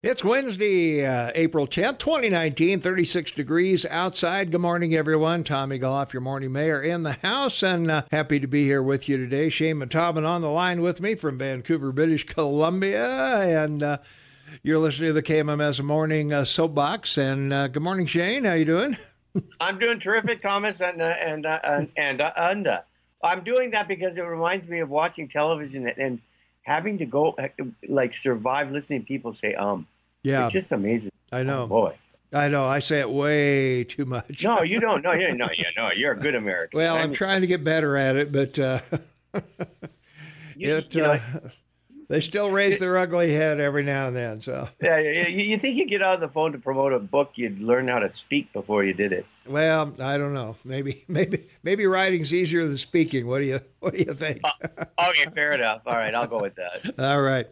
It's Wednesday, April 10th, 2019, 36 degrees outside. Good morning, everyone. Tommy Goff, your morning mayor in the house, and happy to be here with you today. Shane Matobin on the line with me from Vancouver, British Columbia, and you're listening to the KMMS Morning Soapbox. And good morning, Shane. How you doing? I'm doing terrific, Thomas, and I'm doing that because it reminds me of watching television and having to go survive listening to people say Yeah, it's just amazing. I know. Oh, boy, I know. I say it way too much. no, you don't. No, you're a good American. Well, I'm trying to get better at it, but they still raise their ugly head every now and then. So yeah, you think you get on the phone to promote a book, you'd learn how to speak before you did it. Well, I don't know. Maybe writing's easier than speaking. What do you think? Okay, fair enough. All right, I'll go with that. All right.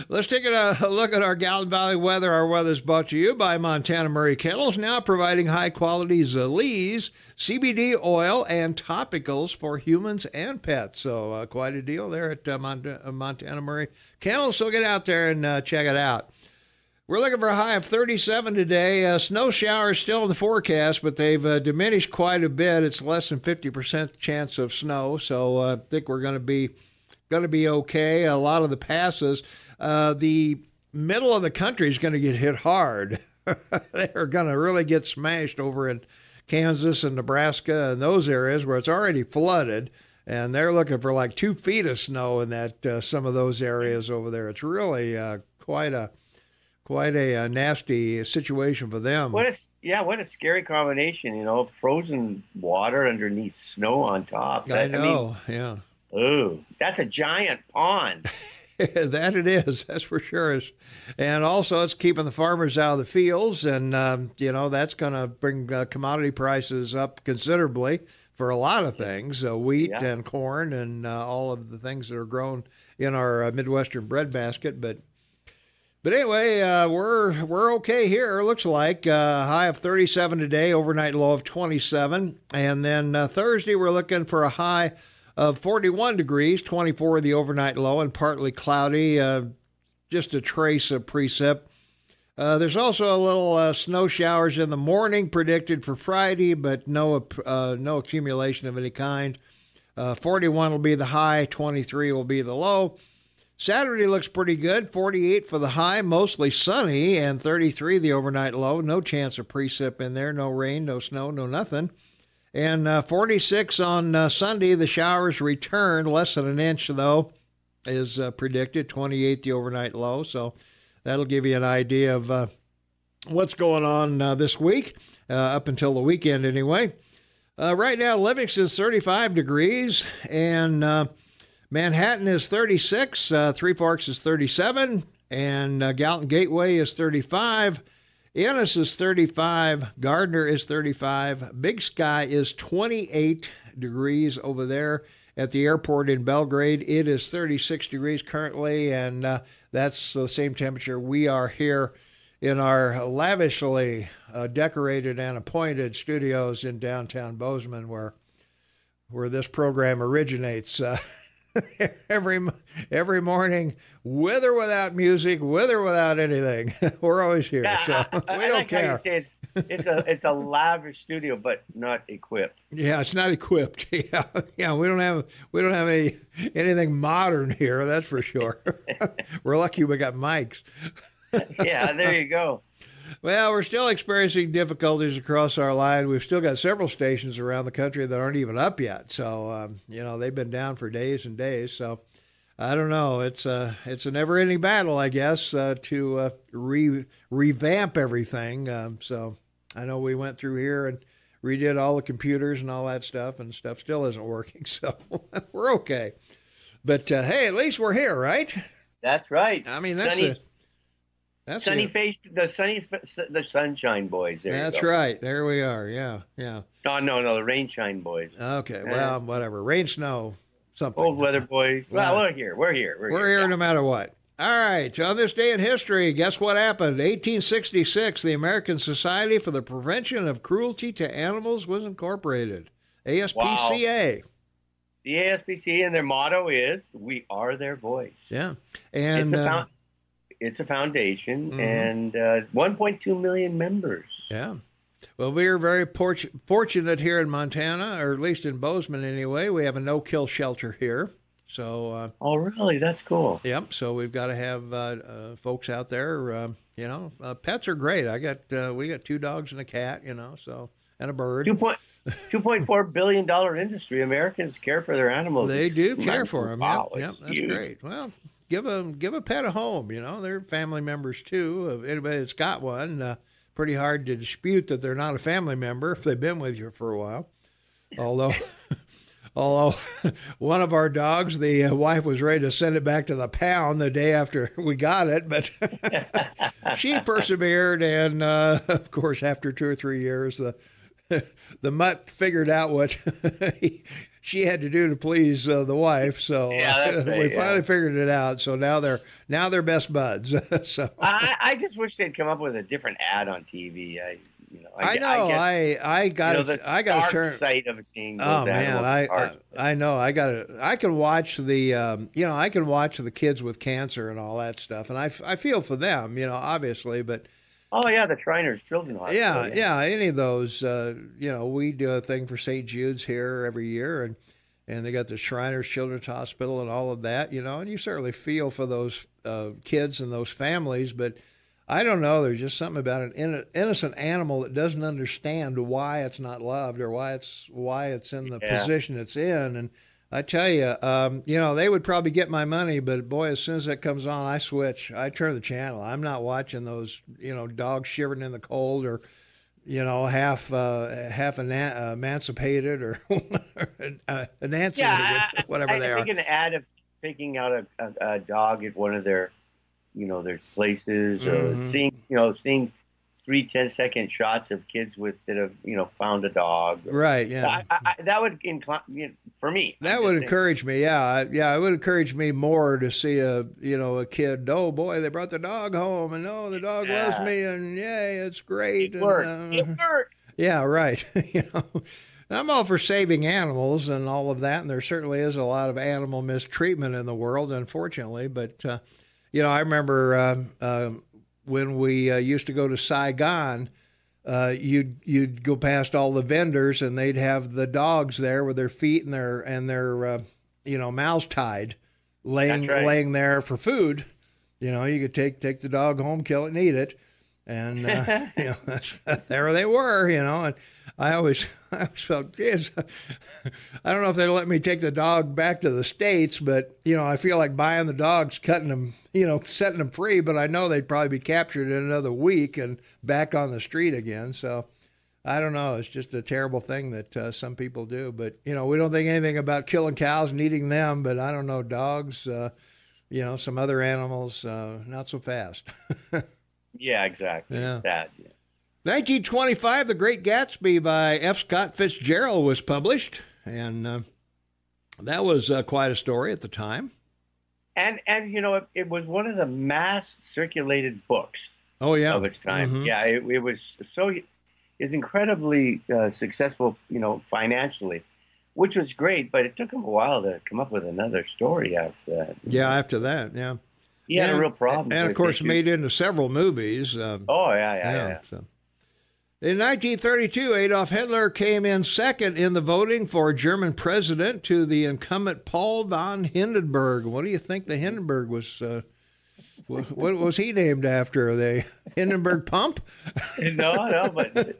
Let's take a look at our Gallatin Valley weather. Our weather is brought to you by Montana Murray Kennels, now providing high-quality Zalees, CBD oil, and topicals for humans and pets. So quite a deal there at Montana Murray Kennels. So get out there and check it out. We're looking for a high of 37 today. Snow showers still in the forecast, but they've diminished quite a bit. It's less than 50% chance of snow, so I think we're going to be okay. A lot of the passes, the middle of the country is going to get hit hard. They're going to really get smashed over in Kansas and Nebraska and those areas where it's already flooded, and they're looking for like 2 feet of snow in that some of those areas over there. It's really quite a nasty situation for them. What a scary combination, frozen water underneath snow on top. Yeah. Ooh, that's a giant pond. That it is, that's for sure. And also it's keeping the farmers out of the fields, and, that's going to bring commodity prices up considerably for a lot of things, wheat and corn and all of the things that are grown in our Midwestern breadbasket. But anyway, we're okay here. It looks like high of 37 today, overnight low of 27, and then Thursday we're looking for a high of 41 degrees, 24 the overnight low, and partly cloudy, just a trace of precip. There's also a little snow showers in the morning predicted for Friday, but no accumulation of any kind. 41 will be the high, 23 will be the low. Saturday looks pretty good, 48 for the high, mostly sunny, and 33 the overnight low. No chance of precip in there, no rain, no snow, no nothing. And 46 on Sunday, the showers return, less than an inch though, is predicted, 28 the overnight low. So that'll give you an idea of what's going on this week, up until the weekend anyway. Right now, Livingston's 35 degrees, and Manhattan is 36, Three Forks is 37, and Gallatin Gateway is 35. Ennis is 35, Gardner is 35, Big Sky is 28 degrees over there at the airport in Belgrade. It is 36 degrees currently, and that's the same temperature we are here in our lavishly decorated and appointed studios in downtown Bozeman, where this program originates. Every morning, with or without music, with or without anything, we're always here. So we don't care. How you say it's a lavish studio, but not equipped. Yeah, it's not equipped. Yeah. We don't have anything modern here. That's for sure. We're lucky we got mics. Yeah, there you go. Well, we're still experiencing difficulties across our line. We've still got several stations around the country that aren't even up yet. So, they've been down for days and days. So, I don't know. It's a never-ending battle, I guess, to revamp everything. So, I know we went through here and redid all the computers and all that stuff, and stuff still isn't working. So, we're okay. But, hey, at least we're here, right? That's right. I mean, the sunshine boys. That's right. There we are. Yeah. No, the rainshine boys. Okay. Well, whatever. Rain, snow, something. Old weather boys. Well, we're here. We're here no matter what. All right. On this day in history, guess what happened? 1866, the American Society for the Prevention of Cruelty to Animals was incorporated. ASPCA. Wow. The ASPCA, and their motto is, "We are their voice." Yeah. And it's a foundation, and 1.2 million members. Yeah. Well, we're very fortunate here in Montana, or at least in Bozeman anyway. We have a no-kill shelter here. So. Oh, really? That's cool. Yep. So we've got to have folks out there. Pets are great. We got 2 dogs and a cat. So and a bird. $2.4 billion industry. Americans care for their animals. They do care for them. Wow, Yep, that's huge. great. Well, give a pet a home. They're family members too. Of anybody that's got one. Pretty hard to dispute that they're not a family member if they've been with you for a while. Although one of our dogs, the wife was ready to send it back to the pound the day after we got it, but she persevered, and of course, after 2 or 3 years, the mutt figured out what she had to do to please the wife. So we finally figured it out. So now they're best buds. So I just wish they'd come up with a different ad on TV. I got to turn sight of seeing those animals. I know I can watch the kids with cancer and all that stuff, and I feel for them, obviously, but. Oh yeah, the Shriners Children's Hospital. Yeah, any of those. We do a thing for St. Jude's here every year, and they got the Shriners Children's Hospital and all of that. And you certainly feel for those kids and those families, but I don't know. There's just something about an innocent animal that doesn't understand why it's not loved or why it's in the position it's in. And I tell you, they would probably get my money, but boy, as soon as that comes on, I switch. I turn the channel. I'm not watching those, dogs shivering in the cold or, half emancipated or emancipated, whatever they are. I think an ad of picking out a dog at one of their, their places, or seeing 3 10-second shots of kids that have found a dog. Right. Yeah. That would for me. That would encourage me. Yeah. It would encourage me more to see a kid. Oh boy, they brought the dog home, and the dog loves me, and yay, it's great. It worked. Yeah. Right. I'm all for saving animals and all of that, and there certainly is a lot of animal mistreatment in the world, unfortunately. But I remember. When we used to go to Saigon, you'd go past all the vendors, and they'd have the dogs there with their feet and their mouths tied, laying there for food. You could take the dog home, kill it, and eat it, and there they were. And I always felt, geez, I don't know if they'd let me take the dog back to the States, but, I feel like buying the dogs, cutting them, setting them free, but I know they'd probably be captured in another week and back on the street again. So I don't know. It's just a terrible thing that some people do. But, we don't think anything about killing cows and eating them, but I don't know, dogs, some other animals, not so fast. Yeah, exactly. Yeah. Sad. Yeah. 1925, The Great Gatsby by F. Scott Fitzgerald was published, and that was quite a story at the time. And it was one of the mass circulated books. Oh yeah, of its time. Mm-hmm. Yeah, it was incredibly successful, financially, which was great. But it took him a while to come up with another story after that. Yeah, after that, yeah. He had a real problem. And of course, made into several movies. Yeah. So. In 1932, Adolf Hitler came in second in the voting for German president to the incumbent Paul von Hindenburg. What do you think the Hindenburg was? What was he named after? The Hindenburg pump? No, but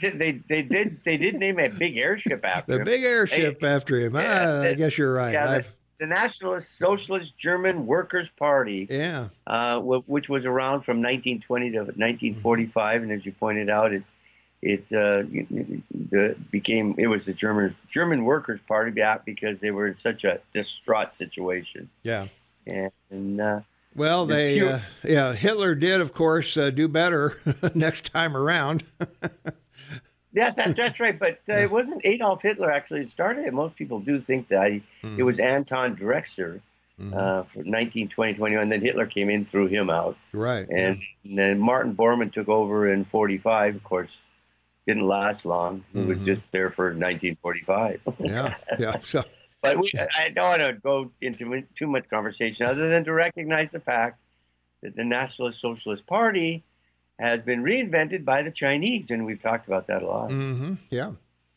they did name a big airship after him. The big airship after him. I guess you're right. Yeah, the Nationalist Socialist German Workers' Party. Yeah. Which was around from 1920 to 1945, and as you pointed out, it was the German Workers' Party because they were in such a distraught situation. Yeah. And well, Hitler did, of course, do better next time around. That's right, but it wasn't Adolf Hitler actually that started it. Most people do think that it was Anton Drexler for 1920-21. Then Hitler came in, threw him out. Right. And then Martin Bormann took over in 45. Of course, didn't last long. He was just there for 1945. Yeah. So. But I don't want to go into too much conversation other than to recognize the fact that the Nationalist Socialist Party has been reinvented by the Chinese, and we've talked about that a lot. Mm-hmm. Yeah.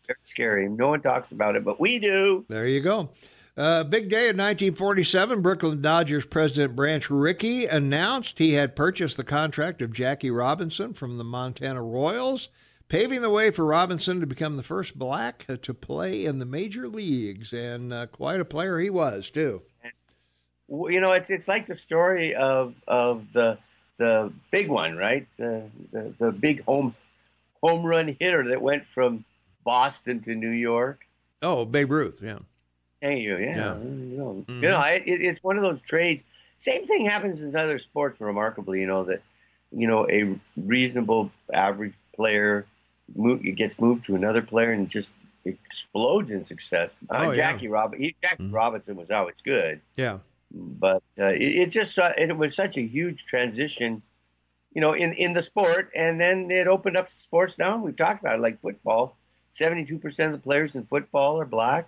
Very scary. No one talks about it, but we do. There you go. Big day in 1947, Brooklyn Dodgers president Branch Rickey announced he had purchased the contract of Jackie Robinson from the Montana Royals, paving the way for Robinson to become the first black to play in the major leagues, and quite a player he was, too. You know, it's like the story of the big one, right? The big home run hitter that went from Boston to New York. Oh, Babe Ruth, yeah. Thank you, yeah. It's one of those trades. Same thing happens in other sports, remarkably, that, a reasonable average player gets moved to another player and just explodes in success. Jackie Robinson was always good. Yeah. But it was such a huge transition, in the sport. And then it opened up sports now. We've talked about it, like football. 72% of the players in football are black.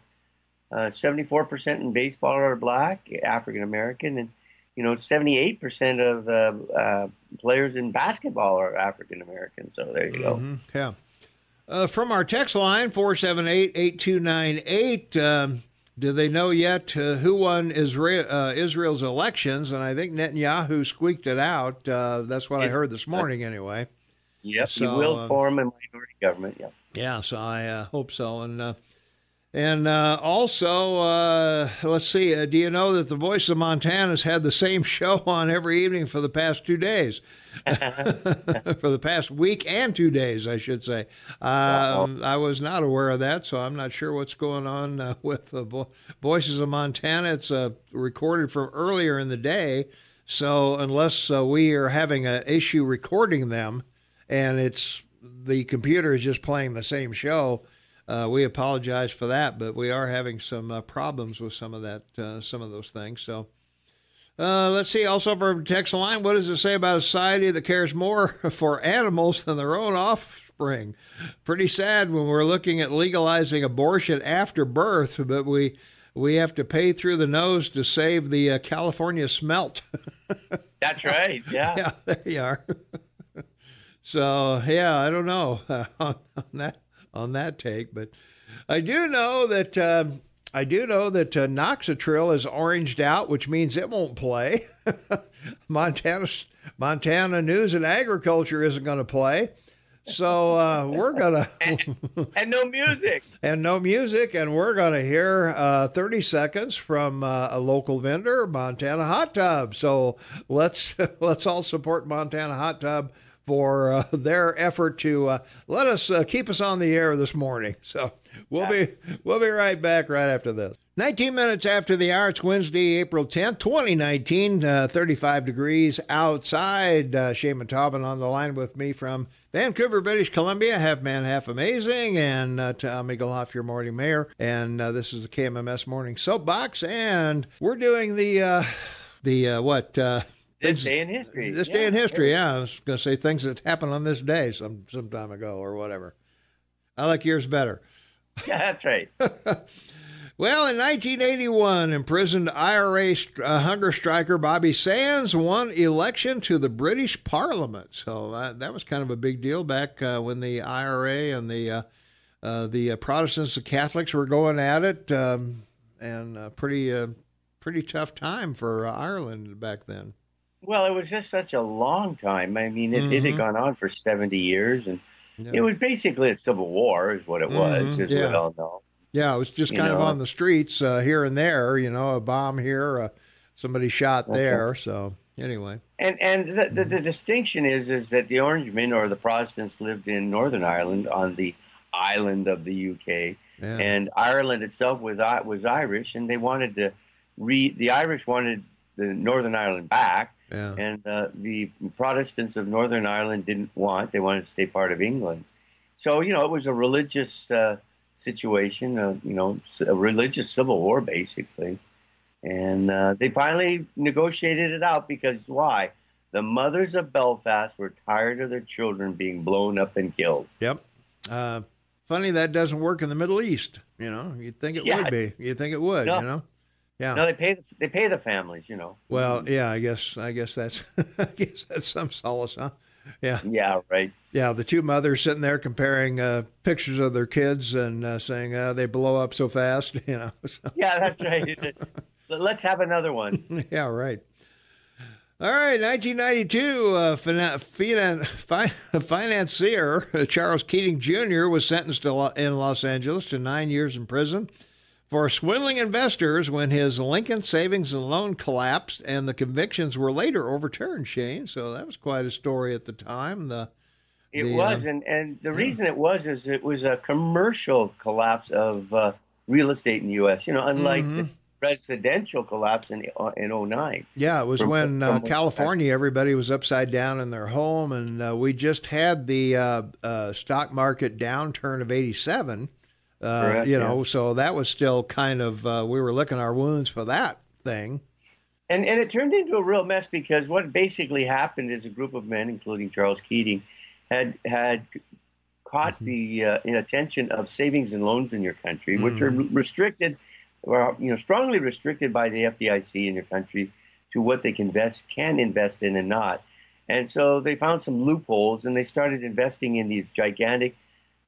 74% in baseball are black, African American, and 78% of the players in basketball are African American. So there you go. Yeah. From our text line 478-8298, do they know yet who won Israel's elections? And I think Netanyahu squeaked it out. That's what I heard this morning, anyway. Yep, so, he will form a minority government. Yeah. Yeah, so I hope so. And also, let's see, do you know that the Voice of Montana has had the same show on every evening for the past 2 days? For the past week and 2 days, I should say. I was not aware of that, so I'm not sure what's going on with the Voices of Montana. It's recorded from earlier in the day, so unless we are having an issue recording them and the computer is just playing the same show, we apologize for that, but we are having some problems with some of those things. So let's see. Also, for text line, what does it say about a society that cares more for animals than their own offspring? Pretty sad when we're looking at legalizing abortion after birth, but we have to pay through the nose to save the California smelt. That's right. Yeah. Yeah, there you are. So yeah, I don't know on that take, but I do know that Noxatril is oranged out, which means it won't play. Montana News and Agriculture isn't going to play, so we're gonna and no music, and we're gonna hear 30 seconds from a local vendor, Montana Hot Tub. So let's all support Montana Hot Tub for their effort to let us keep us on the air this morning. So we'll be right back right after this. 19 minutes after the hour. It's Wednesday, April 10th, 2019. 35 degrees outside. Shaman Taubman on the line with me from Vancouver, British Columbia. Half man, half amazing. And Tom Eaglehoff, your morning mayor. And this is the KMMS Morning Soapbox. And we're doing this day in history. This day in history, yeah. I was going to say things that happened on this day some time ago or whatever. I like yours better. Yeah, that's right. Well, in 1981, imprisoned IRA hunger striker Bobby Sands won election to the British Parliament. So that was kind of a big deal back when the IRA and the Protestants and Catholics were going at it, and pretty tough time for Ireland back then. Well, it was just such a long time. I mean, it had gone on for 70 years, and it was basically a civil war is what it was, as we all know. Yeah, it was just kind of on the streets here and there, a bomb here, somebody shot there. So anyway. And the distinction is that the Orangemen or the Protestants lived in Northern Ireland on the island of the UK, and Ireland itself was Irish, and they wanted to the Irish wanted the Northern Ireland back. Yeah. And the Protestants of Northern Ireland didn't want. They wanted to stay part of England. So, it was a religious situation, a religious civil war, basically. And they finally negotiated it out because why? The mothers of Belfast were tired of their children being blown up and killed. Yep. Funny that doesn't work in the Middle East. You'd think it would be. You'd think it would, Yeah. No, they pay the families, Well, yeah, I guess that's I guess that's some solace, huh? Yeah. Yeah, right. Yeah, the two mothers sitting there comparing pictures of their kids and saying they blow up so fast, So. Yeah, that's right. Let's have another one. Yeah, right. All right, 1992, financier Charles Keating Jr. was sentenced in Los Angeles to 9 years in prison for swindling investors when his Lincoln Savings and Loan collapsed, and the convictions were later overturned, Shane. So that was quite a story at the time. It was, and the reason it was is it was a commercial collapse of real estate in the U.S., unlike the residential collapse in '09. Yeah, it was when California, everybody was upside down in their home, and we just had the stock market downturn of '87. Correct, so that was still kind of we were licking our wounds for that thing. And it turned into a real mess because what basically happened is a group of men, including Charles Keating, had caught the attention of savings and loans in your country, which are restricted, or strongly restricted by the FDIC in your country to what they can invest in and not. And so they found some loopholes, and they started investing in these gigantic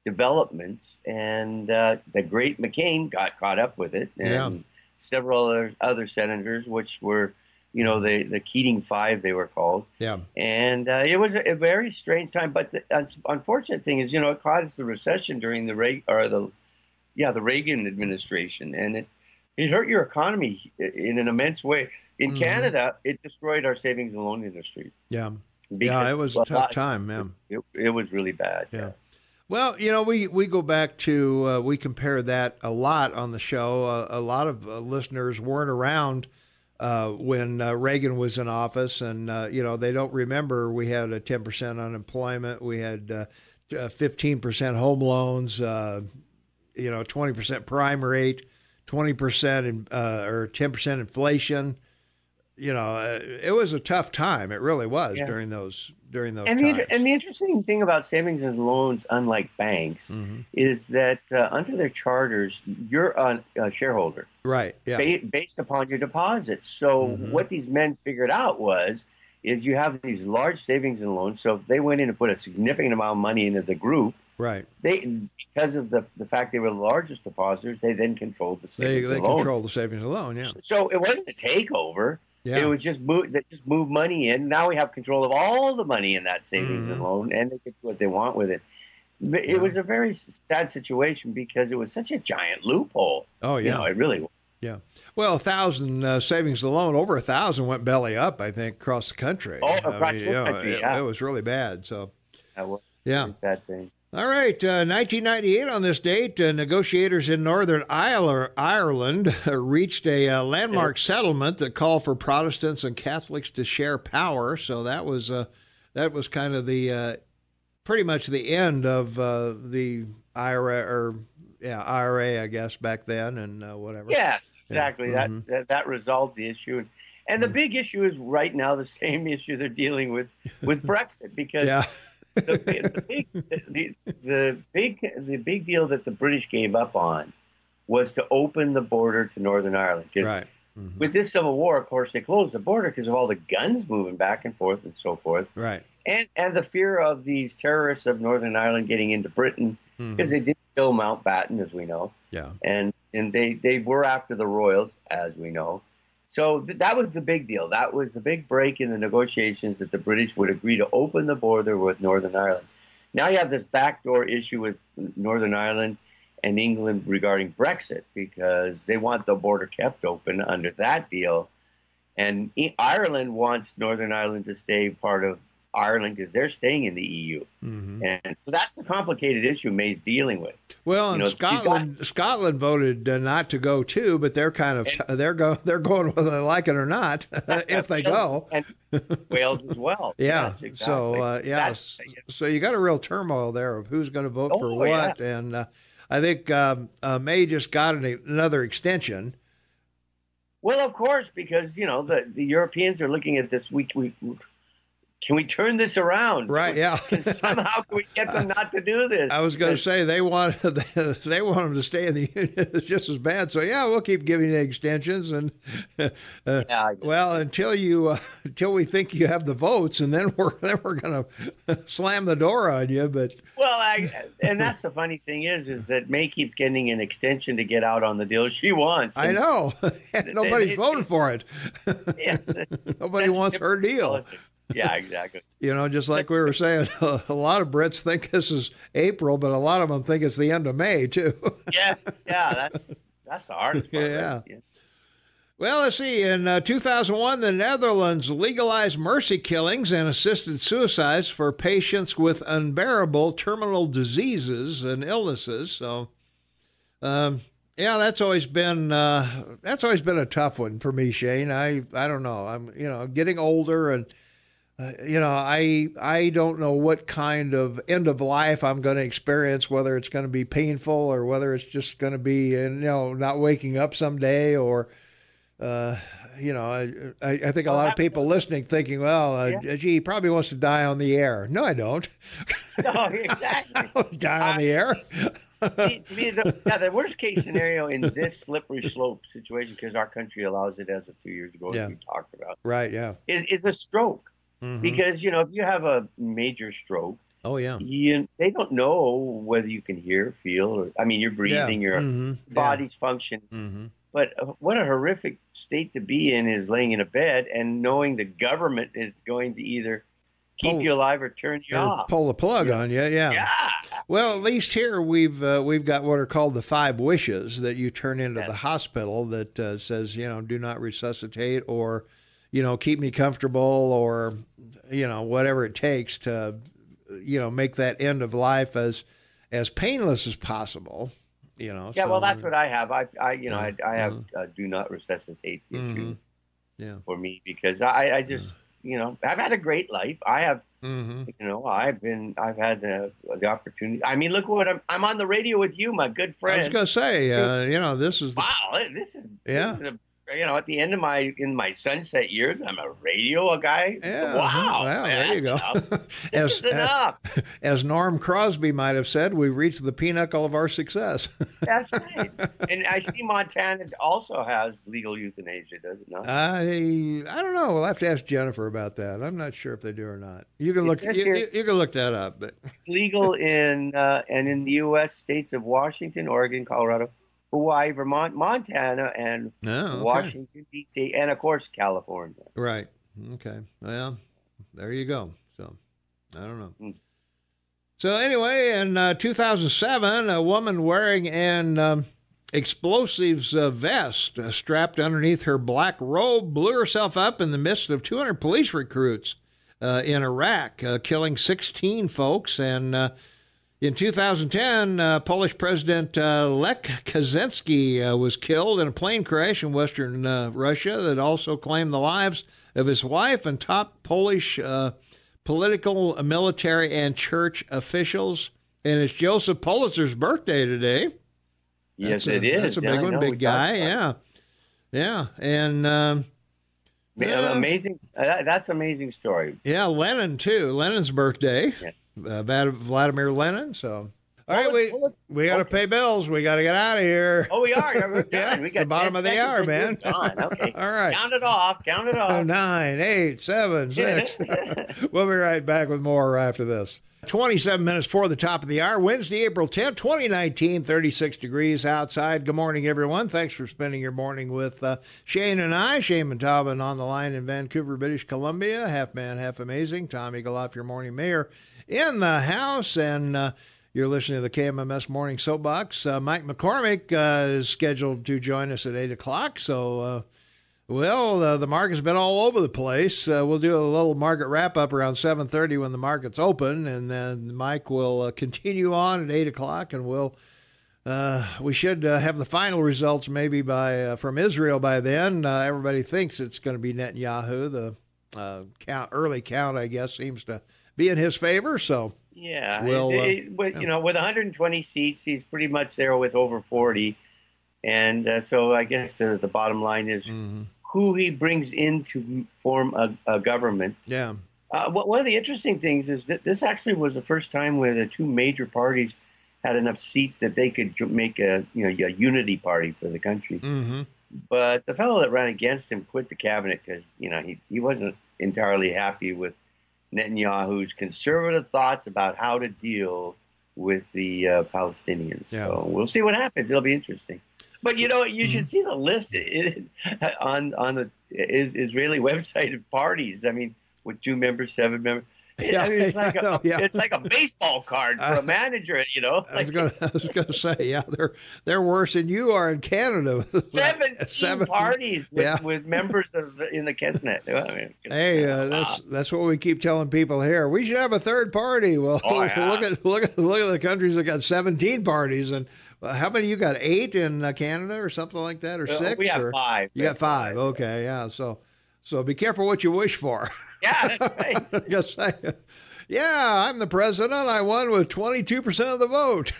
developments. And the great McCain got caught up with it, and several other senators, which were, the Keating Five, they were called. Yeah. And it was a very strange time. But the unfortunate thing is, it caused the recession during the Reagan administration, and it hurt your economy in an immense way. In Canada, it destroyed our savings and loan industry. Yeah. It was a tough time, man. It was really bad. Yeah. Well, we go back to, we compare that a lot on the show. A lot of listeners weren't around when Reagan was in office, and, they don't remember we had a 10% unemployment. We had 15% home loans, 20% prime rate, 20% or 10% inflation. It was a tough time. It really was during those times. And the interesting thing about savings and loans, unlike banks, is that under their charters, you're a shareholder, right? Yeah, based upon your deposits. So what these men figured out is you have these large savings and loans. So if they went in and put a significant amount of money in as a group, right? Because of the fact they were the largest depositors, they then controlled the savings and loan. They controlled the savings and loan. Yeah. So it wasn't a takeover. Yeah. It was just move money in. Now we have control of all the money in that savings and loan, and they can do what they want with it. It was a very sad situation because it was such a giant loophole. Oh, yeah. It really was. Yeah. Well, 1,000 savings alone, over 1,000 went belly up, I think, across the country. Oh, across the country, It was really bad. So, that was a sad thing. All right, 1998 on this date, negotiators in Northern Ireland reached a landmark settlement that called for Protestants and Catholics to share power. So that was kind of the pretty much the end of the IRA, I guess, back then, and whatever. Yes, exactly. Yeah. That resolved the issue. And the big issue is right now the same issue they're dealing with Brexit, because the big deal that the British gave up on was to open the border to Northern Ireland. Right. With this civil war, of course, they closed the border because of all the guns moving back and forth and so forth. Right. And the fear of these terrorists of Northern Ireland getting into Britain, because they did kill Mountbatten, as we know. Yeah. And they were after the royals, as we know. So that was the big deal. That was the big break in the negotiations, that the British would agree to open the border with Northern Ireland. Now you have this backdoor issue with Northern Ireland and England regarding Brexit, because they want the border kept open under that deal. And Ireland wants Northern Ireland to stay part of Ireland because they're staying in the EU. And so that's the complicated issue May's dealing with. Well, Scotland voted not to go too, but they're kind of they're going whether they like it or not if they go. And Wales as well. Yeah. Yes, exactly. So you got a real turmoil there of who's going to vote for what, and I think May just got another extension. Well, of course, because the Europeans are looking at this. can we turn this around? Right, yeah. Somehow can we get them not to do this? I was going to say they want them to stay in the union. It's just as bad. So yeah, we'll keep giving you extensions, and well, until we think you have the votes, and then we're going to slam the door on you. But and that's the funny thing is that May keeps getting an extension to get out on the deal she wants. I know. Nobody's voting for it. Nobody wants her deal. Yeah, exactly. Just like we were saying, a lot of Brits think this is April, but a lot of them think it's the end of May too. yeah, that's the hardest part. Yeah. Right? Yeah. Well, let's see. In 2001, the Netherlands legalized mercy killings and assisted suicides for patients with unbearable terminal diseases and illnesses. So, yeah, that's always been a tough one for me, Shane. I don't know. I'm getting older, and I don't know what kind of end of life I'm going to experience, whether it's going to be painful or whether it's just going to be, not waking up someday, or, I think a lot of people listening thinking, well, gee, he probably wants to die on the air. No, I don't. No, exactly. I don't die on the air. The worst case scenario in this slippery slope situation, because our country allows it as of 2 years ago, as we talked about. Right, yeah. Is a stroke. Mm-hmm. Because, if you have a major stroke, they don't know whether you can hear, feel, or, you're breathing, your body's functioning. Mm-hmm. But what a horrific state to be in is laying in a bed and knowing the government is going to either keep you alive or turn you off. Pull the plug on you, yeah. Well, at least here we've got what are called the 5 wishes that you turn into the hospital that says, do not resuscitate, or keep me comfortable, or, whatever it takes to, make that end of life as painless as possible, Yeah, so, well, that's what I have. I have do not resuscitate issue for me, because I just, I've had a great life. I have, I've had the opportunity. Look what I'm on the radio with you, my good friend. I was going to say, this is this is at the end of my sunset years, I'm a radio guy. Yeah. Wow. Well, there you go. This is enough. As Norm Crosby might have said, we reached the pinnacle of our success. That's right. And I see Montana also has legal euthanasia, does it not? I don't know. We'll have to ask Jennifer about that. I'm not sure if they do or not. You can look. You can look that up. But it's legal in the U.S. states of Washington, Oregon, Colorado, Hawaii, Vermont, Montana, and Washington, D.C., and, of course, California. Right. Okay. Well, there you go. So, I don't know. So, anyway, in 2007, a woman wearing an explosives vest strapped underneath her black robe blew herself up in the midst of 200 police recruits in Iraq, killing 16 folks, and in 2010, Polish President Lech Kaczynski was killed in a plane crash in western Russia that also claimed the lives of his wife and top Polish political, military, and church officials. And it's Joseph Pulitzer's birthday today. Yes, it is. That's a big one, big guy. Yeah. Yeah. And amazing. That's an amazing story. Yeah, Lenin, too. Lenin's birthday. Yeah. Vladimir Lenin. So, all right, we got to pay bills. We got to get out of here. Oh, we are. We're done. We got the bottom of the hour, man. Okay. All right. Count it off. 9, 8, 7, 6. We'll be right back with more after this. 27 minutes for the top of the hour. Wednesday, April 10th, 2019, 36 degrees outside. Good morning, everyone. Thanks for spending your morning with Shane and I. Shane Montalban on the line in Vancouver, British Columbia. Half man, half amazing. Tom Eagleoff, your morning mayor, in the house, and you're listening to the KMMS Morning Soapbox. Mike McCormick is scheduled to join us at 8 o'clock, so, the market's been all over the place. We'll do a little market wrap-up around 7:30 when the market's open, and then Mike will continue on at 8 o'clock, and we should have the final results maybe from Israel by then. Everybody thinks it's going to be Netanyahu. The early count, I guess, seems to be in his favor. So yeah, with 120 seats, he's pretty much there with over 40, and so I guess the bottom line is who he brings in to form a government. Yeah, One of the interesting things is that this actually was the first time where the two major parties had enough seats that they could make a unity party for the country. Mm-hmm. But the fellow that ran against him quit the cabinet because he wasn't entirely happy with Netanyahu's conservative thoughts about how to deal with the Palestinians. Yeah. So we'll see what happens. It'll be interesting. But you should see the list on the Israeli website of parties. I mean, with 2 members, 7 members. Yeah, I mean, it's like a baseball card for a manager. I was gonna say, yeah, they're worse than you are in Canada. 17 parties with members in the Knesset. I mean, hey, that's what we keep telling people here. We should have a third party. Well, look at the countries that got 17 parties, and how many you got? 8 in Canada or something like that, or 6? We have 5. You got 5. Okay, yeah. So be careful what you wish for. Yeah, that's right. Just say, yeah, I'm the president. I won with 22% of the vote.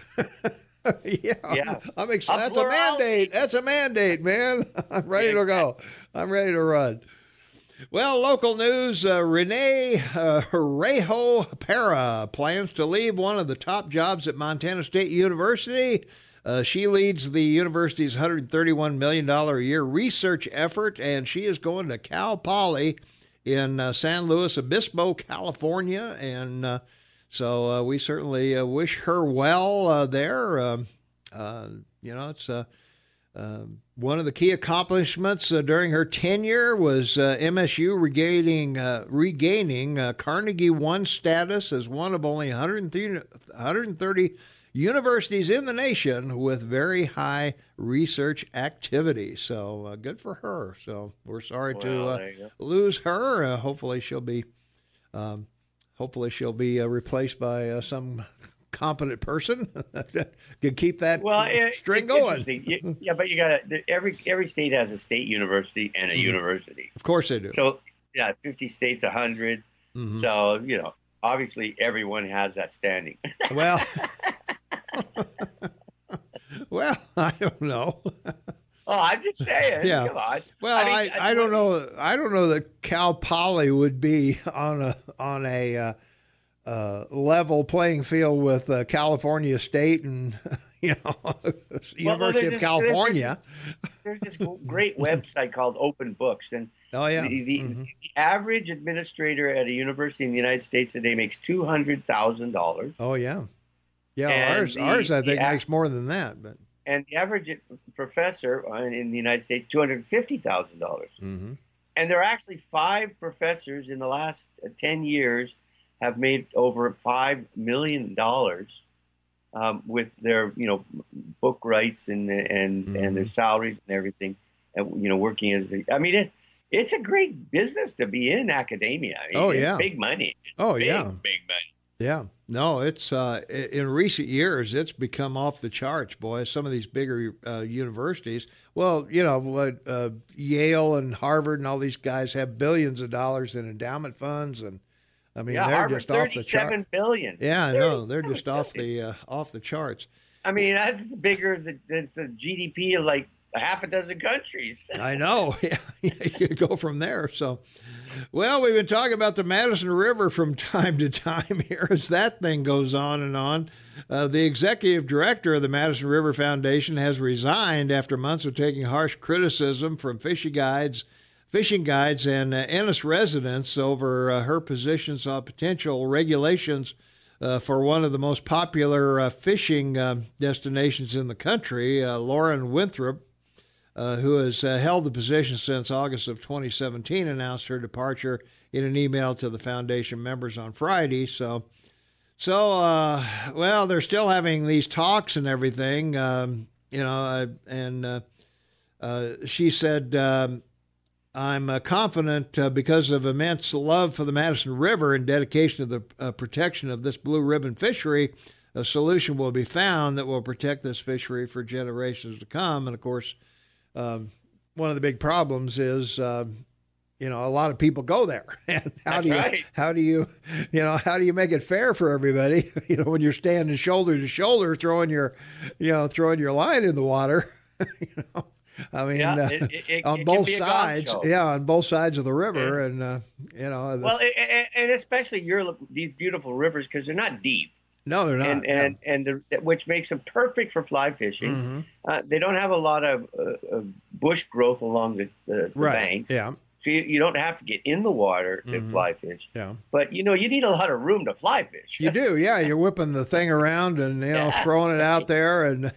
Yeah. I'm excited. That's a mandate. That's a mandate, man. I'm ready to go. I'm ready to run. Well, local news, Renee Rejo Para plans to leave one of the top jobs at Montana State University. She leads the university's $131 million a year research effort, and she is going to Cal Poly in San Luis Obispo, California. And so we certainly wish her well there. It's one of the key accomplishments during her tenure was MSU regaining Carnegie One status as one of only 130 universities in the nation with very high research activity. So good for her. So we're sorry to lose her. Hopefully she'll be replaced by some competent person can keep that string going. Yeah, but you got every state has a state university and a university. Of course they do. So 50 states, 100. Mm-hmm. So obviously everyone has that standing. Well. Well, I don't know. Oh, I'm just saying. Yeah. Come on. Well, I don't know. I don't know that Cal Poly would be on a level playing field with California State and University of California. There's this great website called Open Books, and the average administrator at a university in the United States today makes $200,000. Oh yeah. Yeah, ours I think makes more than that, but and the average professor in the United States $250,000. Mm-hmm. And there are actually 5 professors in the last 10 years have made over $5 million with their book rights and their salaries and everything, and working as it's a great business to be in academia. It's big money. Big money. Yeah, no, it's in recent years it's become off the charts, boy. Some of these bigger universities, well, Yale and Harvard and all these guys have billions of dollars in endowment funds, and they're Harvard, just off the charts. $37 billion. Yeah, I know they're just off the charts. That's bigger than the GDP of like half a dozen countries. I know. Yeah, you go from there. So. Well, we've been talking about the Madison River from time to time here as that thing goes on and on. The executive director of the Madison River Foundation has resigned after months of taking harsh criticism from fishing guides and Ennis residents over her positions on potential regulations for one of the most popular fishing destinations in the country. Lauren Winthrop, who has held the position since August of 2017, announced her departure in an email to the foundation members on Friday. So, they're still having these talks and everything, and she said, I'm confident because of immense love for the Madison River and dedication to the protection of this blue ribbon fishery, a solution will be found that will protect this fishery for generations to come. And of course, one of the big problems is, a lot of people go there. And how do you make it fair for everybody? When you're standing shoulder to shoulder, throwing your line in the water, I mean, Yeah, on it can both be a gong sides, show. yeah, on both sides of the river, And, and well, and especially these beautiful rivers because they're not deep. no, they're not. Which makes them perfect for fly fishing. Mm-hmm. They don't have a lot of bush growth along the Right. banks. Yeah. So you don't have to get in the water to Mm-hmm. fly fish. Yeah. But you need a lot of room to fly fish. You do, yeah. You're whipping the thing around and Yeah, throwing it that's out right. there, and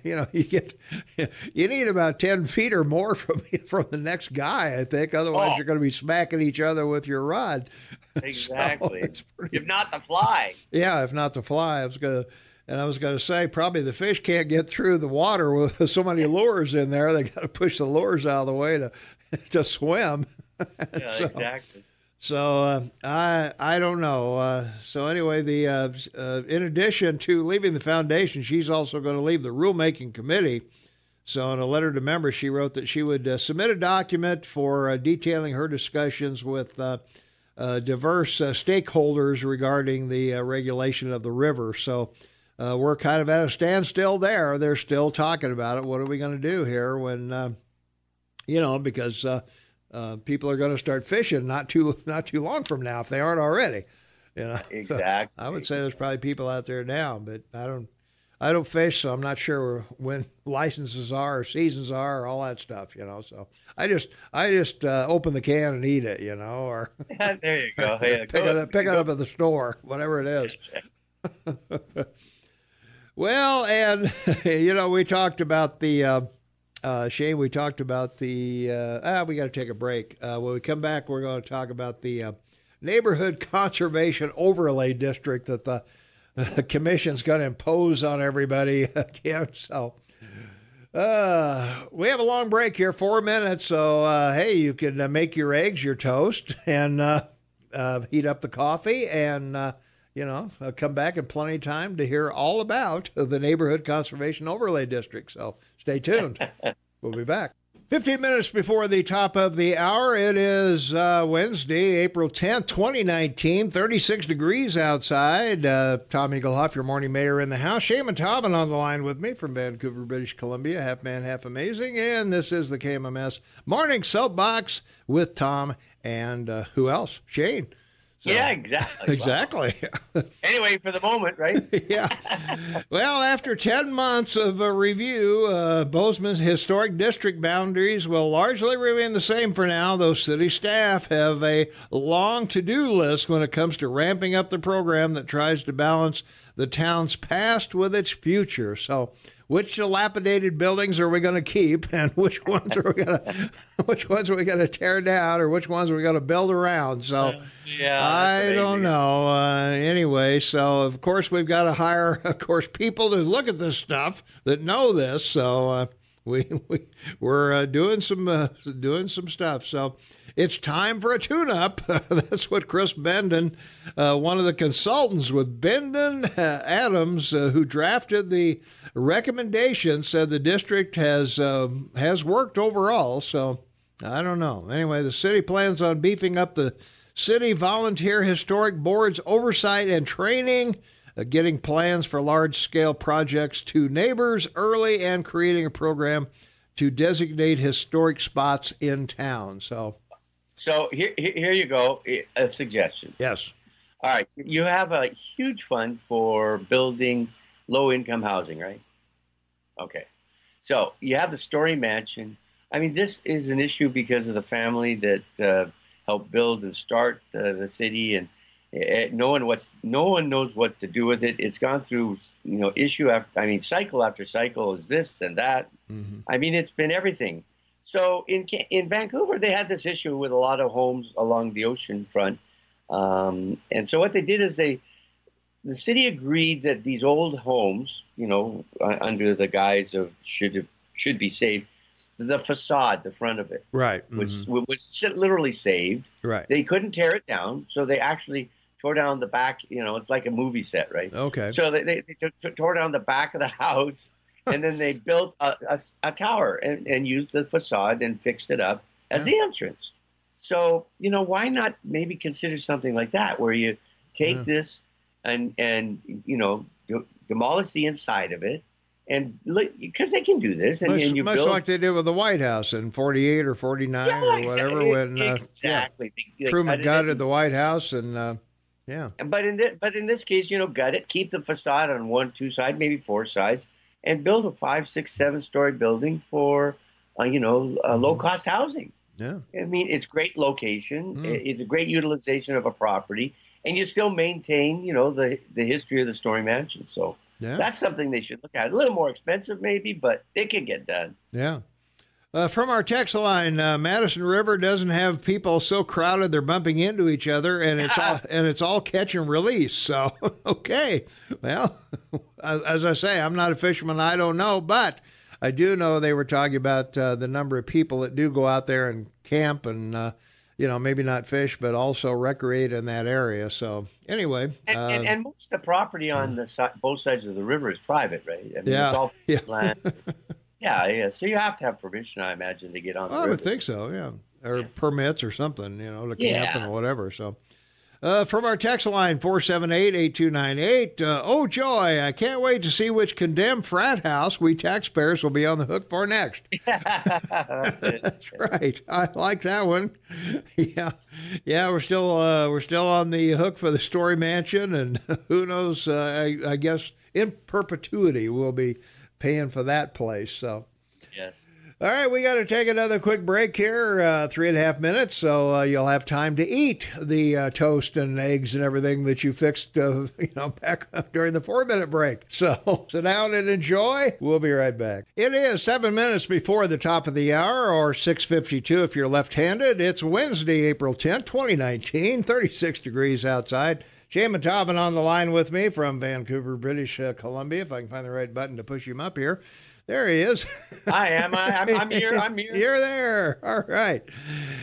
you need about 10 feet or more from the next guy, I think. Otherwise, Oh. you're going to be smacking each other with your rod. Exactly. So it's pretty, If not the fly. yeah, if not to fly, I was gonna say probably the fish can't get through the water with so many lures in there. They got to push the lures out of the way to swim. Yeah, So- exactly. So I don't know. So anyway, in addition to leaving the foundation, she's also going to leave the rulemaking committee. So in a letter to members, she wrote that she would submit a document for detailing her discussions with diverse stakeholders regarding the regulation of the river. So we're kind of at a standstill there. They're still talking about it. What are we going to do here when, because people are going to start fishing not too long from now if they aren't already. Exactly. So I would say there's probably people out there now, but I don't fish, so I'm not sure when licenses are or seasons are or all that stuff. So I just open the can and eat it, or There you go. Yeah, pick it up at the store, whatever it is. Well, and we talked about the. Shane, we talked about the. We got to take a break. When we come back, we're going to talk about the neighborhood conservation overlay district that the commission's going to impose on everybody again. So we have a long break here, 4 minutes. So hey, you can make your eggs, your toast, and heat up the coffee, and come back in plenty of time to hear all about the neighborhood conservation overlay district. So stay tuned. We'll be back. 15 minutes before the top of the hour. It is Wednesday, April 10th, 2019, 36 degrees outside. Tom Eaglehoff, your morning mayor in the house. Shaman Tobin on the line with me from Vancouver, British Columbia. Half man, half amazing. And this is the KMMS Morning Soapbox with Tom and who else? Shane. So, yeah, exactly. Exactly. Wow. Anyway, for the moment, right? Yeah. Well, after 10 months of a review, Bozeman's historic district boundaries will largely remain the same for now, though city staff have a long to-do list when it comes to ramping up the program that tries to balance the town's past with its future. So which dilapidated buildings are we going to keep, and which ones are we going to tear down, or which ones are we going to build around? So yeah, I don't know. Anyway, so of course we've got to hire, people to look at this stuff that know this. So we're doing some stuff. So it's time for a tune-up. That's what Chris Benden, one of the consultants with Benden Adams, who drafted the recommendation, said the district has worked overall. So I don't know. Anyway, the city plans on beefing up the city volunteer historic board's oversight and training, getting plans for large-scale projects to neighbors early, and creating a program to designate historic spots in town. So here you go, a suggestion. Yes. All right, you have a huge fund for building low-income housing, right? Okay. So you have the Story Mansion. I mean, this is an issue because of the family that helped build and start the city, and no one knows what to do with it. It's gone through, cycle after cycle is this and that. Mm-hmm. I mean, it's been everything. So in Vancouver, they had this issue with a lot of homes along the ocean front. And so what they did is the city agreed that these old homes, under the guise of should be saved, the facade, the front of it, right, was literally saved. Right. They couldn't tear it down, so they actually tore down the back. It's like a movie set, right? Okay. So they tore down the back of the house, and then they built a tower and used the facade and fixed it up as the entrance. So why not maybe consider something like that, where you take this and demolish the inside of it, and because they can do this, and you much build like they did with the White House in 48 or 49 or whatever when exactly they Truman gutted the White House and yeah. But in this case, gut it, keep the facade on 1, 2 sides, maybe 4 sides, and build a 5, 6, 7-story building for low cost housing. Yeah, I mean, it's great location. It's a great utilization of a property, and you still maintain, the history of the Story Mansion. So that's something they should look at. A little more expensive, maybe, but it can get done. Yeah. From our text line, Madison River doesn't have people so crowded they're bumping into each other, and it's all catch and release. So, okay. Well, as I say, I'm not a fisherman. I don't know, but I do know they were talking about the number of people that do go out there and camp and, maybe not fish, but also recreate in that area. So anyway. And most of the property on both sides of the river is private, right? I mean, it's all land. Yeah. So you have to have permission, I imagine, to get on the river. I would think so, yeah. Or permits or something, to camp and whatever. So. From our text line, 478-8298, oh, joy, I can't wait to see which condemned frat house we taxpayers will be on the hook for next. That's right. I like that one. Yeah, we're still on the hook for the Story Mansion, and who knows, I guess in perpetuity we'll be paying for that place. So. Yes. All right, we got to take another quick break here, 3.5 minutes, so you'll have time to eat the toast and eggs and everything that you fixed, back during the 4-minute break. So sit down and enjoy. We'll be right back. It is 7 minutes before the top of the hour, or 6:52 if you're left-handed. It's Wednesday, April 10th, 2019, 36 degrees outside. Jay Matavin on the line with me from Vancouver, British Columbia, if I can find the right button to push him up here. There he is. I am. I'm here. You're there. All right.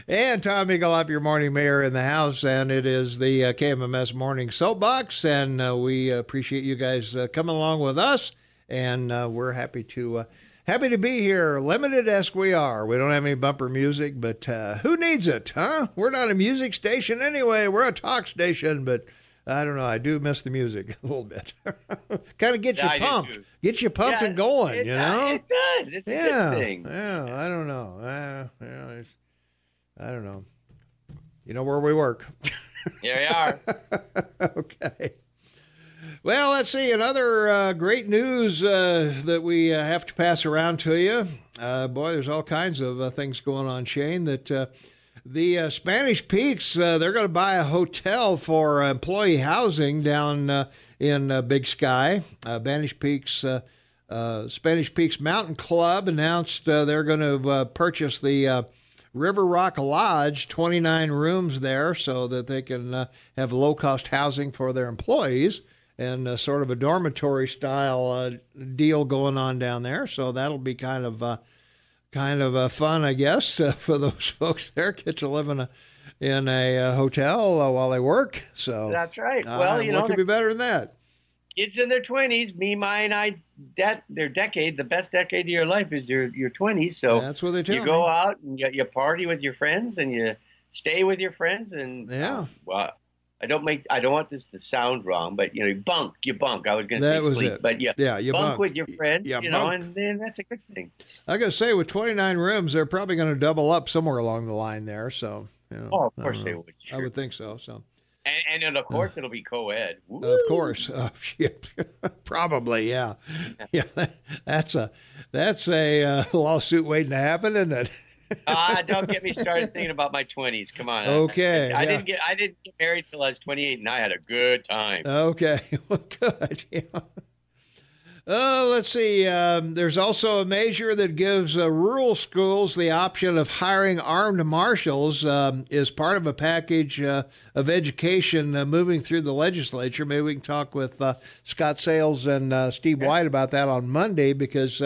And Tom Eagle up, your morning mayor in the house, and it is the KMMS Morning Soapbox, and we appreciate you guys coming along with us, and we're happy to be here, limited as we are. We don't have any bumper music, but who needs it, huh? We're not a music station anyway. We're a talk station, but I don't know. I do miss the music a little bit. Kind of gets you pumped. Get you pumped and going, It does. It's a good thing. Yeah, I don't know. I don't know. You know where we work. Here we are. Okay. Well, let's see. Another great news that we have to pass around to you. Boy, there's all kinds of things going on, Shane, that... The Spanish Peaks, they're going to buy a hotel for employee housing down in Big Sky. Spanish Peaks Mountain Club announced they're going to purchase the River Rock Lodge, 29 rooms there, so that they can have low-cost housing for their employees, and sort of a dormitory-style deal going on down there. So that'll be kind of fun, I guess, for those folks there. Get to live in a hotel while they work. So that's right. Well, what could be better than that? Kids in their 20s, their decade, the best decade of your life is your 20s. So that's what they tell me. You go out and you party with your friends and you stay with your friends and well. I don't want this to sound wrong, but you bunk. I was going to say sleep, but you bunk with your friends, and then that's a good thing. I got to say, with 29 rooms, they're probably going to double up somewhere along the line there. So, of course they would. Sure. I would think so. So, and then of course it'll be co-ed. Woo! Of course, probably, yeah. That's a lawsuit waiting to happen, isn't it? Don't get me started thinking about my 20s. Come on. Okay. I didn't get married till I was 28, and I had a good time. Okay. Well, good. Yeah. Let's see. There's also a measure that gives rural schools the option of hiring armed marshals as part of a package of education moving through the legislature. Maybe we can talk with Scott Sales and Steve White about that on Monday because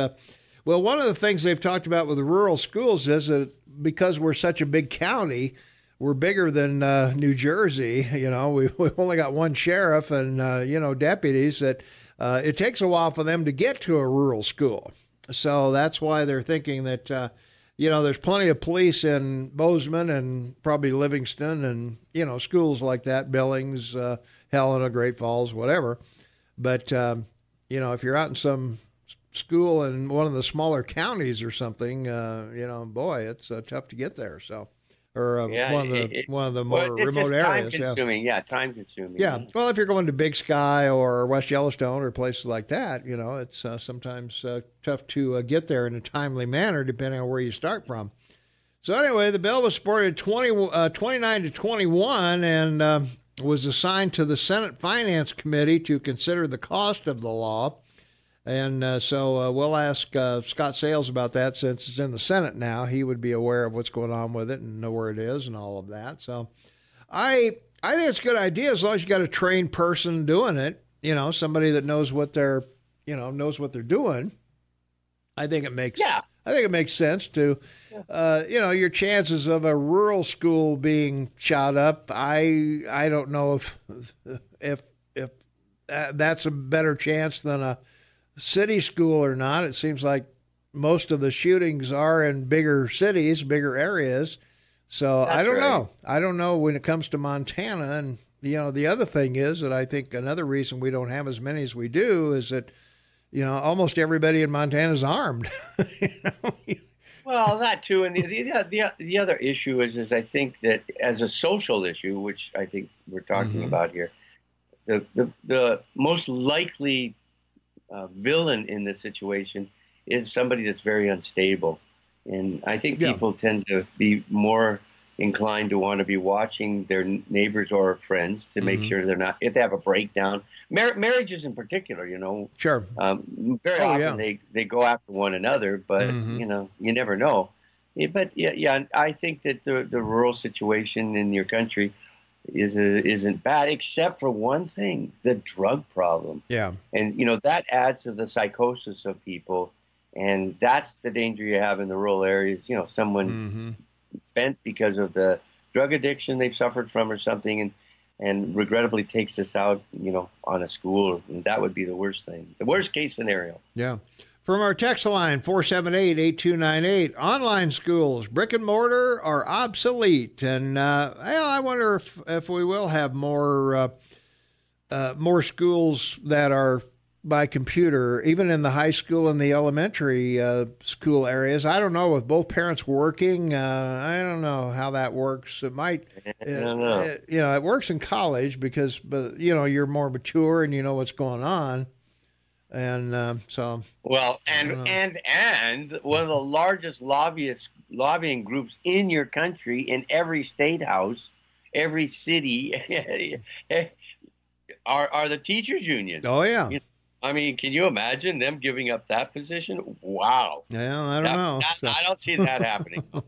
well, one of the things they've talked about with the rural schools is that because we're such a big county, we're bigger than New Jersey. We've only got one sheriff and, deputies that it takes a while for them to get to a rural school. So that's why they're thinking that, there's plenty of police in Bozeman and probably Livingston and, schools like that, Billings, Helena, Great Falls, whatever. But, if you're out in some school in one of the smaller counties or something, boy, it's tough to get there. So, or one of the more remote areas. Time consuming. Yeah, time consuming. Yeah. Well, if you're going to Big Sky or West Yellowstone or places like that, it's sometimes tough to get there in a timely manner, depending on where you start from. So anyway, the bill was supported 29 to 21 and was assigned to the Senate Finance Committee to consider the cost of the law. And so we'll ask Scott Sales about that since it's in the Senate now. He would be aware of what's going on with it and know where it is and all of that. So I think it's a good idea as long as you got a trained person doing it, somebody that knows what they're doing. I think it makes sense to, your chances of a rural school being shot up. I don't know if that's a better chance than a city school or not. It seems like most of the shootings are in bigger cities, bigger areas. So I don't know. I don't know when it comes to Montana. And, the other thing is that I think another reason we don't have as many as we do is that, almost everybody in Montana is armed. Well, that too. And the other issue is I think that as a social issue, which I think we're talking about here, the most likely villain in this situation is somebody that's very unstable. And I think people tend to be more inclined to want to be watching their neighbors or friends to make sure they're not, if they have a breakdown, marriages in particular, Sure. Very often they go after one another, but you never know. But I think that the rural situation in your country isn't bad, except for one thing, the drug problem. Yeah. And, that adds to the psychosis of people. And that's the danger you have in the rural areas. Someone bent because of the drug addiction they've suffered from or something and regrettably takes this out, on a school. And that would be the worst thing, the worst case scenario. Yeah. From our text line, 478-8298, online schools, brick and mortar, are obsolete. And I wonder if we will have more schools that are by computer, even in the high school and the elementary school areas. I don't know, with both parents working, I don't know how that works. It might, I don't know. It works in college because, you're more mature and you know what's going on. And so, well, and one of the largest lobbying groups in your country, in every state house, every city, are the teachers' union. Oh yeah. I mean, can you imagine them giving up that position? Wow. Yeah, I don't know. I don't see that happening. All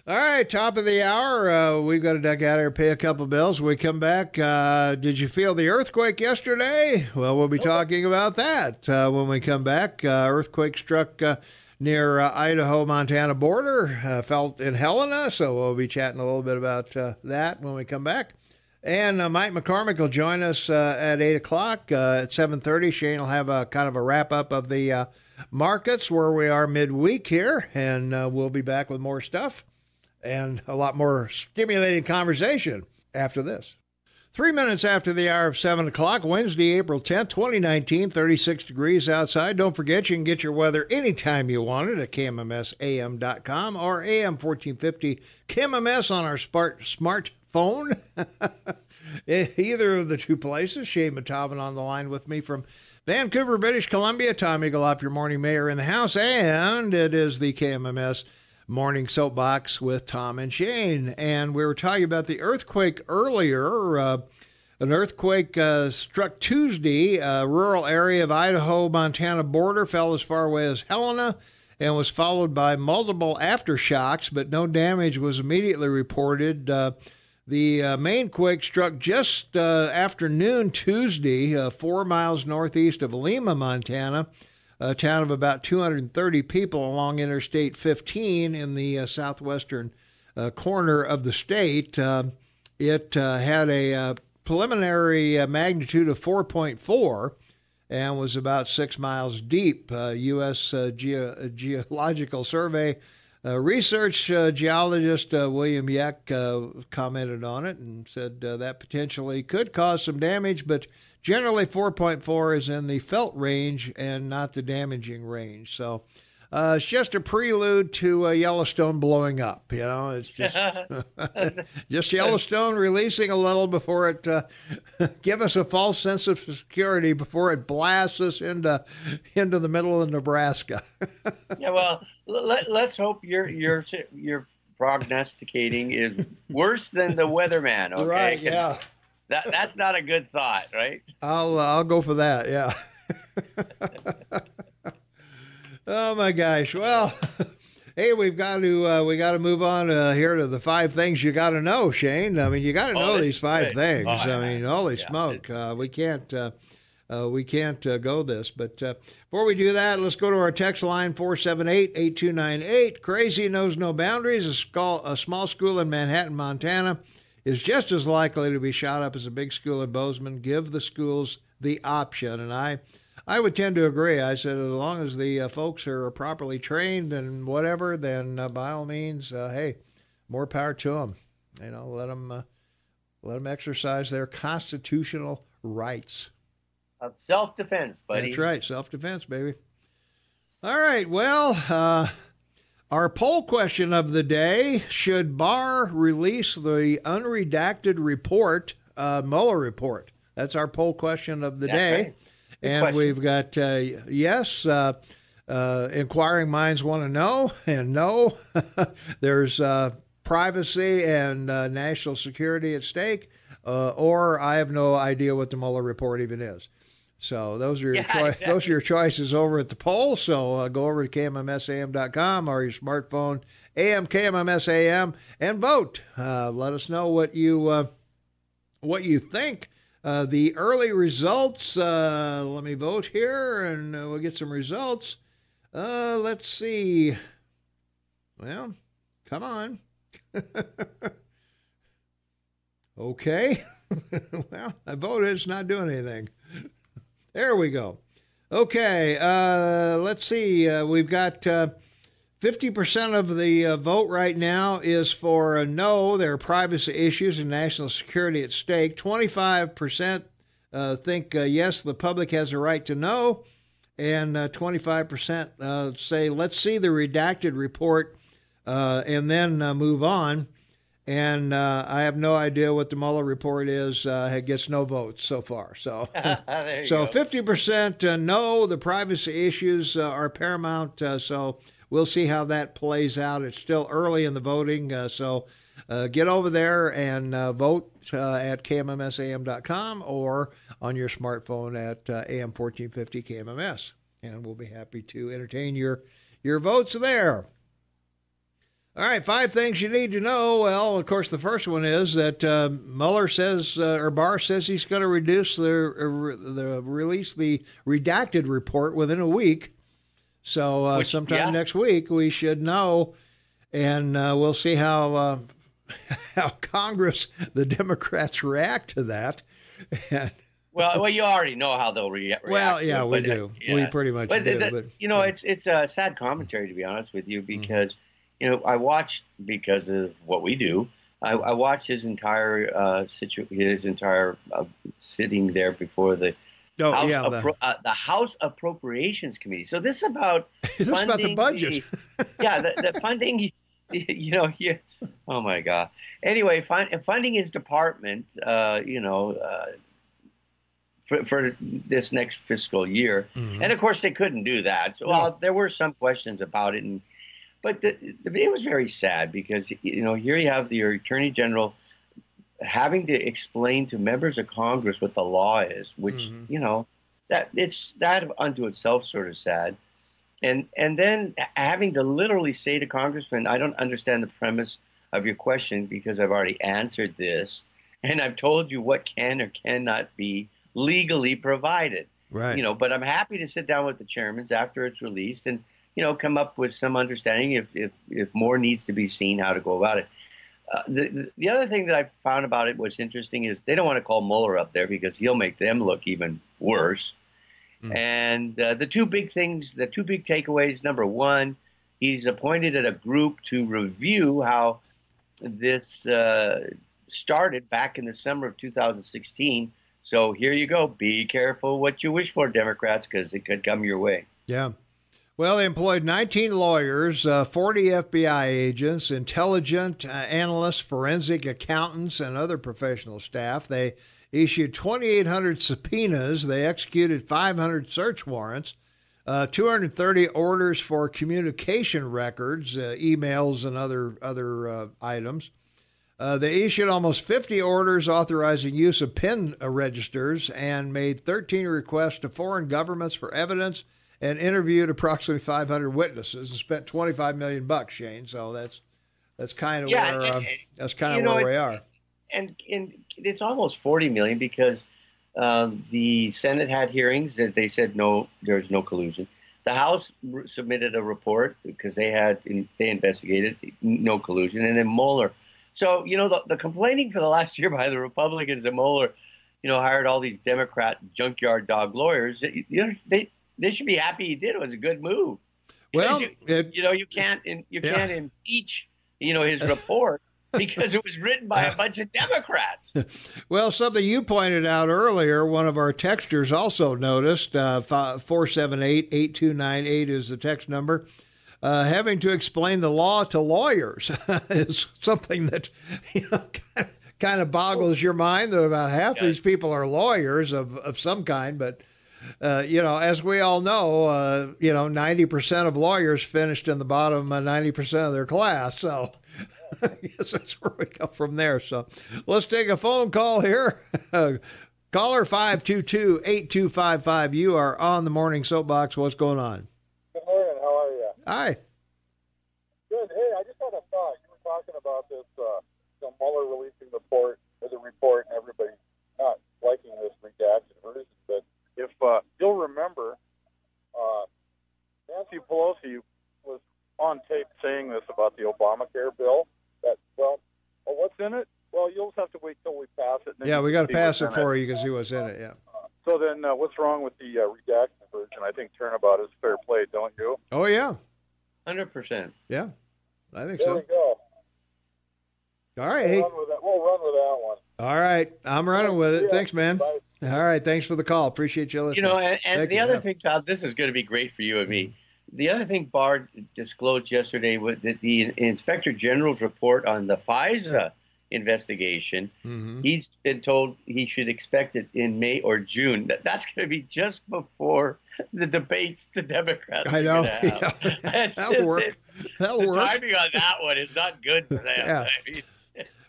right, top of the hour. We've got to duck out here, pay a couple bills. When we come back, did you feel the earthquake yesterday? Well, we'll be talking about that when we come back. Earthquake struck near Idaho-Montana border, felt in Helena, so we'll be chatting a little bit about that when we come back. And Mike McCormick will join us at 8 o'clock. At 7:30, Shane will have a kind of a wrap-up of the markets where we are midweek here, and we'll be back with more stuff and a lot more stimulating conversation after this. 3 minutes after the hour of 7 o'clock, Wednesday, April 10th, 2019, 36 degrees outside. Don't forget, you can get your weather anytime you want it at KMMSAM.com or AM 1450 KMMS on our smartphone. Either of the two places. Shane Matavin on the line with me from Vancouver, British Columbia. Tom Eagleoff, your morning mayor in the house. And it is the KMMS Morning Soapbox with Tom and Shane. And we were talking about the earthquake earlier. An earthquake struck Tuesday, a rural area of Idaho-Montana border, fell as far away as Helena, and was followed by multiple aftershocks, but no damage was immediately reported. The main quake struck just after noon Tuesday, 4 miles northeast of Lima, Montana, a town of about 230 people along Interstate 15 in the southwestern corner of the state. It had a preliminary magnitude of 4.4 and was about 6 miles deep. U.S. Geological Survey research geologist William Yeck commented on it and said that potentially could cause some damage, but generally 4.4 is in the felt range and not the damaging range. So it's just a prelude to Yellowstone blowing up. It's just just Yellowstone releasing a little before it give us a false sense of security before it blasts us into the middle of Nebraska. Yeah, well, let's hope your prognosticating is worse than the weatherman. Okay? Right? Yeah. That's not a good thought, right? I'll go for that. Yeah. Oh my gosh! Well, hey, we got to move on here to the 5 things you got to know, Shane. I mean, you got to know these 5 things. I mean, holy smoke! We can't go this. But before we do that, let's go to our text line 478-8298. Crazy knows no boundaries. A small school in Manhattan, Montana, is just as likely to be shot up as a big school in Bozeman. Give the schools the option, and I would tend to agree. I said, as long as the folks are properly trained and whatever, then by all means, hey, more power to them. Let them exercise their constitutional rights. Self-defense, buddy. That's right, self-defense, baby. All right, well, our poll question of the day: should Barr release the unredacted report, Mueller report? That's our poll question of the day. Right. And we've got yes, inquiring minds want to know, and no. There's privacy and national security at stake, or I have no idea what the Mueller report even is. So those are those are your choices over at the poll. So go over to KMMSAM.com or your smartphone, AM KMMS AM, and vote. Let us know what you think. The early results, let me vote here, and we'll get some results. Let's see. Well, come on. Okay. Well, I voted. It's not doing anything. There we go. Okay, let's see. We've got 50% of the vote right now is for a no. There are privacy issues and national security at stake. 25% think yes, the public has a right to know. And 25% say, let's see the redacted report and then move on. And I have no idea what the Mueller report is. It gets no votes so far. So, so 50% no. The privacy issues are paramount. So we'll see how that plays out. It's still early in the voting. So get over there and vote at KMMSAM.com or on your smartphone at AM 1450 KMMS. And we'll be happy to entertain your votes there. All right, 5 things you need to know. Well, of course, the first one is that Mueller says, or Barr says, he's going to release the redacted report within a week. So sometime next week we should know, and we'll see how Congress, the Democrats, react to that. Well, you already know how they'll react. Well, yeah, we do. Yeah. We pretty much do. It's a sad commentary, to be honest with you, because. I watched, because of what we do, I watched his entire sitting there before the House Appropriations Committee. So this is about this is about the budget. The funding. Oh my God. Anyway, funding his department. For this next fiscal year, and of course they couldn't do that. Well, there were some questions about it, But it was very sad because, here you have your Attorney General having to explain to members of Congress what the law is, which, that unto itself sort of sad. And then having to literally say to Congressman, I don't understand the premise of your question because I've already answered this. And I've told you what can or cannot be legally provided. Right. But I'm happy to sit down with the chairmans after it's released and, come up with some understanding if more needs to be seen, how to go about it. The other thing that I found about it was interesting is they don't want to call Mueller up there because he'll make them look even worse. And the two big takeaways, number one, he's appointed a group to review how this started back in the summer of 2016 So here you go. Be careful what you wish for, Democrats, because it could come your way. Yeah. Well, they employed 19 lawyers, 40 FBI agents, intelligence analysts, forensic accountants, and other professional staff. They issued 2,800 subpoenas. They executed 500 search warrants, 230 orders for communication records, emails, and other items. They issued almost 50 orders authorizing use of PIN registers and made 13 requests to foreign governments for evidence and interviewed approximately 500 witnesses and spent $25 million, Shane. So that's kind of where we are. And it's almost 40 million because the Senate had hearings that they said no, there's no collusion. The House submitted a report because they investigated no collusion, and then Mueller. So the complaining for the last year by the Republicans that Mueller, hired all these Democrat junkyard dog lawyers. They should be happy he did. It was a good move. Well, you can't impeach his report because it was written by a bunch of Democrats. Well, something you pointed out earlier, one of our texters also noticed, 478-8298 is the text number. Having to explain the law to lawyers is something that kind of boggles your mind that about half these people are lawyers of some kind. But, as we all know, 90% of lawyers finished in the bottom 90% of their class. So I guess that's where we go from there. So let's take a phone call here. Caller 522-8255. You are on the Morning Soapbox. What's going on? Good morning. How are you? Hi. Good. Hey, I just had a thought. You were talking about this, Mueller releasing the report, and everybody not liking this redacted version. But if you'll remember, Nancy Pelosi was on tape saying this about the Obamacare bill. That what's in it? Well, you'll just have to wait till we pass it. Yeah, we got to pass it for you. You can see what's in it. Yeah. So then, what's wrong with the redacted version? I think turnabout is fair play, don't you? Oh yeah. 100%. Yeah, I think there so. There we go. All right. We'll run with that one. All right. I'm running with it. Thanks, man. Bye. All right. Thanks for the call. Appreciate you listening. And the other thing, Todd, this is going to be great for you and me. The other thing Barr disclosed yesterday was that the Inspector General's report on the FISA investigation, he's been told he should expect it in May or June. That's going to be just before the debates the Democrats are going to have. Yeah. That'll work. The timing on that one is not good for them. Yeah.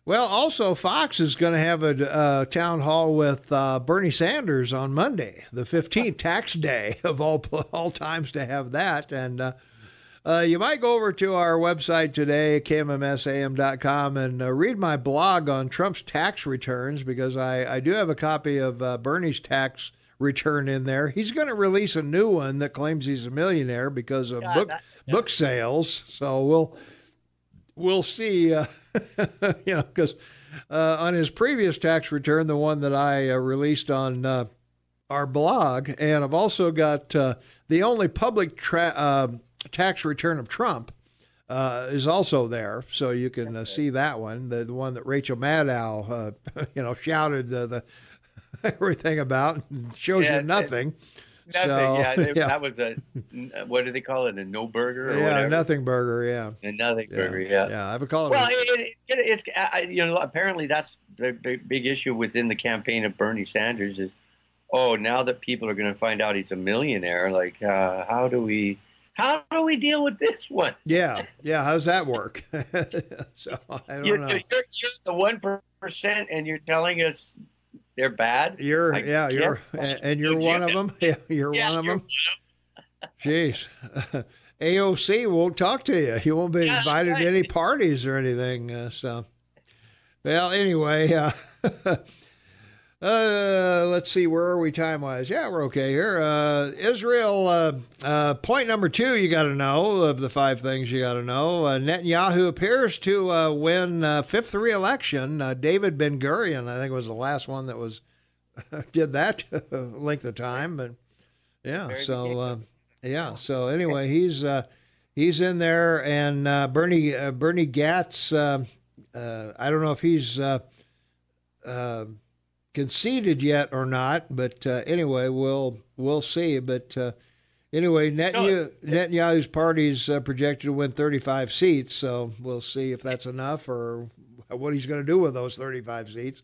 Well, also, Fox is going to have a town hall with Bernie Sanders on Monday, the 15th, tax day of all times to have that. And you might go over to our website today, KMMSAM.com, and read my blog on Trump's tax returns, because I do have a copy of Bernie's tax return in there. He's going to release a new one that claims he's a millionaire because of book sales. So we'll see. Because on his previous tax return, the one that I released on our blog, and I've also got the only public tax return of Trump is also there, so you can see that one, the one that Rachel Maddow, shouted the everything about, and shows you nothing. Nothing, that was what do they call it? A no burger? Or whatever? Nothing burger, yeah. A nothing burger, yeah. Yeah, I would call it. Well, it's apparently that's the big issue within the campaign of Bernie Sanders is, now that people are going to find out he's a millionaire, like how do we deal with this one? Yeah. How's that work? So I don't know. You're the 1%, and you're telling us they're bad. You're one of them. Yeah, you're one of them. Jeez, AOC won't talk to you. You won't be invited to any parties or anything. Well, anyway, let's see. Where are we time wise? Yeah, we're okay here. Israel. Point number 2. You got to know of the 5 things you got to know. Netanyahu appears to win 5th re-election. David Ben Gurion, I think, was the last one that was did that length of time. But so anyway, he's in there, and Bernie Gatz. I don't know if he's conceded yet or not, but anyway, we'll see. But anyway, Netanyahu's party is projected to win 35 seats, so we'll see if that's enough or what he's going to do with those 35 seats.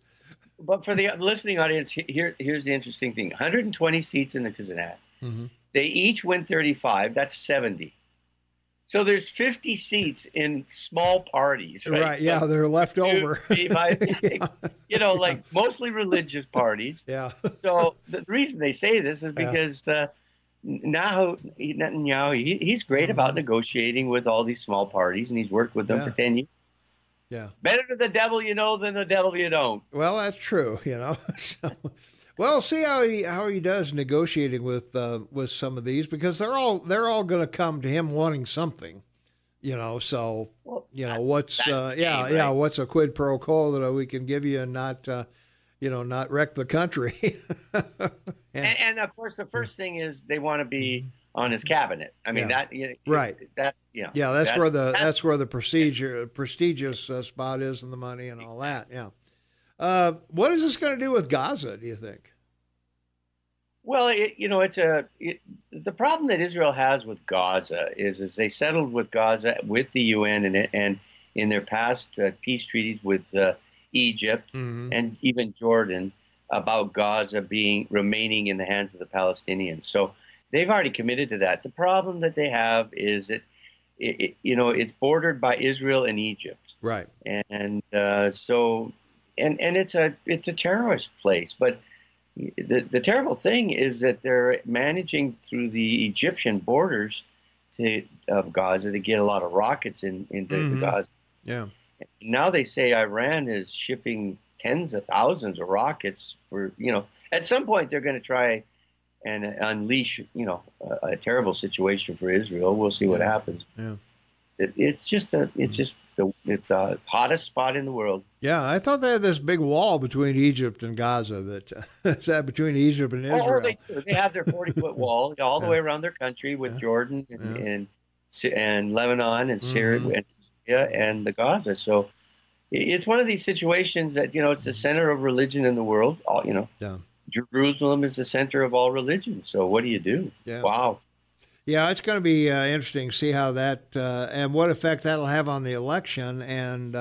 But for the listening audience, here's the interesting thing: 120 seats in the Knesset. Mm-hmm. They each win 35. That's 70. So there's 50 seats in small parties, right? Right. Yeah, they're left over. 2, 3, 5, you know, like mostly religious parties. Yeah. So the reason they say this is because Netanyahu, he's great about negotiating with all these small parties, and he's worked with them for 10 years. Yeah. Better to the devil you know than the devil you don't. Well, that's true, you know. So, well, see how he does negotiating with some of these, because they're all going to come to him wanting something, you know. So what's right? What's a quid pro quo that we can give you and not not wreck the country. and of course the first thing is they want to be on his cabinet. I mean right. That's that's where the prestigious spot is and the money and all that. Yeah. What is this going to do with Gaza, do you think? Well, the problem that Israel has with Gaza is they settled with Gaza with the UN and in their past peace treaties with Egypt and even Jordan about Gaza remaining in the hands of the Palestinians. So they've already committed to that. The problem that they have is that it's bordered by Israel and Egypt, right? And so it's a terrorist place. But the terrible thing is that they're managing through the Egyptian borders of Gaza to get a lot of rockets into Gaza. Yeah. Now they say Iran is shipping tens of thousands of rockets for, at some point they're going to try and unleash, a terrible situation for Israel. We'll see what happens. Yeah. It's the hottest spot in the world. Yeah, I thought they had this big wall between Egypt and Gaza that between Egypt and Israel. They do. They have their 40-foot wall all the way around their country with Jordan and Lebanon and Syria and the Gaza. So it's one of these situations that, it's the center of religion in the world. Jerusalem is the center of all religion. So what do you do? Yeah. Wow. Yeah, it's going to be interesting to see how that and what effect that'll have on the election, and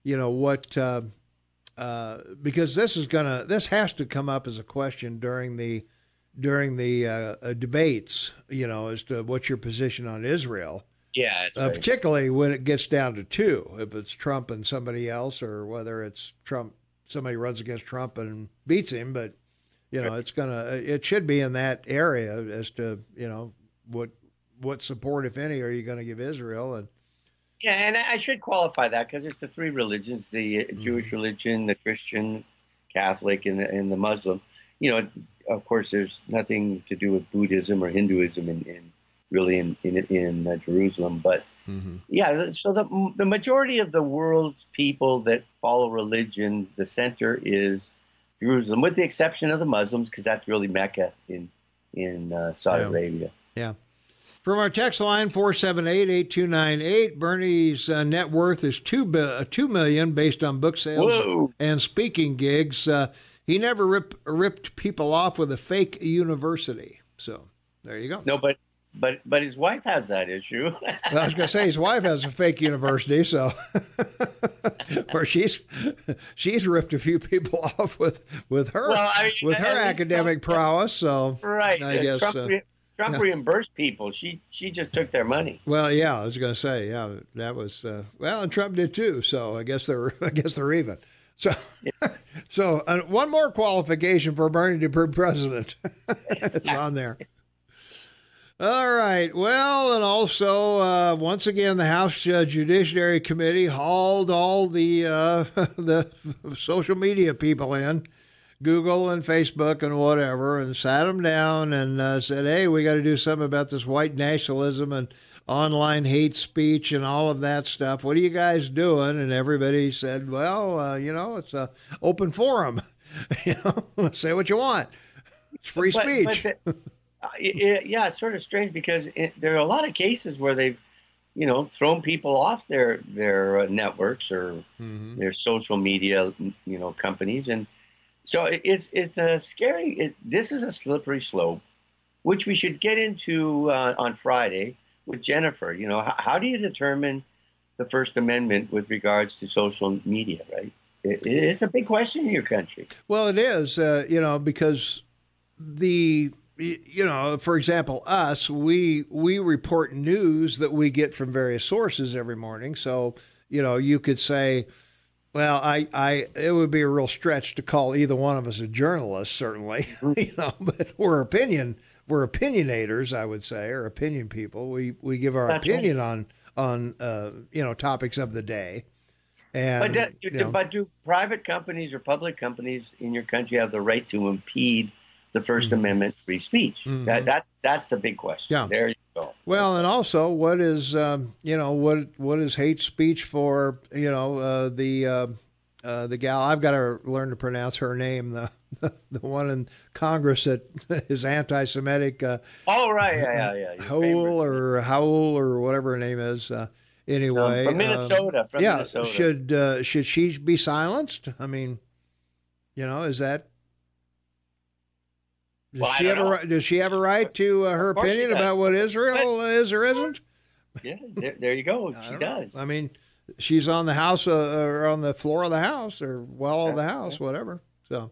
what because this has to come up as a question during the debates, as to what's your position on Israel. Yeah, that's right. Particularly when it gets down to two, if it's Trump and somebody else, or whether it's somebody runs against Trump and beats him. But it should be in that area as to what support, if any, are you going to give Israel? And I should qualify that because it's the three religions: the Jewish religion, the Christian, Catholic, and the Muslim. Of course, there's nothing to do with Buddhism or Hinduism in Jerusalem, but so the majority of the world's people that follow religion, the center is Jerusalem, with the exception of the Muslims, because that's really Mecca in Saudi Arabia. Yeah. From our text line 478-8298, Bernie's net worth is $2 million based on book sales and speaking gigs. He never ripped people off with a fake university. So there you go. No, but his wife has that issue. Well, I was going to say his wife has a fake university, so or she's ripped a few people off with her academic prowess. So right, I guess Trump reimbursed people. She just took their money. Well, yeah, I was going to say, that was and Trump did too. So I guess they're even. So, one more qualification for Bernie to be president. It's on there. All right. Well, and also, once again, the House Judiciary Committee hauled all the social media people in, Google and Facebook and whatever, and sat them down and said, hey, we got to do something about this white nationalism and online hate speech and all of that stuff. What are you guys doing? And everybody said, well, it's an open forum. Say what you want. It's free speech. It's sort of strange because there are a lot of cases where they've, thrown people off their networks or their social media, companies, and So it's a scary. This is a slippery slope, which we should get into on Friday with Jennifer. You know, how do you determine the First Amendment with regards to social media? Right, it's a big question in your country. Well, it is. You know, because for example, us, we report news that we get from various sources every morning. So, you know, you could say, well, it would be a real stretch to call either one of us a journalist, certainly, you know, but we're opinionators, I would say, or opinion people. We give our opinion on topics of the day. And, but do private companies or public companies in your country have the right to impede the First Amendment free speech? That's the big question. Yeah. There you go. Well, and also, what is what is hate speech for? The gal, I've got to learn to pronounce her name. The one in Congress that is anti-Semitic. Oh right, yeah. Howell or whatever her name is. Anyway, from Minnesota. Minnesota. Should she be silenced? I mean, is that? Does she have a right to her opinion about what Israel is or isn't? Yeah, there you go. She does. I mean, she's on the house or on the floor of the house or wall of the house, whatever. So,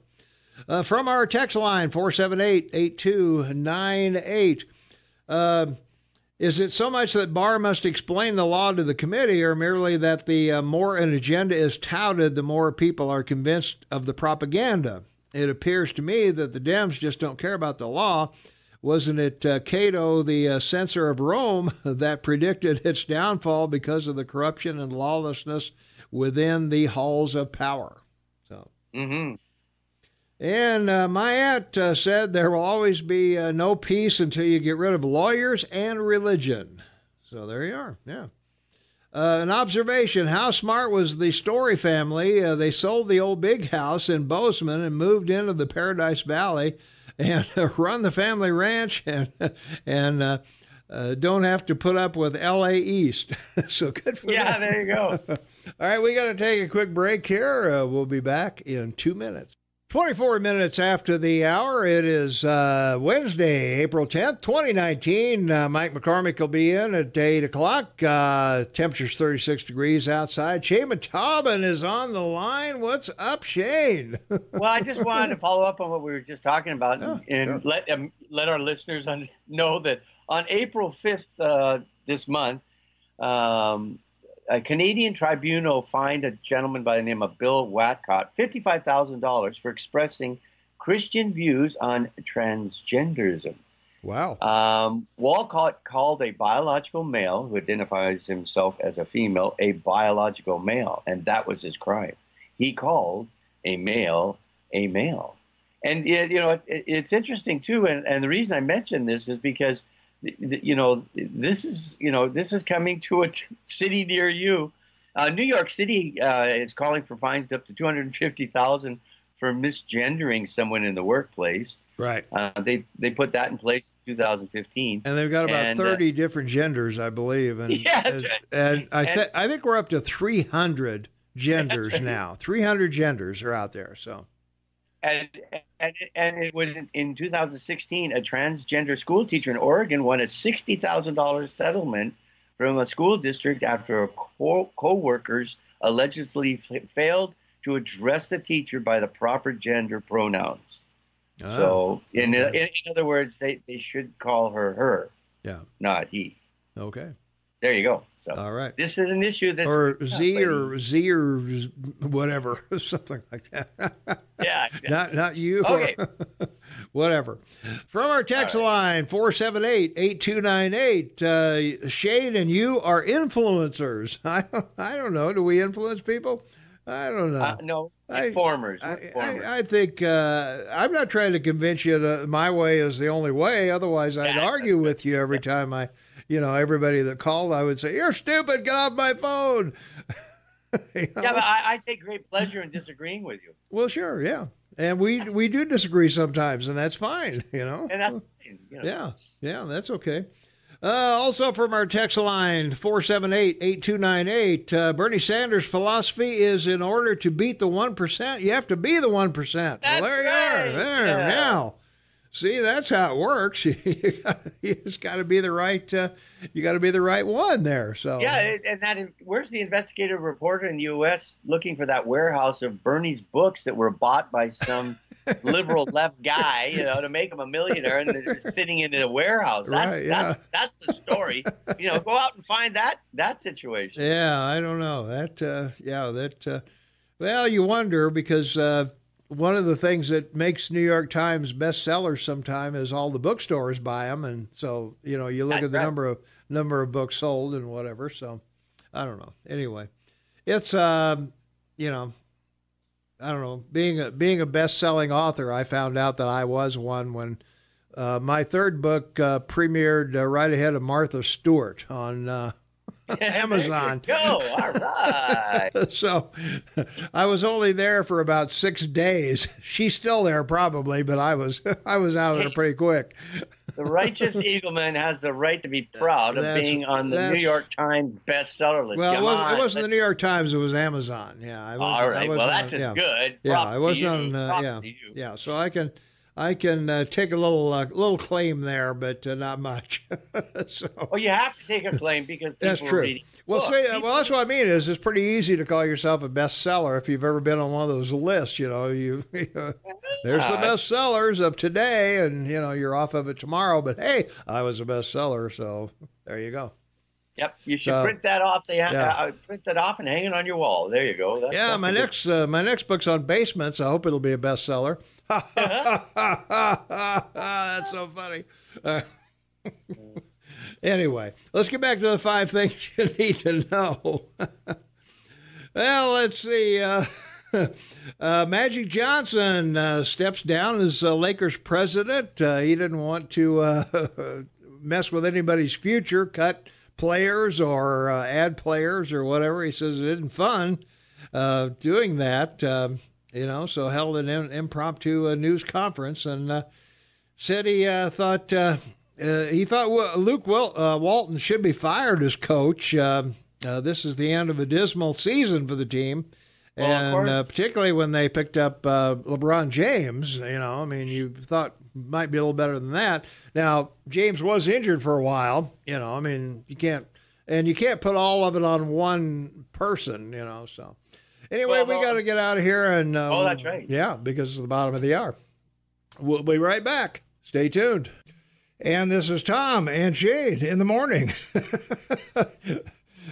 from our text line 478-8298, is it so much that Barr must explain the law to the committee, or merely that the more an agenda is touted, the more people are convinced of the propaganda? It appears to me that the Dems just don't care about the law. Wasn't it Cato, the censor of Rome, that predicted its downfall because of the corruption and lawlessness within the halls of power? So, And my aunt said there will always be no peace until you get rid of lawyers and religion. So there you are. Yeah. An observation, how smart was the Story family? They sold the old big house in Bozeman and moved into the Paradise Valley and run the family ranch and don't have to put up with L.A. East. So good for them. Yeah, there you go. All right, we got to take a quick break here. We'll be back in 2 minutes. 24 minutes after the hour, it is Wednesday, April 10th, 2019. Mike McCormick will be in at 8 o'clock. Temperature's 36 degrees outside. Shane Tauben is on the line. What's up, Shane? Well, I just wanted to follow up on what we were just talking about and let our listeners know that on April 5th this month, a Canadian tribunal fined a gentleman by the name of Bill Watcott $55,000 for expressing Christian views on transgenderism. Wow. Walcott called a biological male who identifies himself as a female a biological male, and that was his crime. He called a male a male. And, it's interesting, too, and the reason I mention this is because this is coming to a city near you. New York City is calling for fines up to $250,000 for misgendering someone in the workplace. Right. They put that in place in 2015, and they've got about 30 different genders, I believe. And yeah, that's right. And I think we're up to 300 genders now. 300 genders are out there. So. And it was in 2016, a transgender school teacher in Oregon won a $60,000 settlement from a school district after co-workers allegedly failed to address the teacher by the proper gender pronouns. So, in other words, they should call her, not he. Okay. There you go. So, all right. This is an issue that's Z or whatever, something like that. Yeah. Not you. Okay. Whatever. From our text line 478-8298, Shane and you are influencers. I don't know. Do we influence people? I don't know. No, informers. I think I'm not trying to convince you that my way is the only way. Otherwise, I'd argue with you every time everybody that called, I would say, "You're stupid. Get off my phone." Yeah, but I take great pleasure in disagreeing with you. Well, sure, yeah, and we do disagree sometimes, and that's fine, And that's fine. Yeah, that's okay. Also from our text line, 478-8298, Bernie Sanders' philosophy is in order to beat the 1%, you have to be the 1%. That's well, there right. you are. There, now. See, that's how it works. You just got to be the right. You got to be the right one there. So yeah, and where's the investigative reporter in the U.S. looking for that warehouse of Bernie's books that were bought by some liberal left guy, to make him a millionaire, and they're sitting in a warehouse. That's the story. Go out and find that situation. Yeah, I don't know well, you wonder because. One of the things that makes New York Times bestsellers sometime is all the bookstores buy them, and so you look at the number of books sold and whatever. So I don't know. Anyway, it's I don't know. Being a best-selling author, I found out that I was one when my third book premiered right ahead of Martha Stewart on. Amazon. Go. All right. So I was only there for about 6 days. She's still there probably, but I was out of there pretty quick. The righteous Eagleman has the right to be proud of being on the New York Times bestseller list. Well, it wasn't the New York Times; it was Amazon. Yeah. All right. Well, that's just good. Yeah, I wasn't on. Yeah. Yeah. So I can take a little claim there, but not much. Well, you have to take a claim because people that's true. Are reading. Well, that's what I mean. Is it's pretty easy to call yourself a bestseller if you've ever been on one of those lists. There's the bestsellers of today, and you're off of it tomorrow. But hey, I was a bestseller, so there you go. Yep, you should print that off. Print that off and hang it on your wall. There you go. My next book's on basements. I hope it'll be a bestseller. That's so funny. Anyway, let's get back to the 5 things you need to know. Well, let's see. Magic Johnson steps down as Lakers president. He didn't want to mess with anybody's future, cut players or add players or whatever. He says it isn't fun doing that. So held an impromptu news conference and said he thought Luke Walton should be fired as coach. This is the end of a dismal season for the team, and particularly when they picked up LeBron James. You thought might be a little better than that. Now James was injured for a while. You can't put all of it on one person. So. Anyway, we got to get out of here. And that's right. Yeah, because it's the bottom of the hour. We'll be right back. Stay tuned. And this is Tom and Shane in the morning.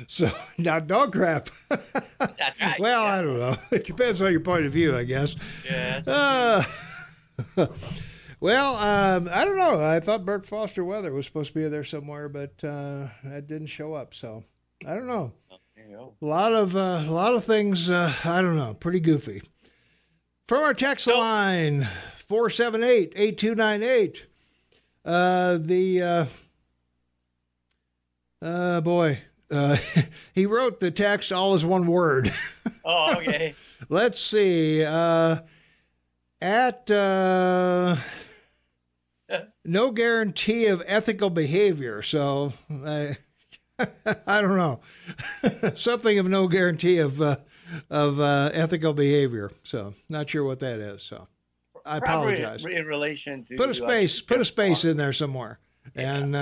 So, not dog crap. That's right. Well, I don't know. It depends on your point of view, I guess. Yes. Well, I don't know. I thought Bert Foster Weather was supposed to be there somewhere, but that didn't show up. So, I don't know. A lot of things, I don't know, pretty goofy. From our text line, 478-8298, he wrote the text all as one word. Oh, okay. Let's see, no guarantee of ethical behavior, so I don't know. Something of no guarantee of ethical behavior. So not sure what that is. So I apologize. In relation to put a space in there somewhere, and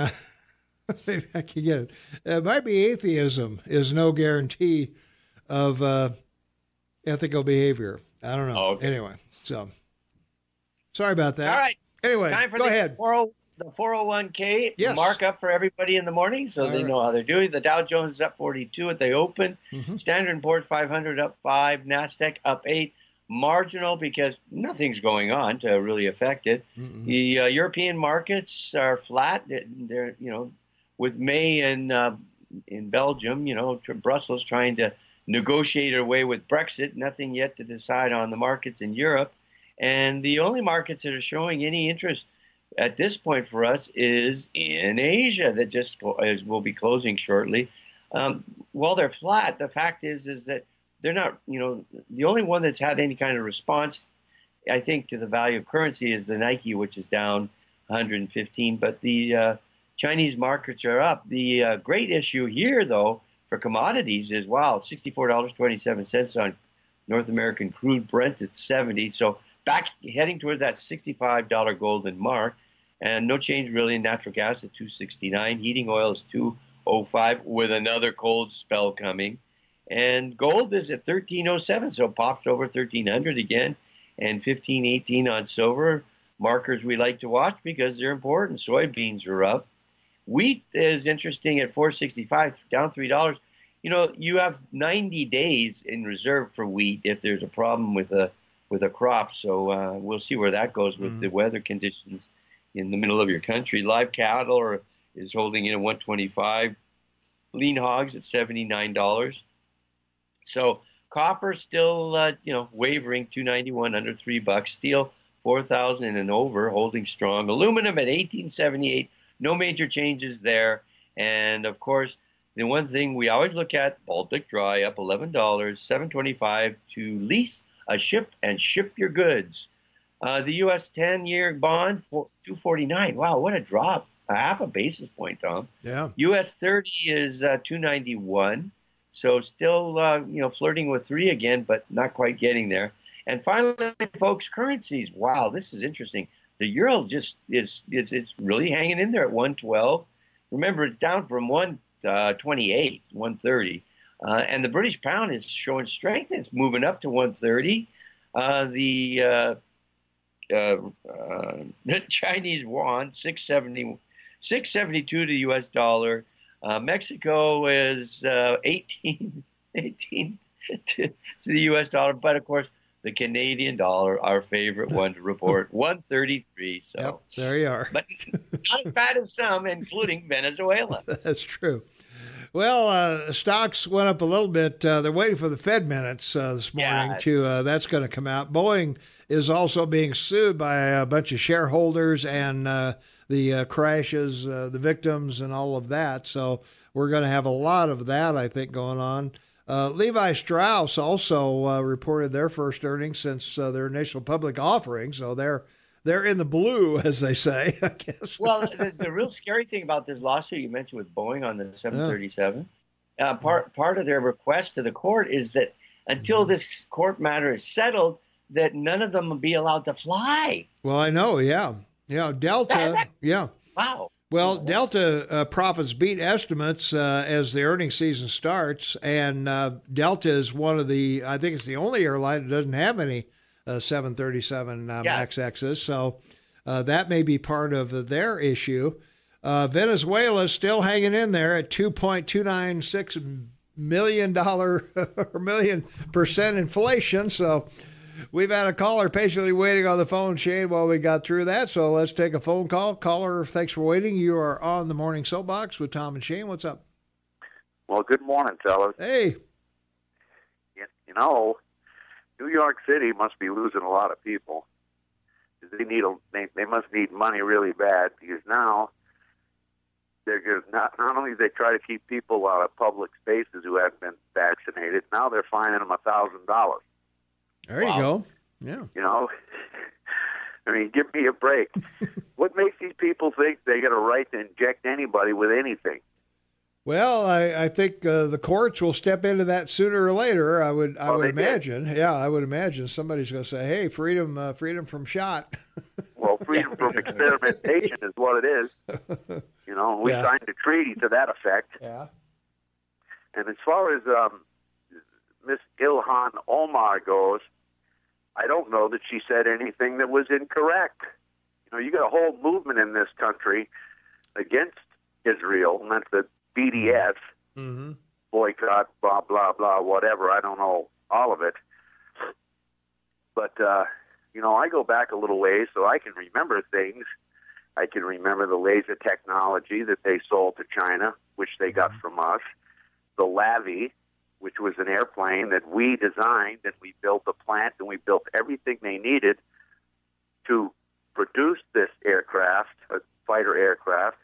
maybe I can get it. It might be atheism is no guarantee of ethical behavior. I don't know. Oh, okay. Anyway, so sorry about that. All right. Anyway, go ahead. The 401k Yes. markup for everybody in the morning, so they know how they're doing. The Dow Jones is up 42 at the open. Mm-hmm. Standard & Poor's 500 up 5. NASDAQ up 8. Marginal because nothing's going on to really affect it. Mm-mm. The European markets are flat. They're with May in Belgium, Brussels trying to negotiate away with Brexit. Nothing yet to decide on the markets in Europe. And the only markets that are showing any interest at this point for us is in Asia that just will be closing shortly. While they're flat, the fact is that they're not, the only one that's had any kind of response, I think, to the value of currency is the Nike, which is down 115. But the Chinese markets are up. The great issue here, though, for commodities is, wow, $64.27 on North American crude. Brent at 70. So back heading towards that $65 golden mark. And no change really in natural gas at 269. Heating oil is 205 with another cold spell coming. And gold is at 1307, so it pops over 1300 again. And 1518 on silver. Markers we like to watch because they're important. Soybeans are up. Wheat is interesting at 465, down $3. You know, you have 90 days in reserve for wheat if there's a problem with a crop. So we'll see where that goes with the weather conditions in the middle of your country. Live cattle is holding in at 125. Lean hogs at $79. So copper still, wavering, 291, under $3. Steel, 4,000 and over, holding strong. Aluminum at 1878. No major changes there. And of course, the one thing we always look at, Baltic Dry up $11, $7.25 to lease a ship and ship your goods. The U.S. 10-year bond, $249. Wow, what a drop. A half a basis point, Tom. Yeah. U.S. 30 is $291. So still, flirting with 3 again, but not quite getting there. And finally, folks, currencies. Wow, this is interesting. The euro just is really hanging in there at 112. Remember, it's down from 128, 130. And the British pound is showing strength. It's moving up to 130. The Chinese yuan, 672 to the U.S. dollar. Mexico is 18 to the U.S. dollar. But, of course, the Canadian dollar, our favorite one to report, 133. So yep, there you are. But not as bad as some, including Venezuela. That's true. Well, stocks went up a little bit. They're waiting for the Fed minutes this morning that's going to come out. Boeing is also being sued by a bunch of shareholders and the crashes, the victims, and all of that. So we're going to have a lot of that, I think, going on. Levi Strauss also reported their first earnings since their initial public offering, so they're in the blue, as they say, I guess. Well, the real scary thing about this lawsuit you mentioned with Boeing on the 737, part of their request to the court is that until this court matter is settled, that none of them will be allowed to fly. Well, I know, yeah. Delta, yeah. Wow. Well, Delta profits beat estimates as the earnings season starts, and Delta is one of I think it's the only airline that doesn't have any 737 MAX X's, so that may be part of their issue. Venezuela is still hanging in there at $2.296 million or million% inflation, so we've had a caller patiently waiting on the phone, Shane, while we got through that. So let's take a phone call. Caller, thanks for waiting. You are on the Morning Soapbox with Tom and Shane. What's up? Well, good morning, fellas. Hey. You know, New York City must be losing a lot of people. They must need money really bad because now they're not only do they try to keep people out of public spaces who haven't been vaccinated, now they're fining them $1,000. There you go. Yeah. You know, I mean, give me a break. What makes these people think they got a right to inject anybody with anything? Well, I think the courts will step into that sooner or later. I would imagine. Did. Yeah, I would imagine somebody's going to say, "Hey, freedom from shot." Well, freedom from experimentation is what it is. You know, we signed a treaty to that effect. Yeah. And as far as Miss Ilhan Omar goes, I don't know that she said anything that was incorrect. You know, you got a whole movement in this country against Israel, and that's the BDS, boycott, blah, blah, blah, whatever. I don't know all of it. But, you know, I go back a little ways so I can remember things. I can remember the laser technology that they sold to China, which they got from us. The Lavi, which was an airplane that we designed, and we built a plant, and we built everything they needed to produce this aircraft, a fighter aircraft.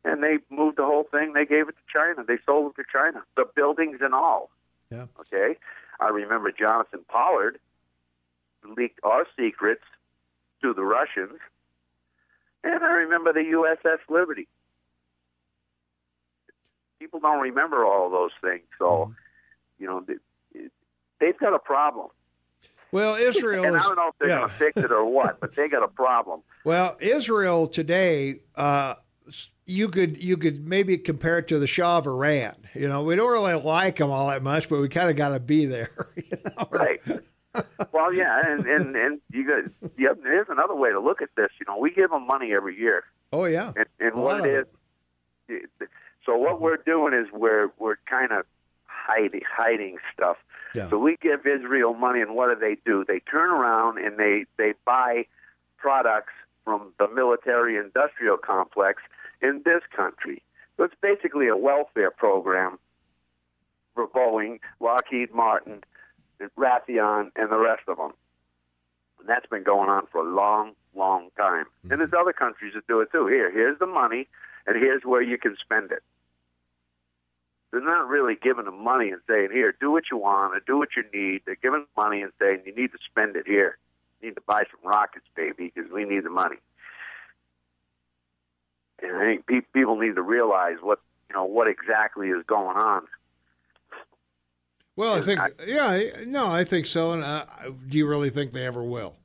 And they moved the whole thing. They gave it to China. They sold it to China, the buildings and all. Yeah. Okay? I remember Jonathan Pollard leaked our secrets to the Russians. And I remember the USS Liberty. people don't remember all of those things. So, they've got a problem. Well, Israel and I don't know if they're going to fix it or what, but they got a problem. Well, Israel today, you could maybe compare it to the Shah of Iran. We don't really like them all that much, but we kind of got to be there. Right. Well, yeah, and there's another way to look at this. We give them money every year. Oh yeah. And what it is, so what we're doing is we're kind of hiding stuff. Yeah. So we give Israel money, and what do? They turn around and they buy products from the military-industrial complex in this country. So it's basically a welfare program for Boeing, Lockheed Martin, Raytheon, and the rest of them. And that's been going on for a long, long time. Mm-hmm. And there's other countries that do it too. Here's the money, and here's where you can spend it. They're not really giving them money and saying, here, do what you want or do what you need. They're giving money and saying, you need to spend it here. You need to buy some rockets, baby, because we need the money. And I think people need to realize what exactly is going on. Well, I think so. And do you really think they ever will?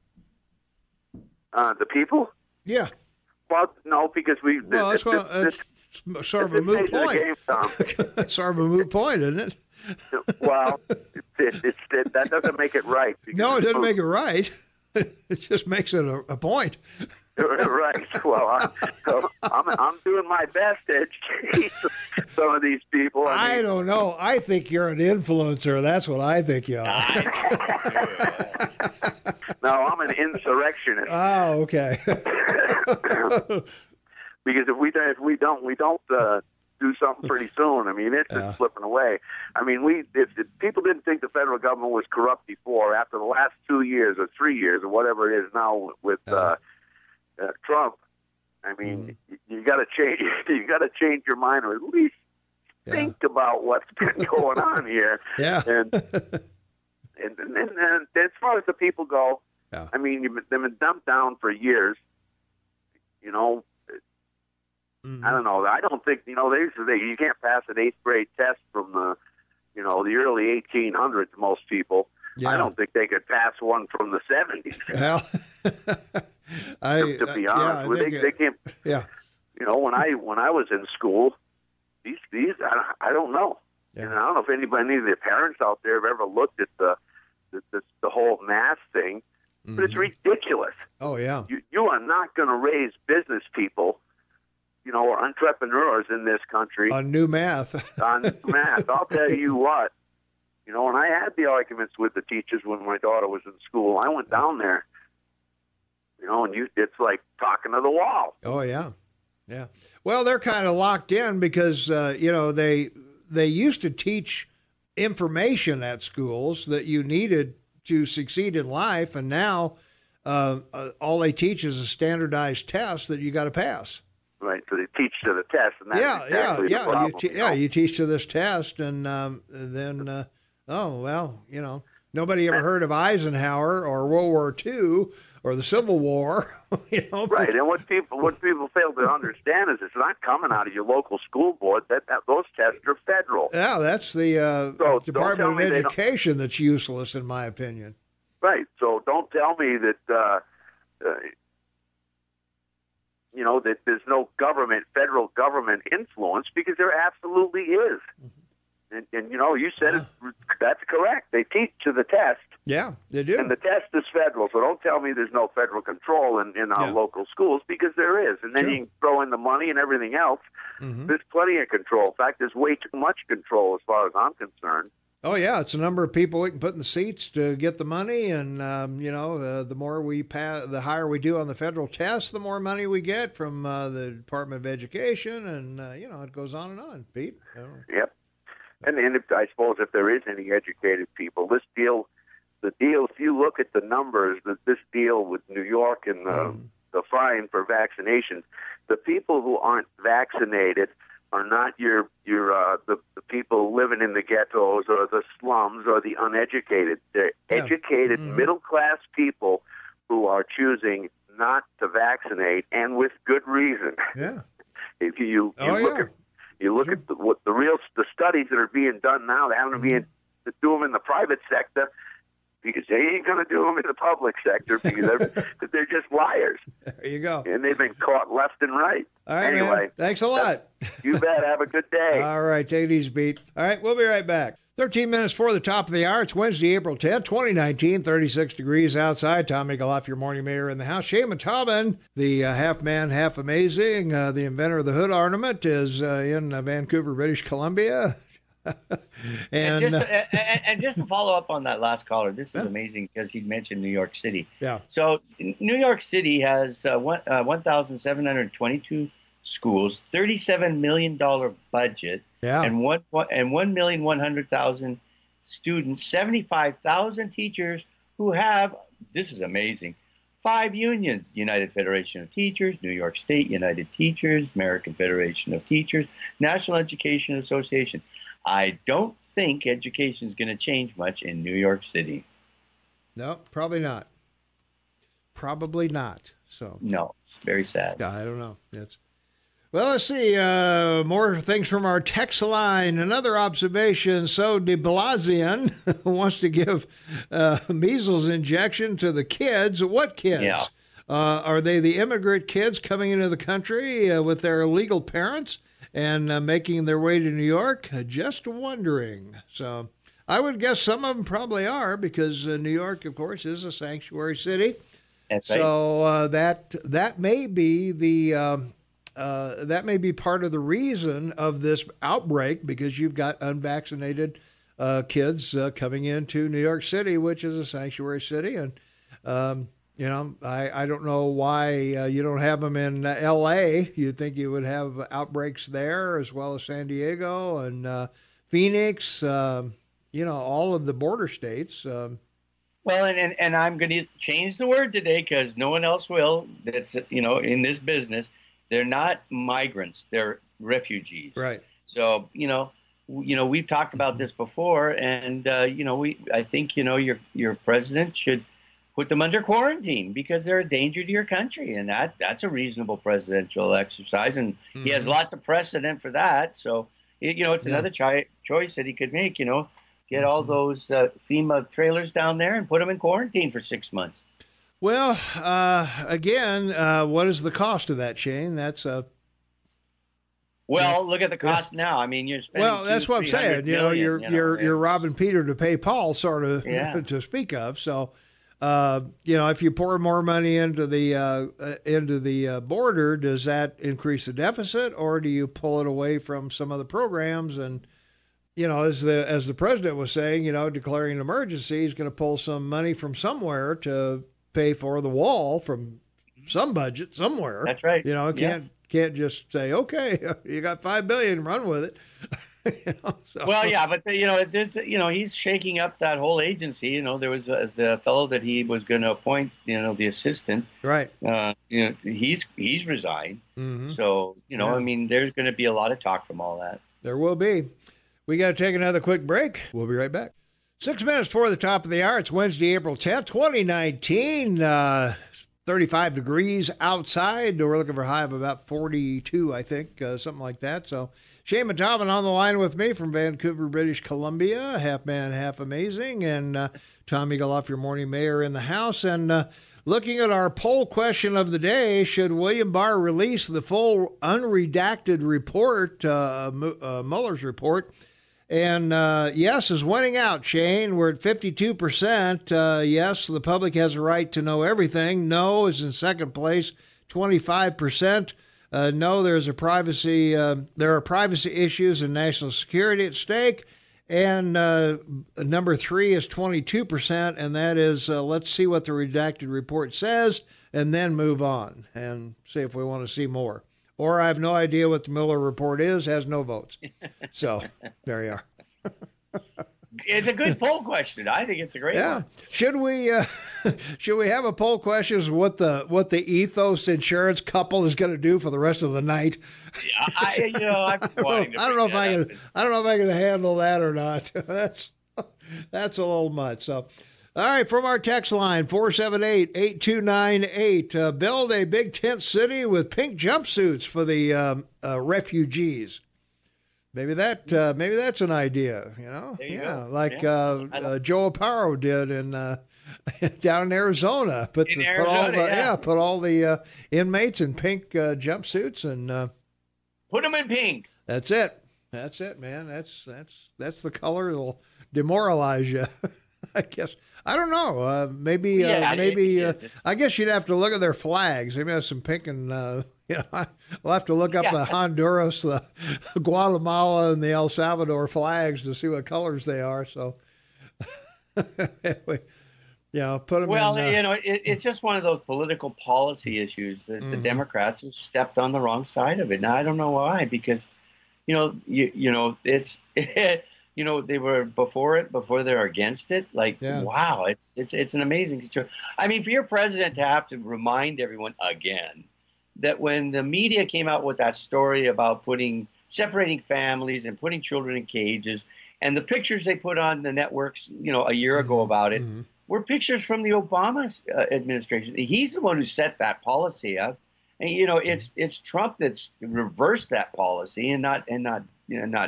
The people? Yeah. Well, no, because it's sort of a moot point. Sort of a moot point, isn't it? Well, that doesn't make it right. No, it doesn't make it right. It just makes it a point. Right. Well, I'm doing my best to educate some of these people. I don't know. I think you're an influencer. That's what I think you are. No, I'm an insurrectionist. Oh, okay. Because if we don't do something pretty soon, it's just slipping away. If people didn't think the federal government was corrupt before, after the last 2 years or 3 years or whatever it is now with Trump, you got to change. You got to change your mind, or at least think about what's been going on here. Yeah. And as far as the people go, they've been dumped down for years. I don't know. I don't think you can't pass an 8th grade test from the early 1800s. Most people, I don't think they could pass one from the 70s. Well, to be honest, they can't. Yeah. When I was in school, these I don't know. Yeah. And I don't know if any of the parents out there have ever looked at the whole math thing, but it's ridiculous. Oh yeah. You are not going to raise business people, or entrepreneurs in this country on new math. On new math, I'll tell you what. And I had the arguments with the teachers when my daughter was in school. I went down there. And it's like talking to the wall. Oh yeah, yeah. Well, they're kind of locked in because they used to teach information at schools that you needed to succeed in life, and now all they teach is a standardized test that you got to pass. Right, so they teach to the test, and that's exactly the problem. You teach to this test, and then nobody ever heard of Eisenhower or World War II or the Civil War. Right, and what people fail to understand is it's not coming out of your local school board. That those tests are federal. Yeah, that's the Department of Education that's useless, in my opinion. Right, so don't tell me that. That there's no federal government influence, because there absolutely is. And you said it, that's correct. They teach to the test. Yeah, they do. And the test is federal, so don't tell me there's no federal control in our local schools, because there is. And then you can throw in the money and everything else. Mm-hmm. There's plenty of control. In fact, there's way too much control as far as I'm concerned. Oh, yeah, it's a number of people we can put in the seats to get the money, and, the more we pass, the higher we do on the federal test, the more money we get from the Department of Education, and, it goes on and on, Pete. Yep. And I suppose if there is any educated people, the deal, if you look at the numbers, this deal with New York and the fine for vaccinations, the people who aren't vaccinated are not the people living in the ghettos or the slums or the uneducated. They're educated, middle-class people who are choosing not to vaccinate, and with good reason. Yeah. If you look at You look at the studies that are being done now. They haven't been to do them in the private sector because they ain't going to do them in the public sector because they're just liars. There you go. And they've been caught left and right. All right, anyway, man. Thanks a lot. You bet. Have a good day. All right, take it easy, Pete. All right, we'll be right back. 13 minutes before the top of the hour. It's Wednesday, April 10th, 2019, 36 degrees outside. Tom Migueloff, your morning mayor in the house. Shane Tobin, the half man, half amazing, the inventor of the hood ornament, is in Vancouver, British Columbia. and just to follow up on that last caller, this is amazing because he mentioned New York City. Yeah. So New York City has 1,722 schools, $37 million budget, and 1,100,000 students, 75,000 teachers who have, this is amazing, 5 unions: United Federation of Teachers, New York State United Teachers, American Federation of Teachers, National Education Association. I don't think education is going to change much in New York City. No, probably not. Probably not. So no, it's very sad. I don't know. Well, let's see. More things from our text line. Another observation. So de Blasio wants to give measles injection to the kids. What kids? Yeah. Are they the immigrant kids coming into the country with their illegal parents and making their way to New York? Just wondering. So I would guess some of them probably are, because New York, of course, is a sanctuary city. That's right. So that may be that may be part of the reason of this outbreak, because you've got unvaccinated kids coming into New York City, which is a sanctuary city. And, I don't know why you don't have them in L.A. You'd think you would have outbreaks there, as well as San Diego and Phoenix, all of the border states. Well, and I'm going to change the word today because no one else will. That's, in this business. They're not migrants; they're refugees. Right. So we've talked about this before, and I think your president should put them under quarantine because they're a danger to your country, and that's a reasonable presidential exercise, and he has lots of precedent for that. So it's another choice that he could make. Get all those FEMA trailers down there and put them in quarantine for 6 months. Well, again, what is the cost of that, Shane? That's well, look at the cost now. I mean, you're spending. Well, that's what I'm saying. You're robbing Peter to pay Paul, sort of, to speak of. So, if you pour more money into the border, does that increase the deficit, or do you pull it away from some of the programs? And as the president was saying, declaring an emergency, he's going to pull some money from somewhere to pay for the wall from some budget somewhere. That's right. Can't just say, okay, you got $5 billion, run with it. Well, yeah, but he's shaking up that whole agency. There was the fellow that he was going to appoint, the assistant. Right. He's resigned. Mm-hmm. So I mean, there's going to be a lot of talk from all that. There will be. We got to take another quick break. We'll be right back. 6 minutes before the top of the hour. It's Wednesday, April 10th, 2019. 35 degrees outside. We're looking for a high of about 42, I think, something like that. So Shane Matavin on the line with me from Vancouver, British Columbia, half man, half amazing, and Tom Migueloff, your morning mayor in the house. And looking at our poll question of the day, should William Barr release the full unredacted report, Mueller's report? And yes is winning out, Shane. We're at 52%. Yes, the public has a right to know everything. No is in second place, 25%. No, there are privacy issues and national security at stake. And number 3 is 22%, and that is let's see what the redacted report says and then move on and see if we want to see more. Or I have no idea what the Mueller report is, has no votes. So there you are. It's a good poll question. I think it's a great one. Should we have a poll question as what the Ethos Insurance couple is going to do for the rest of the night? I don't know if I can handle that or not. That's a little much. So. All right, from our text line, 478-8298, build a big tent city with pink jumpsuits for the refugees. Maybe that's an idea, you know? There you yeah, go. like Yeah. Joe Aparo did in down in Arizona. Put all the inmates in pink jumpsuits and Put them in pink. That's it. That's it, man. That's the color that'll demoralize you. I guess. I don't know. Maybe. I guess you'd have to look at their flags. Maybe have some pink and. We'll have to look up the Honduras, the Guatemala, and the El Salvador flags to see what colors they are. So. Anyway, put them. Well, it's just one of those political policy issues that the Democrats have stepped on the wrong side of it. Now I don't know why, because, it's. They were before they're against it. Wow, it's an amazing concern. I mean, for your president to have to remind everyone again that when the media came out with that story about separating families and putting children in cages, and the pictures they put on the networks, a year ago about it, were pictures from the Obama administration. He's the one who set that policy up, and it's Trump that's reversed that policy and not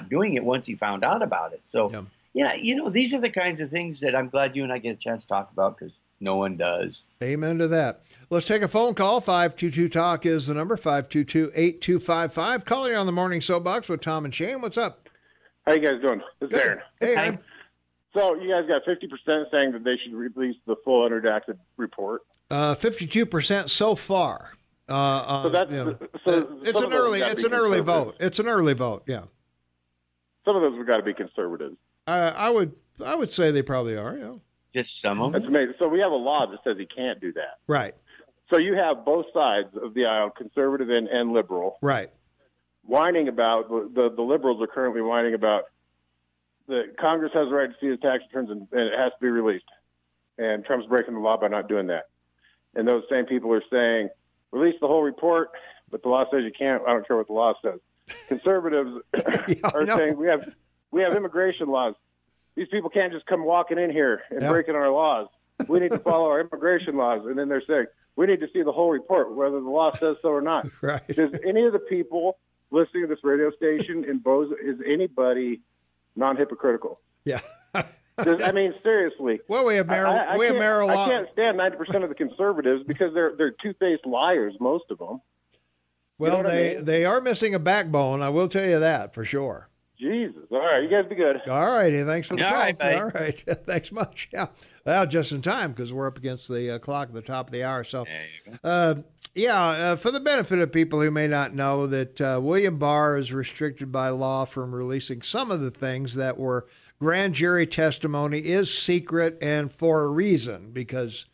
doing it once he found out about it. So, these are the kinds of things that I'm glad you and I get a chance to talk about, because no one does. Amen to that. Let's take a phone call. 522-TALK is the number, 522-8255. Calling on the Morning Soapbox with Tom and Shane. What's up? How you guys doing? This is Aaron. Hey, Aaron. So you guys got 50% saying that they should release the full unredacted report. 52% so far. So that's it's an early vote. It's an early vote. Yeah. Some of those have got to be conservatives. I would say they probably are. Yeah. Just some of them. That's amazing. So we have a law that says he can't do that. Right. So you have both sides of the aisle, conservative and liberal, right, whining about the liberals are currently whining about that Congress has the right to see his tax returns and it has to be released. And Trump's breaking the law by not doing that. And those same people are saying, release the whole report, but the law says you can't. I don't care what the law says. Conservatives are saying we have immigration laws. These people can't just come walking in here and breaking our laws. We need to follow our immigration laws. And then they're saying, we need to see the whole report, whether the law says so or not. Right. Does any of the people listening to this radio station in Bozeman, is anybody non-hypocritical? Yeah. I mean, seriously. Well, we have marijuana. I can't stand 90% of the conservatives because they're two-faced liars, most of them. Well, they are missing a backbone. I will tell you that for sure. Jesus. All right. You guys be good. All righty. Thanks for the call. Right, all right. Thanks much. Yeah. Well, just in time because we're up against the clock at the top of the hour. So, for the benefit of people who may not know that William Barr is restricted by law from releasing some of the things that were grand jury testimony is secret and for a reason because,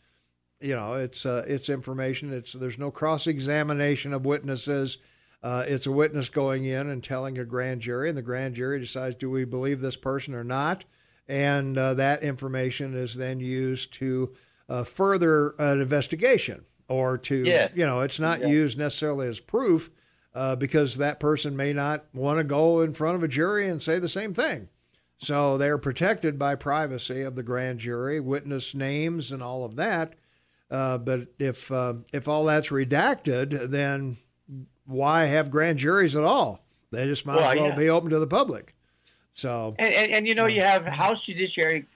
it's information. There's no cross-examination of witnesses. It's a witness going in and telling a grand jury, and the grand jury decides, do we believe this person or not? And that information is then used to further an investigation or to, it's not used necessarily as proof because that person may not want to go in front of a jury and say the same thing. So they're protected by privacy of the grand jury, witness names and all of that. But if all that's redacted, then why have grand juries at all? They just might as well be open to the public. So and you have House Judiciary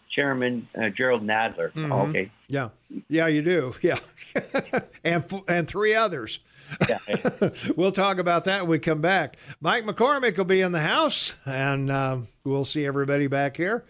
Chairman Gerald Nadler. Mm-hmm. Okay. Yeah, you do. Yeah, and three others. Yeah. We'll talk about that when we come back. Mike McCormick will be in the house, and we'll see everybody back here.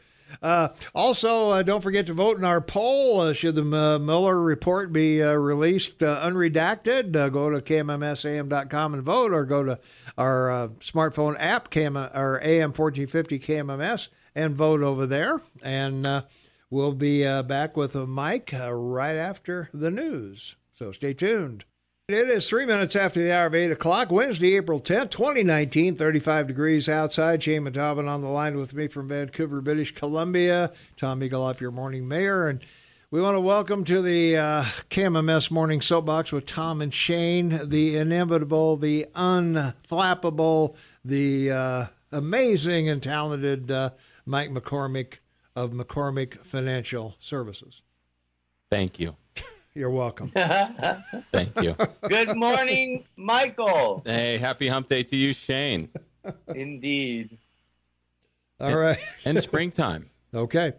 Also, don't forget to vote in our poll. Should the Mueller report be released unredacted, go to KMMSAM.com and vote, or go to our smartphone app, or AM 1450 KMMS, and vote over there. And we'll be back with Mike right after the news. So stay tuned. It is 3 minutes after the hour of 8 o'clock, Wednesday, April 10th, 2019, 35 degrees outside. Shane Matavin on the line with me from Vancouver, British Columbia. Tom Eagleoff, your morning mayor. And we want to welcome to the KMMS Morning Soapbox with Tom and Shane, the inimitable, the unflappable, the amazing and talented Mike McCormick of McCormick Financial Services. Thank you. You're welcome. Thank you. Good morning, Michael. Hey, happy hump day to you, Shane. Indeed. All right. And springtime. Okay.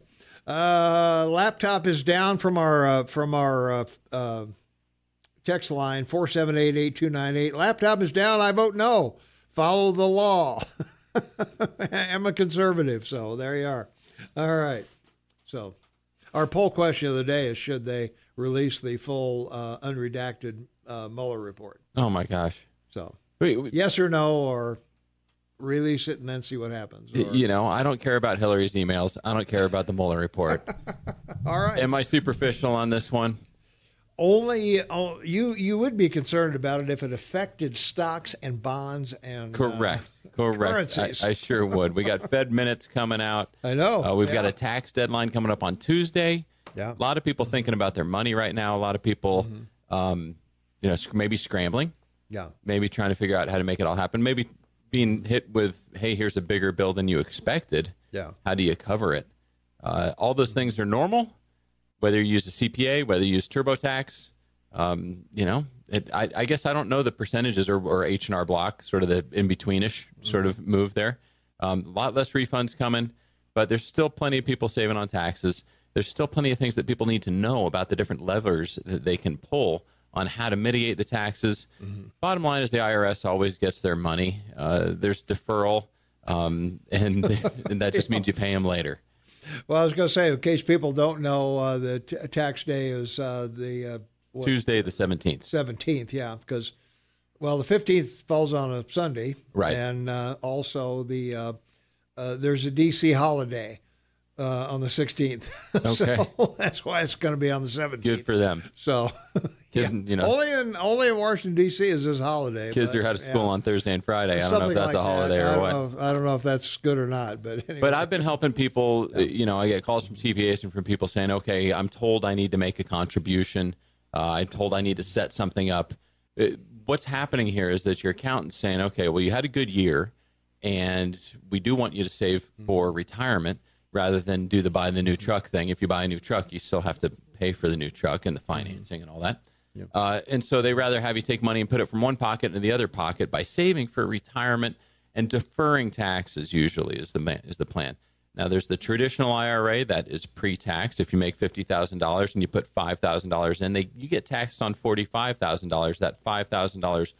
Laptop is down from our text line 478-8298. Laptop is down. I vote no. Follow the law. I'm a conservative, so there you are. All right. So our poll question of the day is, should they release the full unredacted Mueller report? Oh, my gosh. So Wait. Yes or no, or release it and then see what happens. Or, I don't care about Hillary's emails. I don't care about the Mueller report. all right. Am I superficial on this one? Only you would be concerned about it if it affected stocks and bonds and Correct. currencies. I sure would. We got Fed minutes coming out. I know. We've got a tax deadline coming up on Tuesday. Yeah. A lot of people thinking about their money right now. A lot of people, maybe scrambling. Yeah. Maybe trying to figure out how to make it all happen. Maybe being hit with, hey, here's a bigger bill than you expected. Yeah. How do you cover it? All those things are normal. Whether you use a CPA, whether you use TurboTax, I guess I don't know the percentages or H&R Block, sort of the in-betweenish sort of move there. A lot less refunds coming, but there's still plenty of people saving on taxes. There's still plenty of things that people need to know about the different levers that they can pull on how to mitigate the taxes. Bottom line is the IRS always gets their money. There's deferral, and that just means you pay them later. Well, I was going to say, in case people don't know, the tax day is Tuesday the 17th. 17th, yeah, because, the 15th falls on a Sunday. Right. And also there's a D.C. holiday on the 16th. Okay. So that's why it's going to be on the 17th. Good for them. So, Kids, only in Washington, D.C. is this holiday. Kids are out of school on Thursday and Friday. I don't know if that's like a holiday or what. I don't know if that's good or not. But anyway. But I've been helping people. I get calls from CPAs and from people saying, okay, I'm told I need to make a contribution. I'm told I need to set something up. What's happening here is that your accountant's saying, okay, well, you had a good year, and we do want you to save for retirement rather than do the buy the new truck thing. If you buy a new truck, you still have to pay for the new truck and the financing and all that. Yep. And so they rather have you take money and put it from one pocket into the other pocket by saving for retirement and deferring taxes. Usually is the plan. Now there's the traditional IRA that is pre-tax. If you make $50,000 and you put $5,000 in, you get taxed on $45,000. That $5,000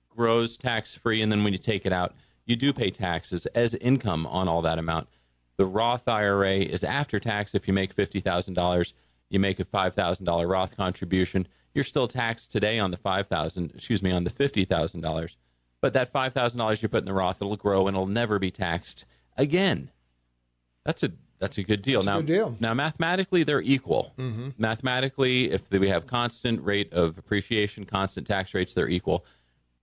grows tax free, and then when you take it out, you do pay taxes as income on all that amount. The Roth IRA is after tax. If you make $50,000, you make a $5,000 Roth contribution. You're still taxed today on the $50,000, but that $5,000 you put in the Roth, it'll grow and it'll never be taxed again. That's a good deal. That's a good deal. Now, mathematically, they're equal. Mm-hmm. Mathematically, if we have constant rate of appreciation, constant tax rates, they're equal.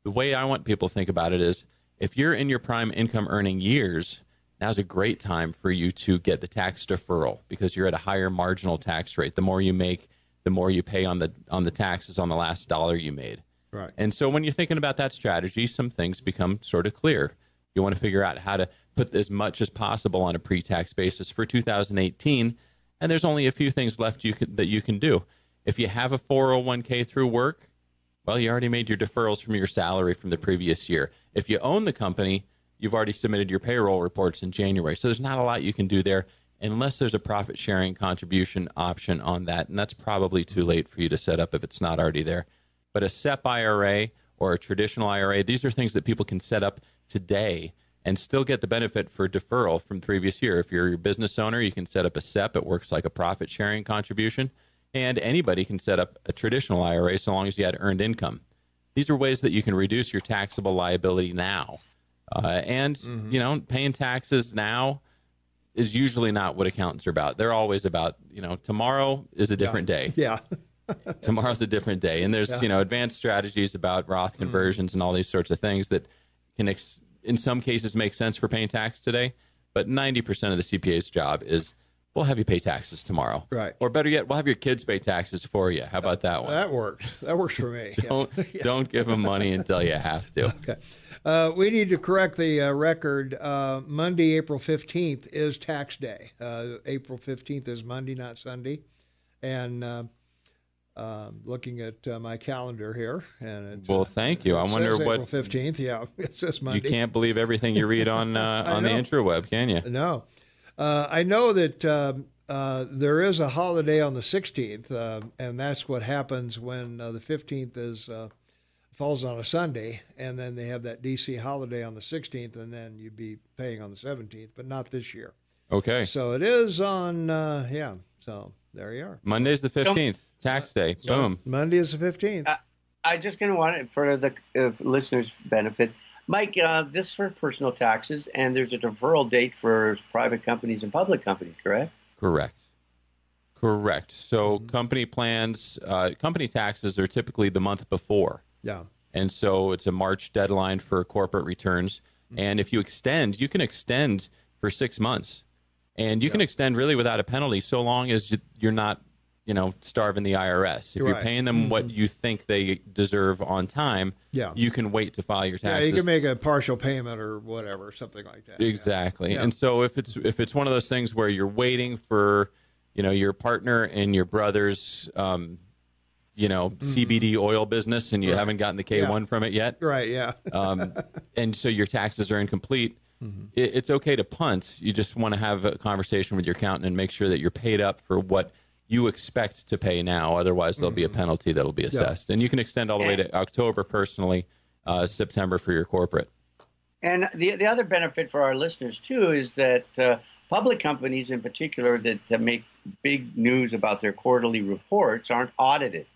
The way I want people to think about it is, if you're in your prime income earning years, now's a great time for you to get the tax deferral because you're at a higher marginal tax rate. The more you make, the more you pay on the taxes on the last dollar you made. Right. And so when you're thinking about that strategy, some things become sort of clear. You want to figure out how to put as much as possible on a pre-tax basis for 2018, and there's only a few things left that you can do. If you have a 401k through work, well, you already made your deferrals from your salary from the previous year. If you own the company, you've already submitted your payroll reports in January. So there's not a lot you can do there unless there's a profit sharing contribution option on that. And that's probably too late for you to set up if it's not already there. But a SEP IRA or a traditional IRA, these are things that people can set up today and still get the benefit for deferral from the previous year. If you're a business owner, you can set up a SEP. It works like a profit sharing contribution. And anybody can set up a traditional IRA so long as you had earned income. These are ways that you can reduce your taxable liability now. Paying taxes now is usually not what accountants are about. They're always about, tomorrow is a different day. Yeah. Tomorrow's a different day. And there's, advanced strategies about Roth conversions and all these sorts of things that can, in some cases, make sense for paying tax today. But 90% of the CPA's job is, we'll have you pay taxes tomorrow. Right. Or better yet, we'll have your kids pay taxes for you. How about that one? That works. That works for me. Don't give them money until you have to. Okay. We need to correct the record. Monday, April 15th is tax day. April 15th is Monday, not Sunday. And Looking at my calendar here, and well, thank you. I wonder April what 15th. Yeah, it says Monday. You can't believe everything you read on the intraweb, can you? No, I know that there is a holiday on the 16th, and that's what happens when the 15th falls on a Sunday, and then they have that DC holiday on the 16th, and then you'd be paying on the 17th, but not this year. Okay. So it is on, so there you are. Monday's the 15th, tax day. Boom. Monday is the 15th. I just going to want it for the listeners' benefit. Mike, this is for personal taxes, and there's a deferral date for private companies and public companies, correct? Correct. So company plans, company taxes are typically the month before. Yeah. And so it's a March deadline for corporate returns. And if you extend, you can extend for 6 months. And you can extend really without a penalty so long as you're not, starving the IRS. If you're paying them what you think they deserve on time, you can wait to file your taxes. Yeah, you can make a partial payment or whatever, something like that. Exactly. Yeah. And so if it's one of those things where you're waiting for, your partner and your brother's CBD oil business and you haven't gotten the K1 from it yet. Right, yeah. And so your taxes are incomplete. It's okay to punt. You just want to have a conversation with your accountant and make sure that you're paid up for what you expect to pay now. Otherwise, there'll be a penalty that'll be assessed. And you can extend all the way to October personally, September for your corporate. And the other benefit for our listeners, too, is that public companies in particular that make big news about their quarterly reports aren't audited.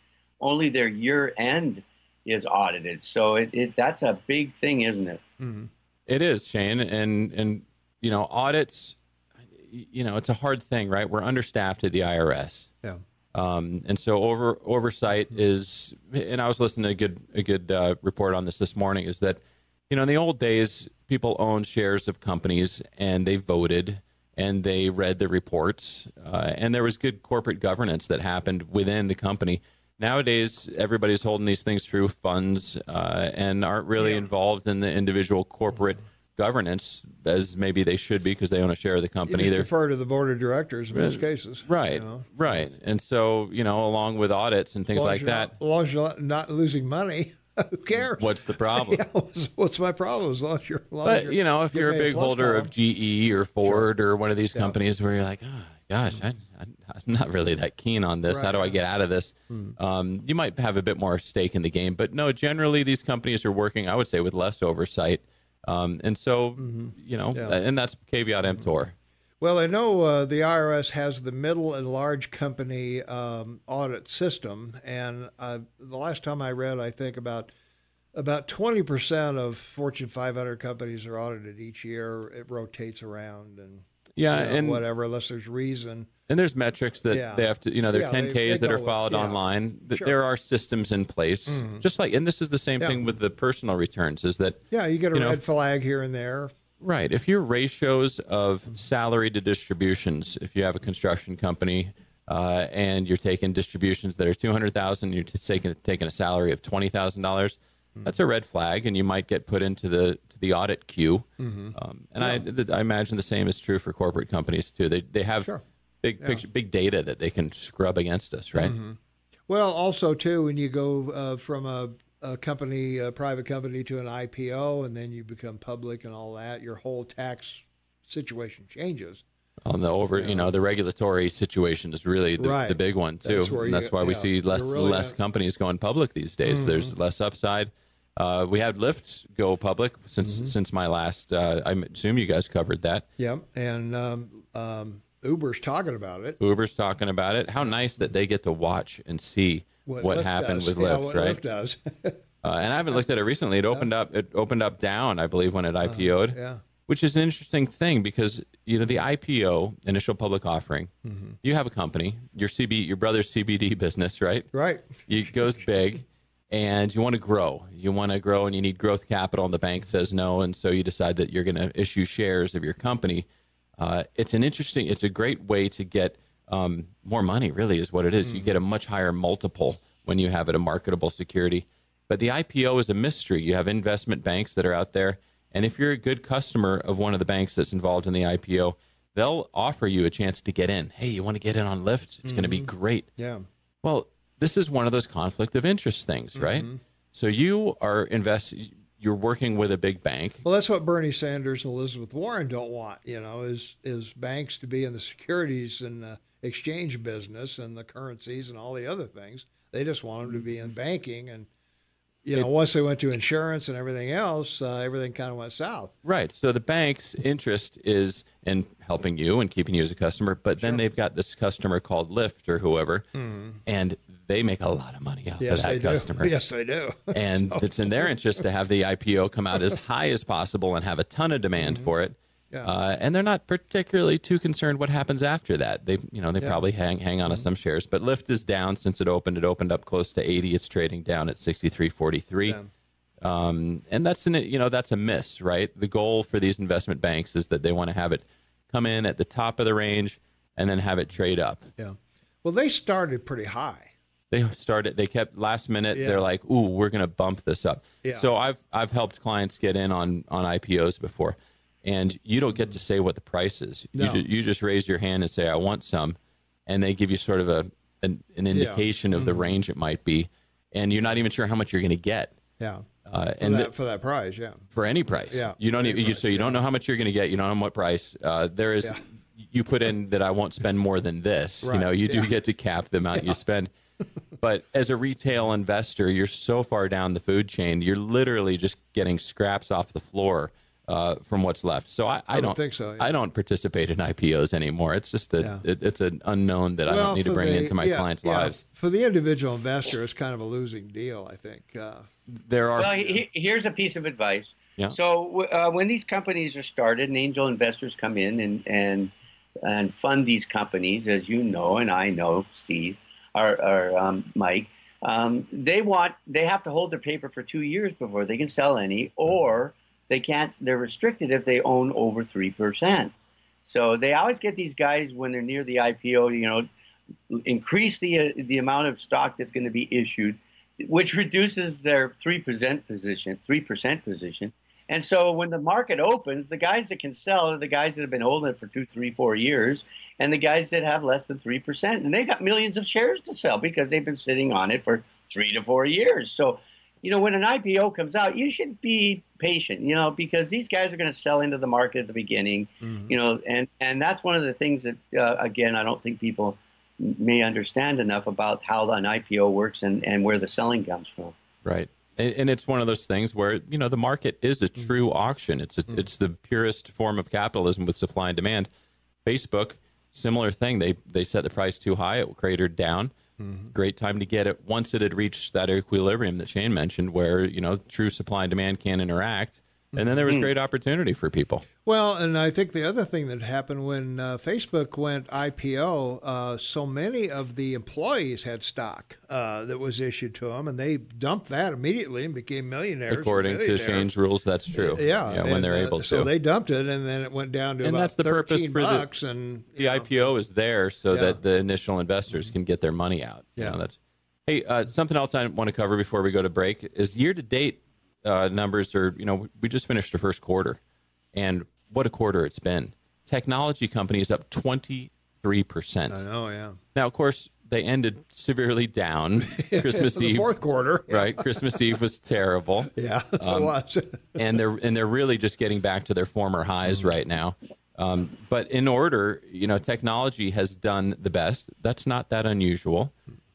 Only their year end is audited. So that's a big thing, isn't it? Mm-hmm. It is, Shane. And audits, it's a hard thing, right? We're understaffed at the IRS. Yeah. And so oversight is, and I was listening to a good report on this morning, is that, in the old days, people owned shares of companies and they voted and they read the reports and there was good corporate governance that happened within the company. Nowadays, everybody's holding these things through funds and aren't really involved in the individual corporate governance as maybe they should be because they own a share of the company. They refer to the board of directors in most cases. Right, right. And so, along with audits and things like that. As long as you're not losing money, who cares? What's the problem? What's my problem? As long as you're... But, if you're a big holder of GE or Ford or one of these companies where you're like, oh, gosh, I'm not really that keen on this. Right. How do I get out of this? You might have a bit more stake in the game. But no, generally these companies are working, I would say, with less oversight. And so, and that's caveat emptor. Well, I know the IRS has the middle and large company audit system. And the last time I read, I think about 20% of Fortune 500 companies are audited each year. It rotates around and and whatever, unless there's reason. And there's metrics that they have to, there are 10Ks that are followed online. There are systems in place, just like, and this is the same thing with the personal returns, is that you get a red flag here and there. Right. If your ratios of salary to distributions, if you have a construction company and you're taking distributions that are $200,000, you're taking a salary of $20,000. That's a red flag, and you might get put into the audit queue. I imagine the same is true for corporate companies too. They have big data that they can scrub against us, right? Well, also too, when you go from a company, a private company, to an IPO, and then you become public and all that, your whole tax situation changes. On the the regulatory situation is really the big one too. That's why we see less companies going public these days. There's less upside. We had Lyft go public since my last. I assume you guys covered that. Yeah, and Uber's talking about it. How nice that they get to watch and see what happened with Lyft, right? Lyft does. And I haven't looked at it recently. It opened up down, I believe, when it IPO'd. Which is an interesting thing because, the IPO, initial public offering, you have a company, your brother's CBD business, right? Right. It goes big and you want to grow. And you need growth capital and the bank says no. And so you decide that you're going to issue shares of your company. It's a great way to get more money, really, is what it is. You get a much higher multiple when you have it, a marketable security. But the IPO is a mystery. You have investment banks that are out there. And if you're a good customer of one of the banks that's involved in the IPO, they'll offer you a chance to get in. Hey, you want to get in on Lyft? It's going to be great. Yeah. Well, this is one of those conflict of interest things, right? So you are you're working with a big bank. Well, that's what Bernie Sanders and Elizabeth Warren don't want, is banks to be in the securities and the exchange business and the currencies and all the other things. They just want them to be in banking. And, once they went to insurance and everything else, everything kind of went south. Right. So the bank's interest is in helping you and keeping you as a customer, but then they've got this customer called Lyft or whoever, and they make a lot of money off of that customer. Yes, they do. And it's in their interest to have the IPO come out as high as possible and have a ton of demand for it. Yeah. And they're not particularly too concerned what happens after that. They probably hang on to some shares. But Lyft is down since it opened. It opened up close to 80. It's trading down at 63.43. And that's that's a miss, right? The goal for these investment banks is that they want to have it come in at the top of the range and then have it trade up. Yeah. Well, they started pretty high. They kept last minute. Yeah. They're like, ooh, we're going to bump this up. Yeah. So I've helped clients get in on IPOs before. And you don't get to say what the price is. No. You just raise your hand and say, I want some. And they give you sort of an indication of the range it might be. And you're not even sure how much you're going to get. Yeah. For that price, yeah. For any price. Yeah. You don't even, so you don't know how much you're going to get. You don't know what price. There is, you put in that I won't spend more than this. Right. You do get to cap the amount you spend. But as a retail investor, you're so far down the food chain, you're literally just getting scraps off the floor. From what's left. So I don't think so. Yeah. I don't participate in IPOs anymore. It's just it's an unknown that I don't need to bring into my clients' lives. For the individual investor, it's kind of a losing deal, I think. Here's a piece of advice. Yeah. So when these companies are started and angel investors come in and fund these companies, as you know, and I know, Steve, or Mike, they have to hold their paper for 2 years before they can sell any, or they can't. They're restricted if they own over 3%. So they always get these guys when they're near the IPO. Increase the amount of stock that's going to be issued, which reduces their 3% position. And so when the market opens, the guys that can sell are the guys that have been holding it for 2, 3, 4 years, and the guys that have less than 3%, and they got millions of shares to sell because they've been sitting on it for 3 to 4 years. So. When an IPO comes out, you should be patient, because these guys are going to sell into the market at the beginning, and that's one of the things that, again, I don't think people may understand enough about how an IPO works and where the selling comes from. Right. And it's one of those things where, the market is a true auction. It's the purest form of capitalism with supply and demand. Facebook, similar thing. They set the price too high. It cratered down. Great time to get it once it had reached that equilibrium that Shane mentioned where, true supply and demand can interact. And then there was great opportunity for people. Well, and I think the other thing that happened when Facebook went IPO, so many of the employees had stock that was issued to them, and they dumped that immediately and became millionaires. According to Shane's rules, that's true. Yeah, when they're able to. So they dumped it, and then it went down to about that's the purpose for $13. The IPO is there so that the initial investors can get their money out. Yeah. Hey, something else I want to cover before we go to break is year-to-date numbers are, we just finished the first quarter, and what a quarter it's been. Technology companies up 23%. I know, yeah. Now, of course, they ended severely down. Christmas Eve, fourth quarter, right? Christmas Eve was terrible. Yeah, it was. and they're really just getting back to their former highs right now. But in order, technology has done the best. That's not that unusual.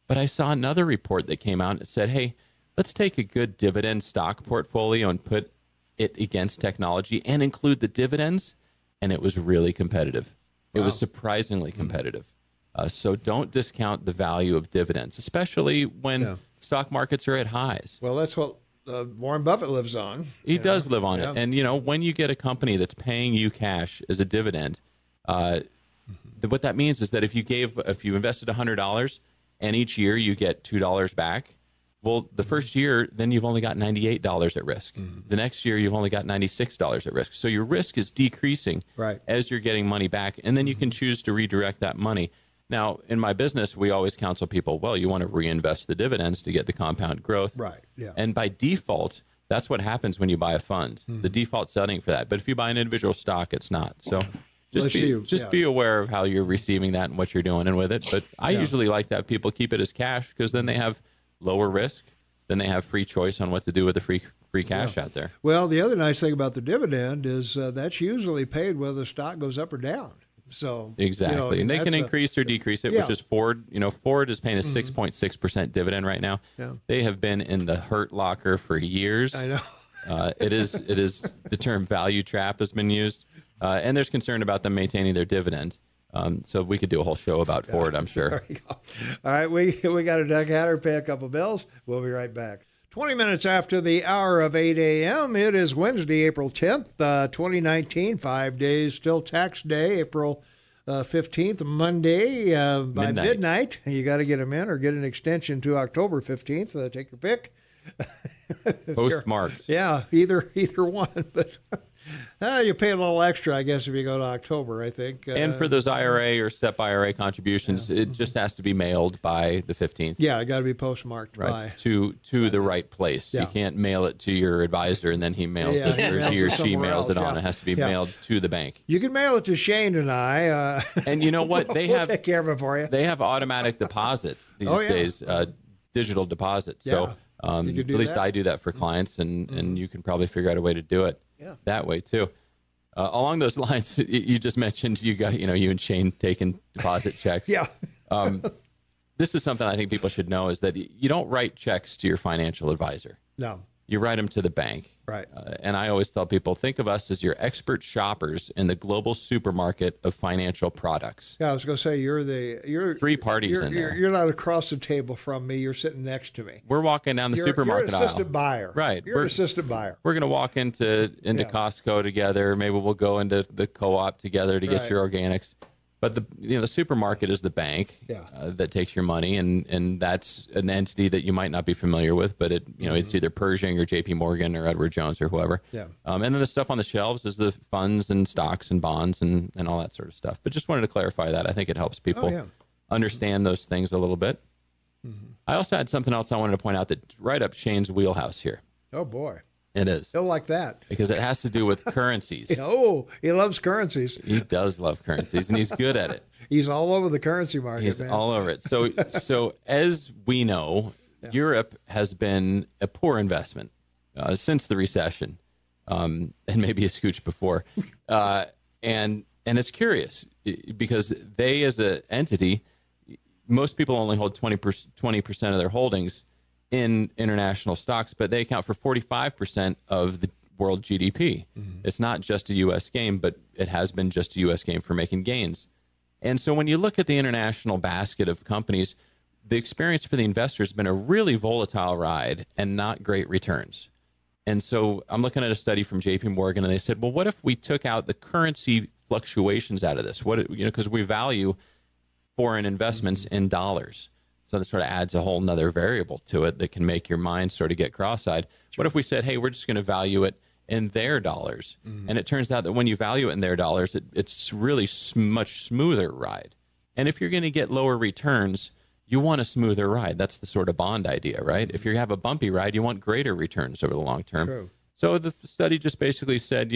But I saw another report that came out that said, hey, let's take a good dividend stock portfolio and put it against technology and include the dividends. And it was really competitive. Wow. It was surprisingly competitive. So don't discount the value of dividends, especially when stock markets are at highs. Well, that's what Warren Buffett lives on. He does live on it. And, when you get a company that's paying you cash as a dividend, what that means is that if you invested $100 and each year you get $2 back, well, the first year, then you've only got $98 at risk. The next year, you've only got $96 at risk. So your risk is decreasing as you're getting money back, and then you can choose to redirect that money. Now, in my business, we always counsel people, well, you want to reinvest the dividends to get the compound growth. Right. Yeah. And by default, that's what happens when you buy a fund, the default setting for that. But if you buy an individual stock, it's not. So Just be aware of how you're receiving that and what you're doing and with it. But I usually like to have people keep it as cash because then they have lower risk. Then they have free choice on what to do with the free cash out there. Well, the other nice thing about the dividend is that's usually paid whether the stock goes up or down. So exactly, and they can increase or decrease it, which is Ford. Ford is paying a 6.6% dividend right now. Yeah. They have been in the hurt locker for years. I know. It is the term value trap has been used, and there's concern about them maintaining their dividend. So we could do a whole show about Ford, I'm sure. There you go. All right, we got to duck out or pay a couple bills. We'll be right back. 20 minutes after the hour of 8 a.m., it is Wednesday, April 10th, 2019, 5 days till tax day, April 15th, Monday by midnight. You got to get them in or get an extension to October 15th. Take your pick. Postmarked. Yeah, either one, but you pay a little extra, I guess, if you go to October, I think. And for those IRA or SEP IRA contributions, it just has to be mailed by the 15th. Yeah, it got to be postmarked to the right place. Yeah. You can't mail it to your advisor and then he mails it, or he or she mails it on. It has to be mailed to the bank. You can mail it to Shane and I. And you know what? We'll take care of it for you. They have automatic deposit these days, digital deposit. So at least I do that for clients, and you can probably figure out a way to do it that way too. Along those lines, you just mentioned you and Shane taking deposit checks. Yeah. This is something I think people should know is that you don't write checks to your financial advisor. No. You write them to the bank. Right. And I always tell people, think of us as your expert shoppers in the global supermarket of financial products. Yeah, I was going to say, you're three parties in there. You're not across the table from me. You're sitting next to me. We're walking down the supermarket aisle. You're an assistant buyer. Right. You're an assistant buyer. We're going to walk into Costco together. Maybe we'll go into the co-op together to get your organics. But the supermarket is the bank that takes your money, and that's an entity that you might not be familiar with, but it's either Pershing or J.P. Morgan or Edward Jones or whoever. Yeah. And then the stuff on the shelves is the funds and stocks and bonds and all that sort of stuff. But just wanted to clarify that. I think it helps people understand those things a little bit. Mm-hmm. I also had something else I wanted to point out that's right up Shane's wheelhouse here. Oh boy. It is. He'll like that. Because it has to do with currencies. Oh, he loves currencies. He does love currencies, and he's good at it. He's all over the currency market. He's all over it. So as we know, Europe has been a poor investment since the recession, and maybe a scooch before. And it's curious because they, as an entity, most people only hold 20% of their holdings in international stocks, but they account for 45% of the world GDP. Mm-hmm. It's not just a U.S. game, but it has been just a U.S. game for making gains. And so when you look at the international basket of companies, the experience for the investor has been a really volatile ride and not great returns. And so I'm looking at a study from J.P. Morgan, and they said, well, what if we took out the currency fluctuations out of this? Because we value foreign investments in dollars. So that sort of adds a whole nother variable to it that can make your mind sort of get cross-eyed. Sure. What if we said, hey, we're just going to value it in their dollars? Mm-hmm. And it turns out that when you value it in their dollars, it's really much smoother ride. And if you're going to get lower returns, you want a smoother ride. That's the sort of bond idea, right? If you have a bumpy ride, you want greater returns over the long term. True. So the study just basically said,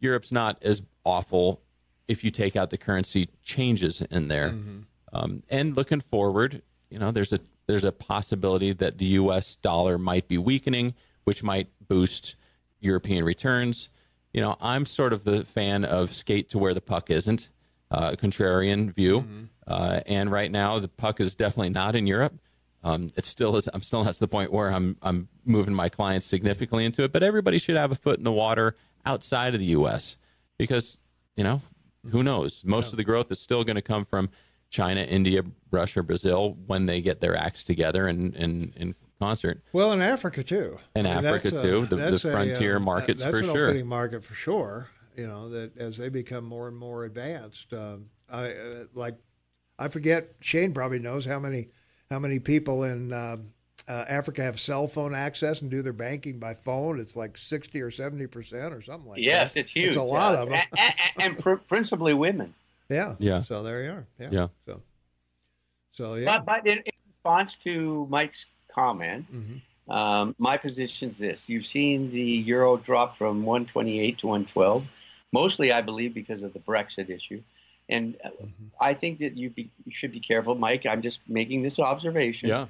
Europe's not as awful if you take out the currency changes in there. Mm-hmm. And looking forward, there's a possibility that the U.S. dollar might be weakening, which might boost European returns. I'm sort of the fan of skate to where the puck isn't, contrarian view. Mm-hmm. And right now, the puck is definitely not in Europe. It still is. I'm still not to the point where I'm moving my clients significantly into it. But everybody should have a foot in the water outside of the U.S. because, who knows? Most of the growth is still going to come from China, India, Russia, Brazil, when they get their acts together in concert. Well, in Africa, too. The frontier markets for sure. That's an opening market for sure, that as they become more and more advanced. I forget, Shane probably knows how many people in Africa have cell phone access and do their banking by phone. It's like 60 or 70% or something like that. Yes, it's huge. It's a lot of them. And principally women. Yeah. So there you are. Yeah. So yeah. But in response to Mike's comment, mm-hmm. My position is this: you've seen the euro drop from 128 to 112. mostly, I believe, because of the Brexit issue. And I think that you should be careful, Mike. I'm just making this observation. Yeah.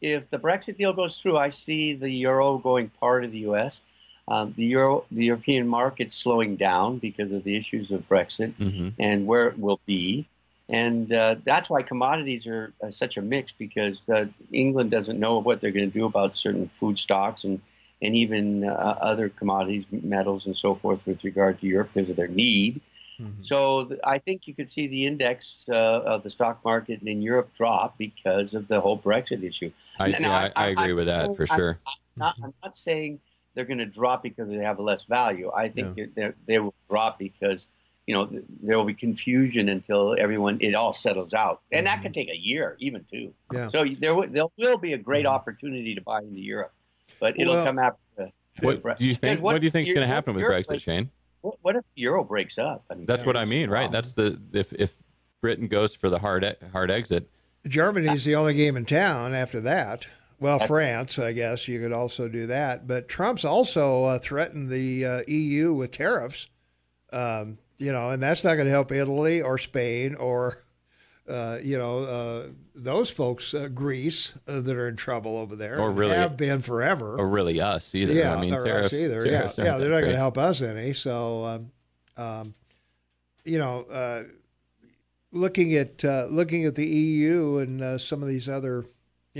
If the Brexit deal goes through, I see the euro going part of the U.S. The European market slowing down because of the issues of Brexit and where it will be. And that's why commodities are such a mix, because England doesn't know what they're going to do about certain food stocks and even other commodities, metals and so forth with regard to Europe because of their need. So I think you could see the index of the stock market in Europe drop because of the whole Brexit issue. I agree with that for sure. I'm not saying they're going to drop because they have less value. I think they will drop because there will be confusion until it all settles out, and that could take a year, even two. Yeah. So there will be a great opportunity to buy into Europe, but it'll come after. What do you think? What do you think is going to happen with Brexit, Shane? What if the euro breaks up? I mean, that's what I mean, right? That's if Britain goes for the hard exit. Germany's the only game in town after that. Well, France, I guess you could also do that. But Trump's also threatened the EU with tariffs, and that's not going to help Italy or Spain or, those folks, Greece, that are in trouble over there. Or really have been forever. Or really us either. Yeah, I mean, or tariffs, us either. Tariffs Yeah, they're not going great. to help us any. So, looking at the EU and some of these other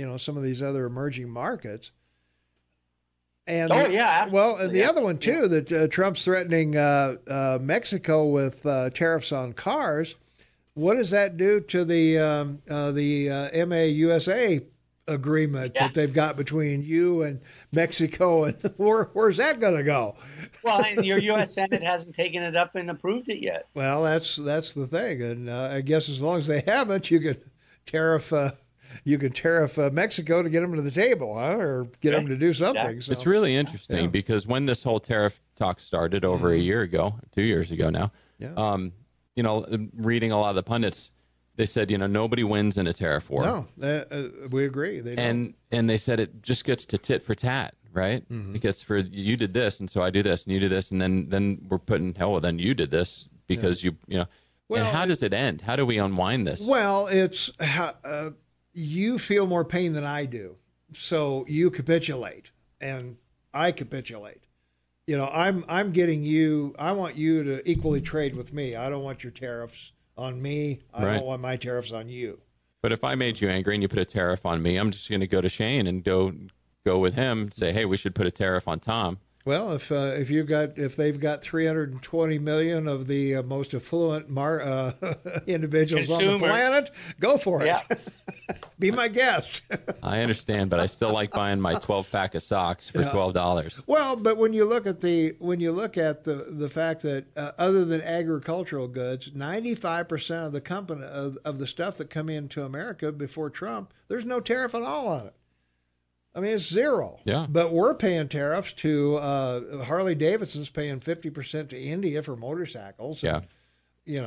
emerging markets. And well, and the other one too, that Trump's threatening Mexico with tariffs on cars. What does that do to the MA-USA agreement that they've got between you and Mexico, and where's that going to go? Well, and your U.S. Senate hasn't taken it up and approved it yet. Well, that's the thing, and I guess as long as they haven't, you can tariff Mexico to get them to the table, huh? Or get them to do something. Exactly. So, it's really interesting because when this whole tariff talk started over a year ago, 2 years ago now, reading a lot of the pundits, they said, nobody wins in a tariff war. No, we agree. They don't. And they said it just gets to tit for tat, right? It gets for you did this, and so I do this, and you do this, and then we're putting then you did this because Well, and how does it end? How do we unwind this? Well, it's you feel more pain than I do, so you capitulate, and I capitulate. I'm getting you. I want you to equally trade with me. I don't want your tariffs on me. I don't want my tariffs on you. But if I made you angry and you put a tariff on me, I'm just going to go to Shane and go with him and say, hey, we should put a tariff on Tom. Well, if they've got 320 million of the most affluent individuals on the planet, go for it. Yeah. Be my guest. I understand, but I still like buying my 12-pack of socks for $12. Well, but when you look at the fact that other than agricultural goods, 95% of the company of the stuff that come into America before Trump, there's no tariff at all on it. I mean, it's zero. Yeah. But we're paying tariffs to Harley Davidson's paying 50% to India for motorcycles. Yeah. And,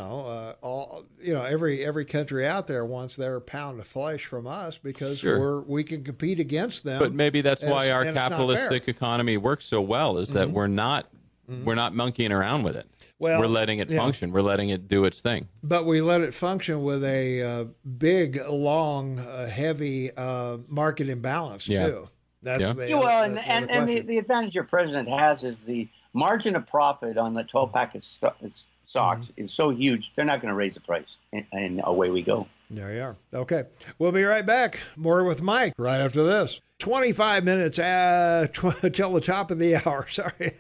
every country out there wants their pound of flesh from us because we can compete against them. But maybe that's why our capitalistic economy works so well is that we're not monkeying around with it. Well, we're letting it function. We're letting it do its thing. But we let it function with a big, long, heavy market imbalance too. That's the advantage your president has is the margin of profit on the 12-pack of stocks is so huge. They're not going to raise the price, and away we go. There you are. Okay, we'll be right back. More with Mike right after this. 25 minutes till the top of the hour. Sorry.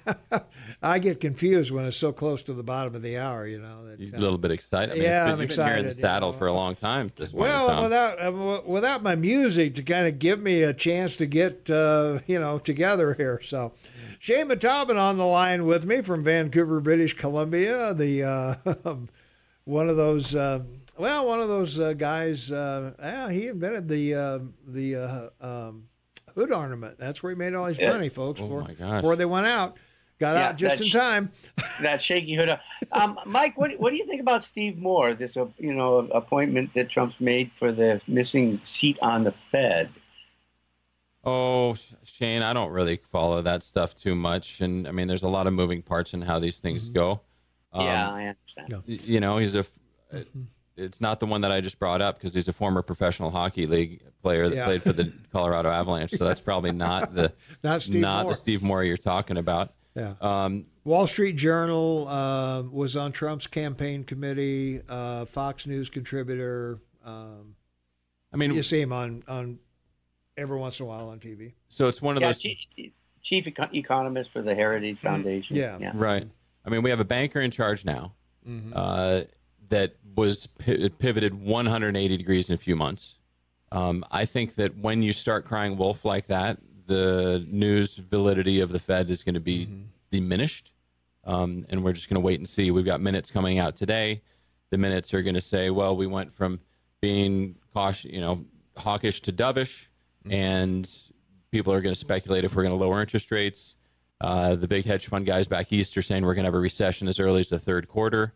I get confused when it's so close to the bottom of the hour, You're a little bit excited. I mean, I'm you've excited. Been here in the saddle for a long time. Without my music to kind of give me a chance to get, together here. So Shane Matobin on the line with me from Vancouver, British Columbia. One of those guys. He invented the hood ornament. That's where he made all his money, folks. Before they went out. Got out just in time. That shaky hood. Mike, what do you think about Steve Moore? This appointment that Trump's made for the missing seat on the Fed. Oh, Shane, I don't really follow that stuff too much. And I mean, there's a lot of moving parts in how these things go. Yeah, I understand. You know, it's not the one that I just brought up because he's a former professional hockey league player that played for the Colorado Avalanche. So that's probably not the the Steve Moore you're talking about. Yeah. Wall Street Journal was on Trump's campaign committee. Fox News contributor. I mean, you see him on every once in a while on TV. So it's one of those chief economist for the Heritage Foundation. Yeah. Right. I mean, we have a banker in charge now that was pivoted 180 degrees in a few months. I think that when you start crying wolf like that, the news validity of the Fed is going to be diminished, and we're just going to wait and see. We've got minutes coming out today. The minutes are going to say, well, we went from being cautious, hawkish to dovish, and people are going to speculate if we're going to lower interest rates. The big hedge fund guys back east are saying we're going to have a recession as early as the third quarter.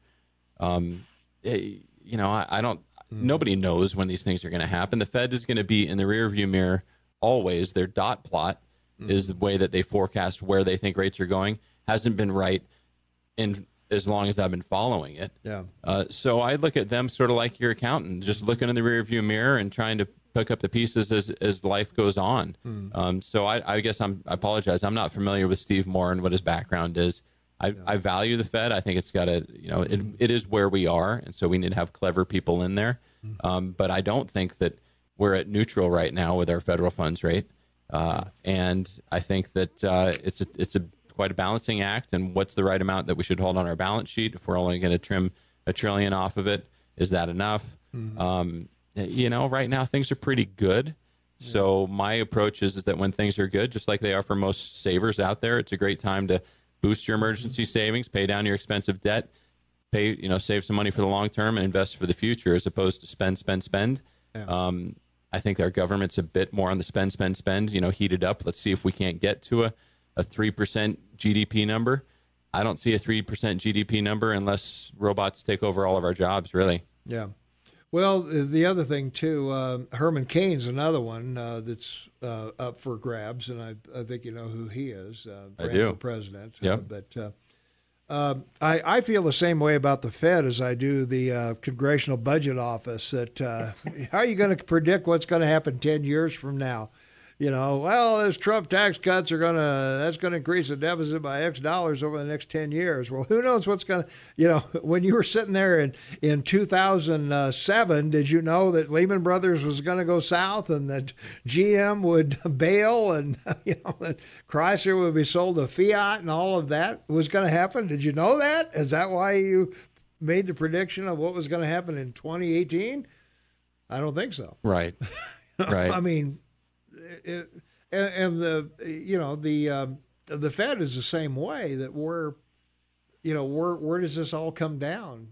I don't. Nobody knows when these things are going to happen. The Fed is going to be in the rearview mirror always. Their dot plot is the way that they forecast where they think rates are going. Hasn't been right in as long as I've been following it. Yeah. So I look at them sort of like your accountant, just looking in the rearview mirror and trying to pick up the pieces as life goes on. So I guess I apologize. I'm not familiar with Steve Moore and what his background is. I value the Fed. I think it's got it is where we are, and so we need to have clever people in there. But I don't think that we're at neutral right now with our federal funds rate, and I think that it's quite a balancing act. And what's the right amount that we should hold on our balance sheet? If we're only going to trim $1 trillion off of it, is that enough? Right now things are pretty good. So my approach is that when things are good, just like they are for most savers out there, it's a great time to boost your emergency savings, pay down your expensive debt, save some money for the long term and invest for the future as opposed to spend. Yeah. I think our government's a bit more on the spend, heated up. Let's see if we can't get to a 3% GDP number. I don't see a 3% GDP number unless robots take over all of our jobs, really. Yeah. Well, the other thing, too, Herman Cain's another one that's up for grabs, and I think you know who he is. I do. For president. Yep. I feel the same way about the Fed as I do the Congressional Budget Office, that how are you going to predict what's going to happen 10 years from now? Those Trump tax cuts that's going to increase the deficit by X dollars over the next 10 years. Well, who knows what's going to, when you were sitting there in 2007, did you know that Lehman Brothers was going to go south and that GM would bail and, that Chrysler would be sold to Fiat and all of that was going to happen? Did you know that? Is that why you made the prediction of what was going to happen in 2018? I don't think so. Right. Right. I mean, the Fed is the same way. That where does this all come down?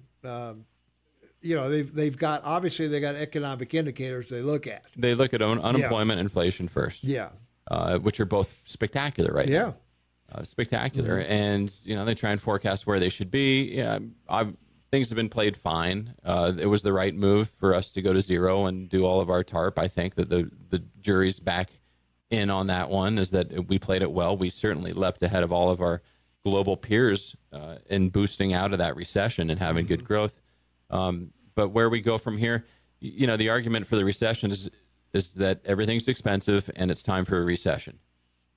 They've got economic indicators they look at. They look at unemployment, inflation first. Yeah, which are both spectacular right now. Spectacular, and they try and forecast where they should be. Yeah, things have been played fine. It was the right move for us to go to zero and do all of our TARP. I think that the jury's back in on that one, is that we played it well. We certainly leapt ahead of all of our global peers in boosting out of that recession and having good growth. But where we go from here, the argument for the recession is that everything's expensive and it's time for a recession.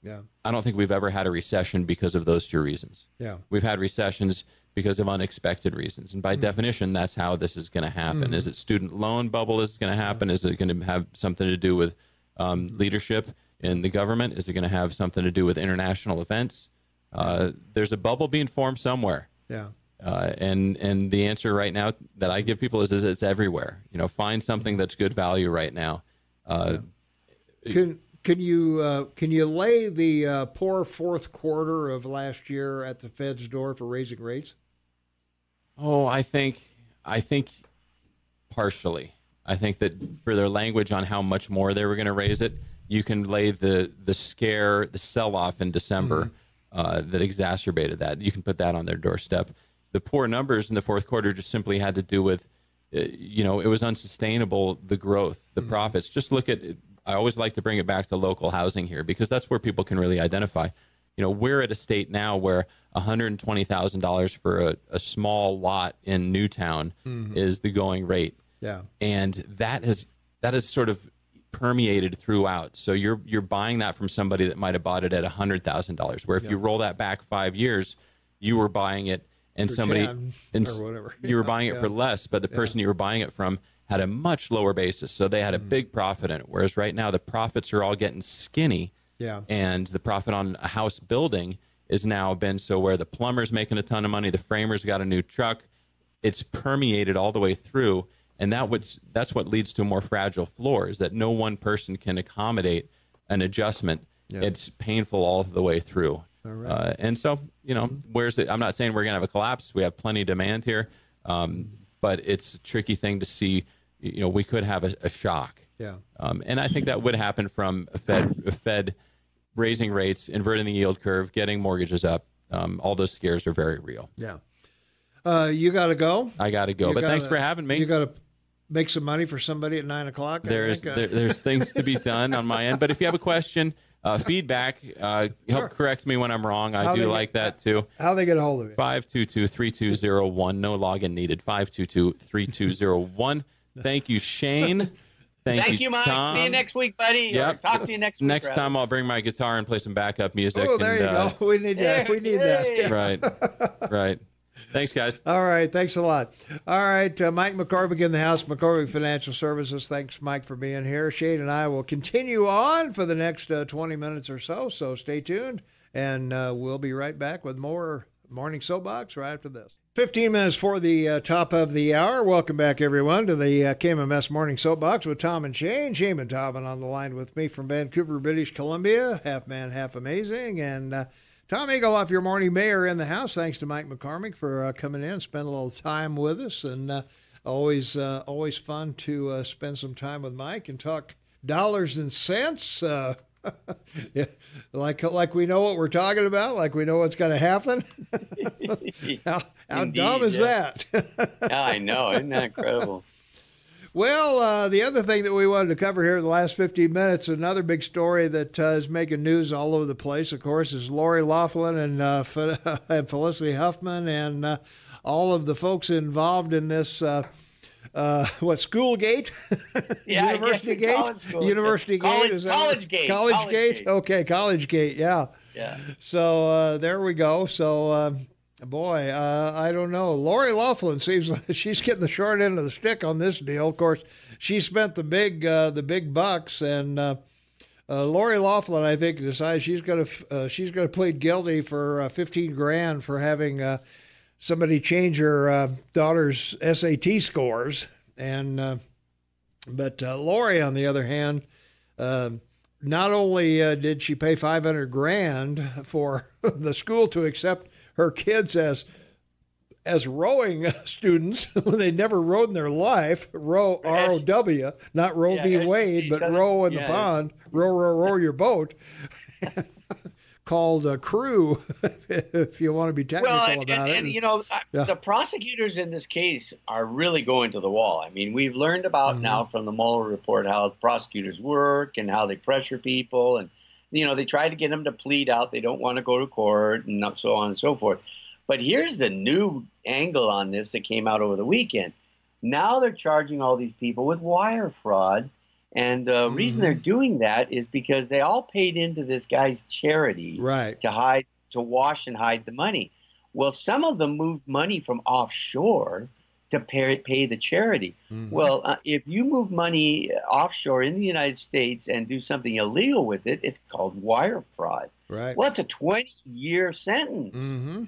Yeah. I don't think we've ever had a recession because of those two reasons. Yeah. We've had recessions because of unexpected reasons. And by definition, that's how this is going to happen. Is it student loan bubble is going to happen? Is it going to have something to do with leadership in the government? Is it going to have something to do with international events? There's a bubble being formed somewhere. Yeah. And the answer right now that I give people is it's everywhere. Find something that's good value right now. Can you lay the poor fourth quarter of last year at the Fed's door for raising rates? Oh, I think partially. I think that for their language on how much more they were going to raise it, you can lay the sell-off in December that exacerbated that. You can put that on their doorstep. The poor numbers in the fourth quarter just simply had to do with, it was unsustainable, the growth, the profits. Just look at I always like to bring it back to local housing here because that's where people can really identify. We're at a state now where $120,000 for a small lot in Newtown is the going rate. Yeah. And that is sort of permeated throughout. So you're buying that from somebody that might have bought it at $100,000, where if you roll that back 5 years, you were buying it and for somebody 10 or whatever. you were buying it for less, but the person you were buying it from had a much lower basis. So they had a big profit in it. Whereas right now the profits are all getting skinny. Yeah. And the profit on a house building is now been so where the plumber's making a ton of money, the framer's got a new truck. It's permeated all the way through. And that's what leads to a more fragile floor, is that no one person can accommodate an adjustment. Yeah. It's painful all the way through. All right. And so, where's it? I'm not saying we're going to have a collapse. We have plenty of demand here. But it's a tricky thing to see. We could have a shock. Yeah. And I think that would happen from a Fed raising rates, inverting the yield curve, getting mortgages up. All those scares are very real. Yeah. You got to go? I got to go. But thanks for having me. You got to make some money for somebody at 9 o'clock? There's things to be done on my end. But if you have a question, feedback, help correct me when I'm wrong. I do like that, too. How they get a hold of you? 522-3201. No login needed. 522-3201. Thank you, Shane. Thank you, Mike. Tom. See you next week, buddy. Yep. Talk to you next week. Next time I'll bring my guitar and play some backup music. Oh, there you go. We need that. We need that. Right. Thanks, guys. All right. Thanks a lot. All right. Mike McCormick in the house, McCormick Financial Services. Thanks, Mike, for being here. Shane and I will continue on for the next 20 minutes or so. So stay tuned, and we'll be right back with more Morning Soapbox right after this. 15 minutes for the top of the hour. Welcome back, everyone, to the KMMS Morning Soapbox with Tom and Shane. Shane and Tom on the line with me from Vancouver, British Columbia. Half man, half amazing. And Tom Eagleoff, your morning mayor in the house. Thanks to Mike McCormick for coming in, spend a little time with us. And always fun to spend some time with Mike and talk dollars and cents. Yeah, like we know what we're talking about, like we know what's going to happen. How Indeed, dumb is that? Yeah, I know. Isn't that incredible? Well, the other thing that we wanted to cover here in the last 15 minutes, another big story that is making news all over the place, of course, is Lori Loughlin and Felicity Huffman and all of the folks involved in this Schoolgate? Yeah, University Gate? University Gate? College Gate. College Gate? Okay, College Gate, yeah. Yeah. So there we go. So, boy, I don't know. Lori Loughlin seems like she's getting the short end of the stick on this deal. Of course, she spent the big bucks, and Lori Loughlin, I think, decides she's going to plead guilty for $15,000 for having somebody change her daughter's SAT scores, and but Lori, on the other hand, not only did she pay $500,000 for the school to accept her kids as rowing students when they never rowed in their life, ROW, not Roe v. Wade, but row in the pond, row your boat. Called a crew, if you want to be technical about it. And the prosecutors in this case are really going to the wall. I mean, we've learned about now from the Mueller report how prosecutors work and how they pressure people. And, they try to get them to plead out. They don't want to go to court and so on and so forth. But here's the new angle on this that came out over the weekend. Now they're charging all these people with wire fraud. And the reason they're doing that is because they all paid into this guy's charity to wash and hide the money. Well, some of them moved money from offshore to pay the charity. Well, if you move money offshore in the United States and do something illegal with it, it's called wire fraud. Right. Well, it's a 20-year sentence.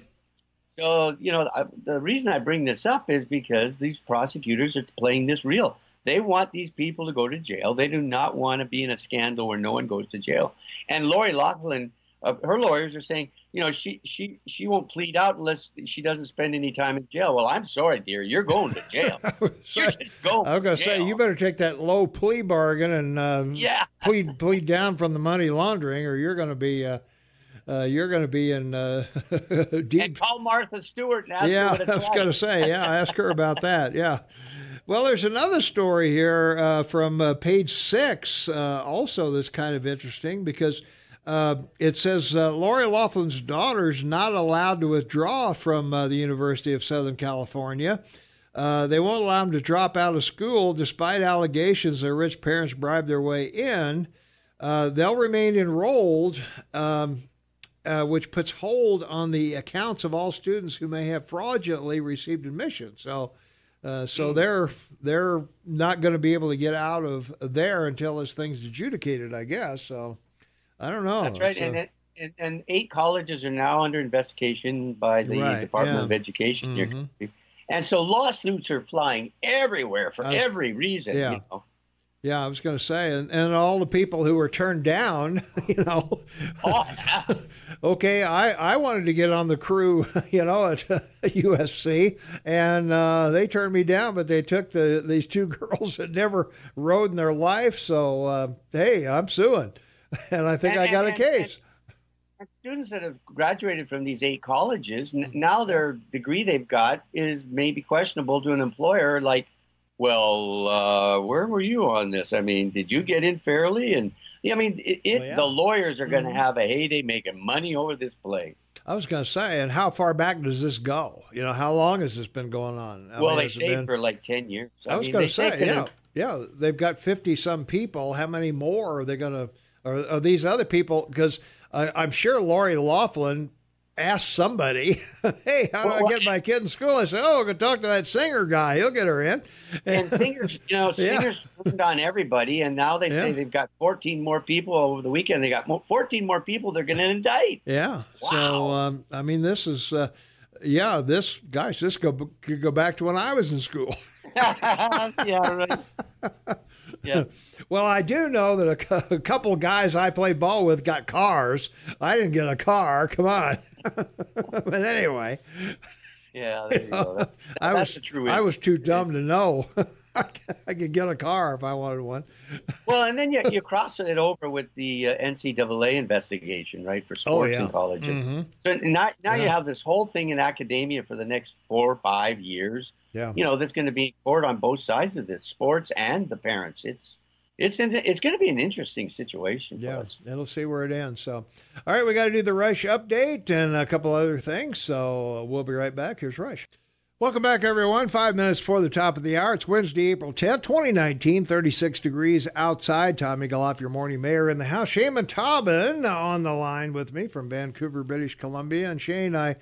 So, the reason I bring this up is because these prosecutors are playing this real. They want these people to go to jail. They do not want to be in a scandal where no one goes to jail. And Lori Loughlin, her lawyers are saying, she won't plead out unless she doesn't spend any time in jail. Well, I'm sorry, dear. You're going to jail. You're just going I was going to say, you better take that low plea bargain and plead down from the money laundering, or you're going to be you're going to be in deep. And call Martha Stewart and ask her Yeah, what it's I was like. going to say, yeah, ask her about that. Yeah. Well, there's another story here from page 6, also that's kind of interesting because it says Lori Loughlin's daughter's not allowed to withdraw from the University of Southern California. They won't allow them to drop out of school despite allegations their rich parents bribed their way in. They'll remain enrolled, which puts hold on the accounts of all students who may have fraudulently received admission. So they're not going to be able to get out of there until this thing's adjudicated, I guess. So I don't know. That's right. So, and 8 colleges are now under investigation by the Department of Education here. Mm-hmm. And so lawsuits are flying everywhere for every reason. Yeah. You know? Yeah, I was going to say, and all the people who were turned down, you know. Oh, yeah. Okay, I wanted to get on the crew, you know, at USC, and they turned me down, but they took these 2 girls that never rode in their life. So, hey, I'm suing, and I think I got a case. And students that have graduated from these 8 colleges, now their degree they've got is maybe questionable to an employer, like, well, where were you on this? I mean, did you get in fairly? And I mean, the lawyers are going to have a heyday making money over this play. I was going to say, and how far back does this go? You know, how long has this been going on? They say for like 10 years. I was going to say, yeah, they've got 50-some people. How many more are they going to, are these other people? Because I'm sure Lori Loughlin asked somebody, hey, how do I get my kid in school? I said, go talk to that Singer guy. He'll get her in. And Singer's turned on everybody, and now they say they've got 14 more people over the weekend. They got 14 more people they're going to indict. Yeah. Wow. So, I mean, this is, this could go back to when I was in school. Yeah, right. Yeah. Well, I do know that a couple of guys I played ball with got cars. I didn't get a car. Come on. But anyway. Yeah, there you go. That's the true. I was too dumb to know. I could get a car if I wanted one. Well, and then you cross it over with the NCAA investigation, right, for sports and colleges. Mm-hmm. So now you have this whole thing in academia for the next 4 or 5 years. Yeah. You know, that's going to be in court on both sides of this, sports and the parents. It's going to be an interesting situation for us. And we'll see where it ends. So, all right, we got to do the Rush update and a couple other things. So we'll be right back. Here's Rush. Welcome back, everyone. 5 minutes before the top of the hour. It's Wednesday, April 10th, 2019, 36 degrees outside. Tommy Galoff, your morning mayor in the house. Shane Tobin on the line with me from Vancouver, British Columbia. And Shane, I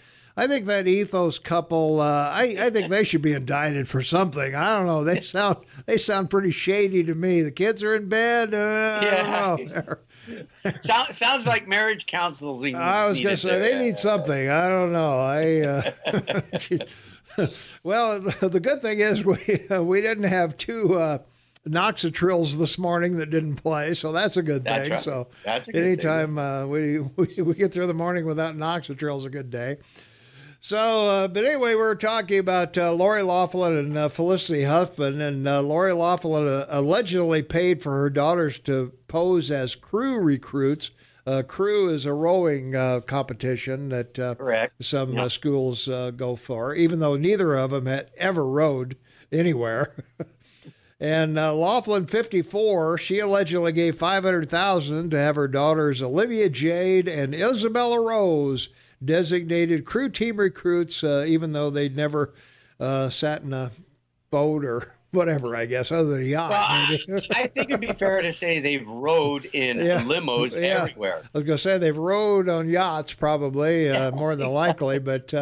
think that Ethos couple, I think they should be indicted for something. I don't know. They sound pretty shady to me. The kids are in bed. I don't know. Sounds like marriage counseling. I was going to say they need something. I don't know. Well, the good thing is we didn't have 2 Noxitrills this morning that didn't play, so that's a good thing. Right. So that's a good anytime thing. We get through the morning without Noxitrills is a good day. So, but anyway, we're talking about Lori Loughlin and Felicity Huffman, and Lori Loughlin allegedly paid for her daughters to pose as crew recruits. Crew is a rowing competition that some schools go for, even though neither of them had ever rowed anywhere. And Loughlin, 54, she allegedly gave $500,000 to have her daughters Olivia Jade and Isabella Rose designated crew team recruits, even though they'd never sat in a boat or whatever, I guess, other than a yacht. Well, I think it'd be fair to say they've rowed in limos everywhere. I was going to say they've rowed on yachts, probably, more than likely. But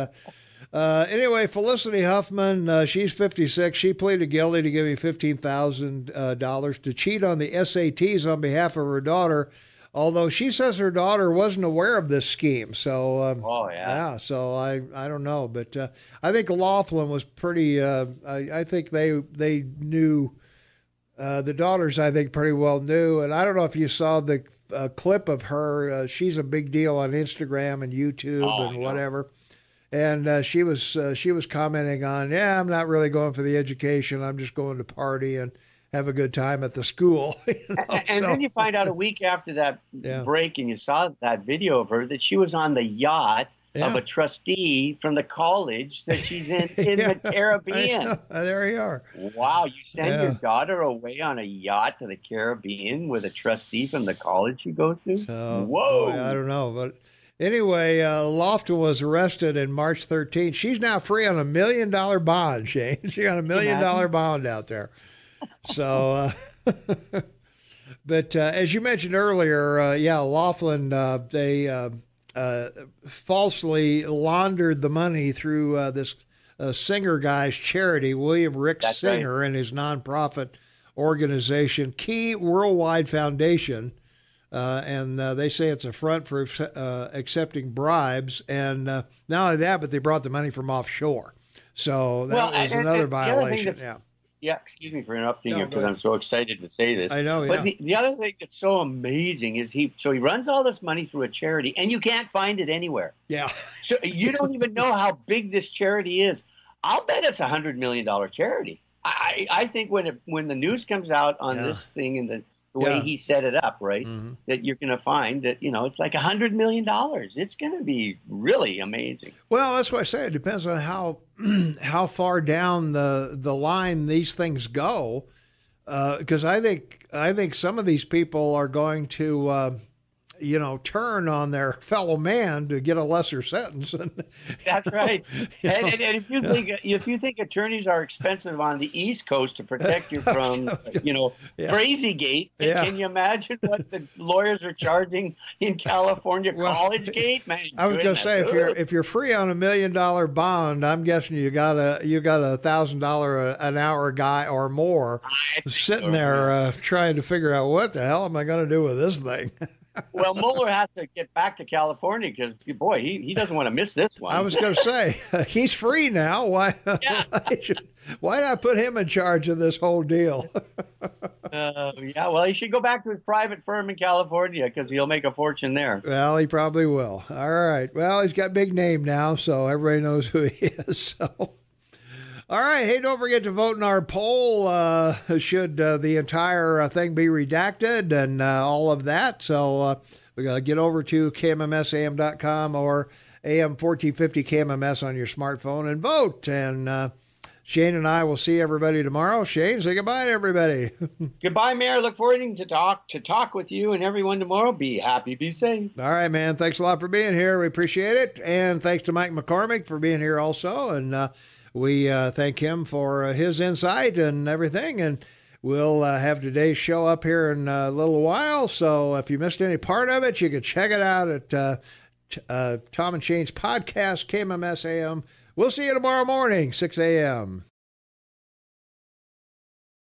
anyway, Felicity Huffman, she's 56. She pleaded guilty to giving $15,000 to cheat on the SATs on behalf of her daughter, although she says her daughter wasn't aware of this scheme. So, so I don't know. But I think Loughlin was pretty, I think they knew, the daughters, I think, pretty well knew. And I don't know if you saw the clip of her. She's a big deal on Instagram and YouTube and whatever. And she was commenting on, I'm not really going for the education. I'm just going to party. And have a good time at the school. And then you find out a week after that break, and you saw that video of her, that she was on the yacht of a trustee from the college that she's in the Caribbean. There you are. Wow, you send your daughter away on a yacht to the Caribbean with a trustee from the college she goes to? So, whoa! I don't know, but anyway, Lofton was arrested in March 13th. She's now free on $1 million bond, Shane. She got $1 million bond out there. So, but as you mentioned earlier, Laughlin, they falsely laundered the money through this Singer guy's charity, William Rick Singer, and his nonprofit organization, Key Worldwide Foundation. And they say it's a front for accepting bribes. And not only that, but they brought the money from offshore. So that was another violation. Yeah, excuse me for interrupting you, because I'm so excited to say this. I know, But the other thing that's so amazing is he runs all this money through a charity, and you can't find it anywhere. Yeah. So you don't even know how big this charity is. I'll bet it's $100 million charity. I think when the news comes out on this thing and the way he set it up, right, that you're going to find that, it's like $100 million. It's going to be really amazing. Well, that's what I say. It depends on how far down the line these things go. Because I think some of these people are going to, turn on their fellow man to get a lesser sentence. That's right. And if you think attorneys are expensive on the East Coast to protect you from, Crazy Gate, can you imagine what the lawyers are charging in California College Gate? Man, I was going to say, if you're free on $1 million bond, I'm guessing you got a $1,000 an hour guy or more sitting there trying to figure out what the hell am I going to do with this thing. Well, Mueller has to get back to California because, boy, he doesn't want to miss this one. I was going to say, he's free now. Why not put him in charge of this whole deal? Well, he should go back to his private firm in California because he'll make a fortune there. Well, he probably will. All right. Well, he's got a big name now, so everybody knows who he is. So. All right. Hey, don't forget to vote in our poll. Should the entire thing be redacted and all of that? So we got to get over to KMMSAM.com or AM 1450 KMMS on your smartphone and vote. And Shane and I will see everybody tomorrow. Shane, say goodbye to everybody. Goodbye, Mayor. Look forward to talk with you and everyone tomorrow. Be happy, be safe. All right, man. Thanks a lot for being here. We appreciate it. And thanks to Mike McCormick for being here also. And we thank him for his insight and everything, and we'll have today's show up here in a little while. So if you missed any part of it, you can check it out at Tom and Shane's podcast, KMMS AM. We'll see you tomorrow morning, 6 a.m.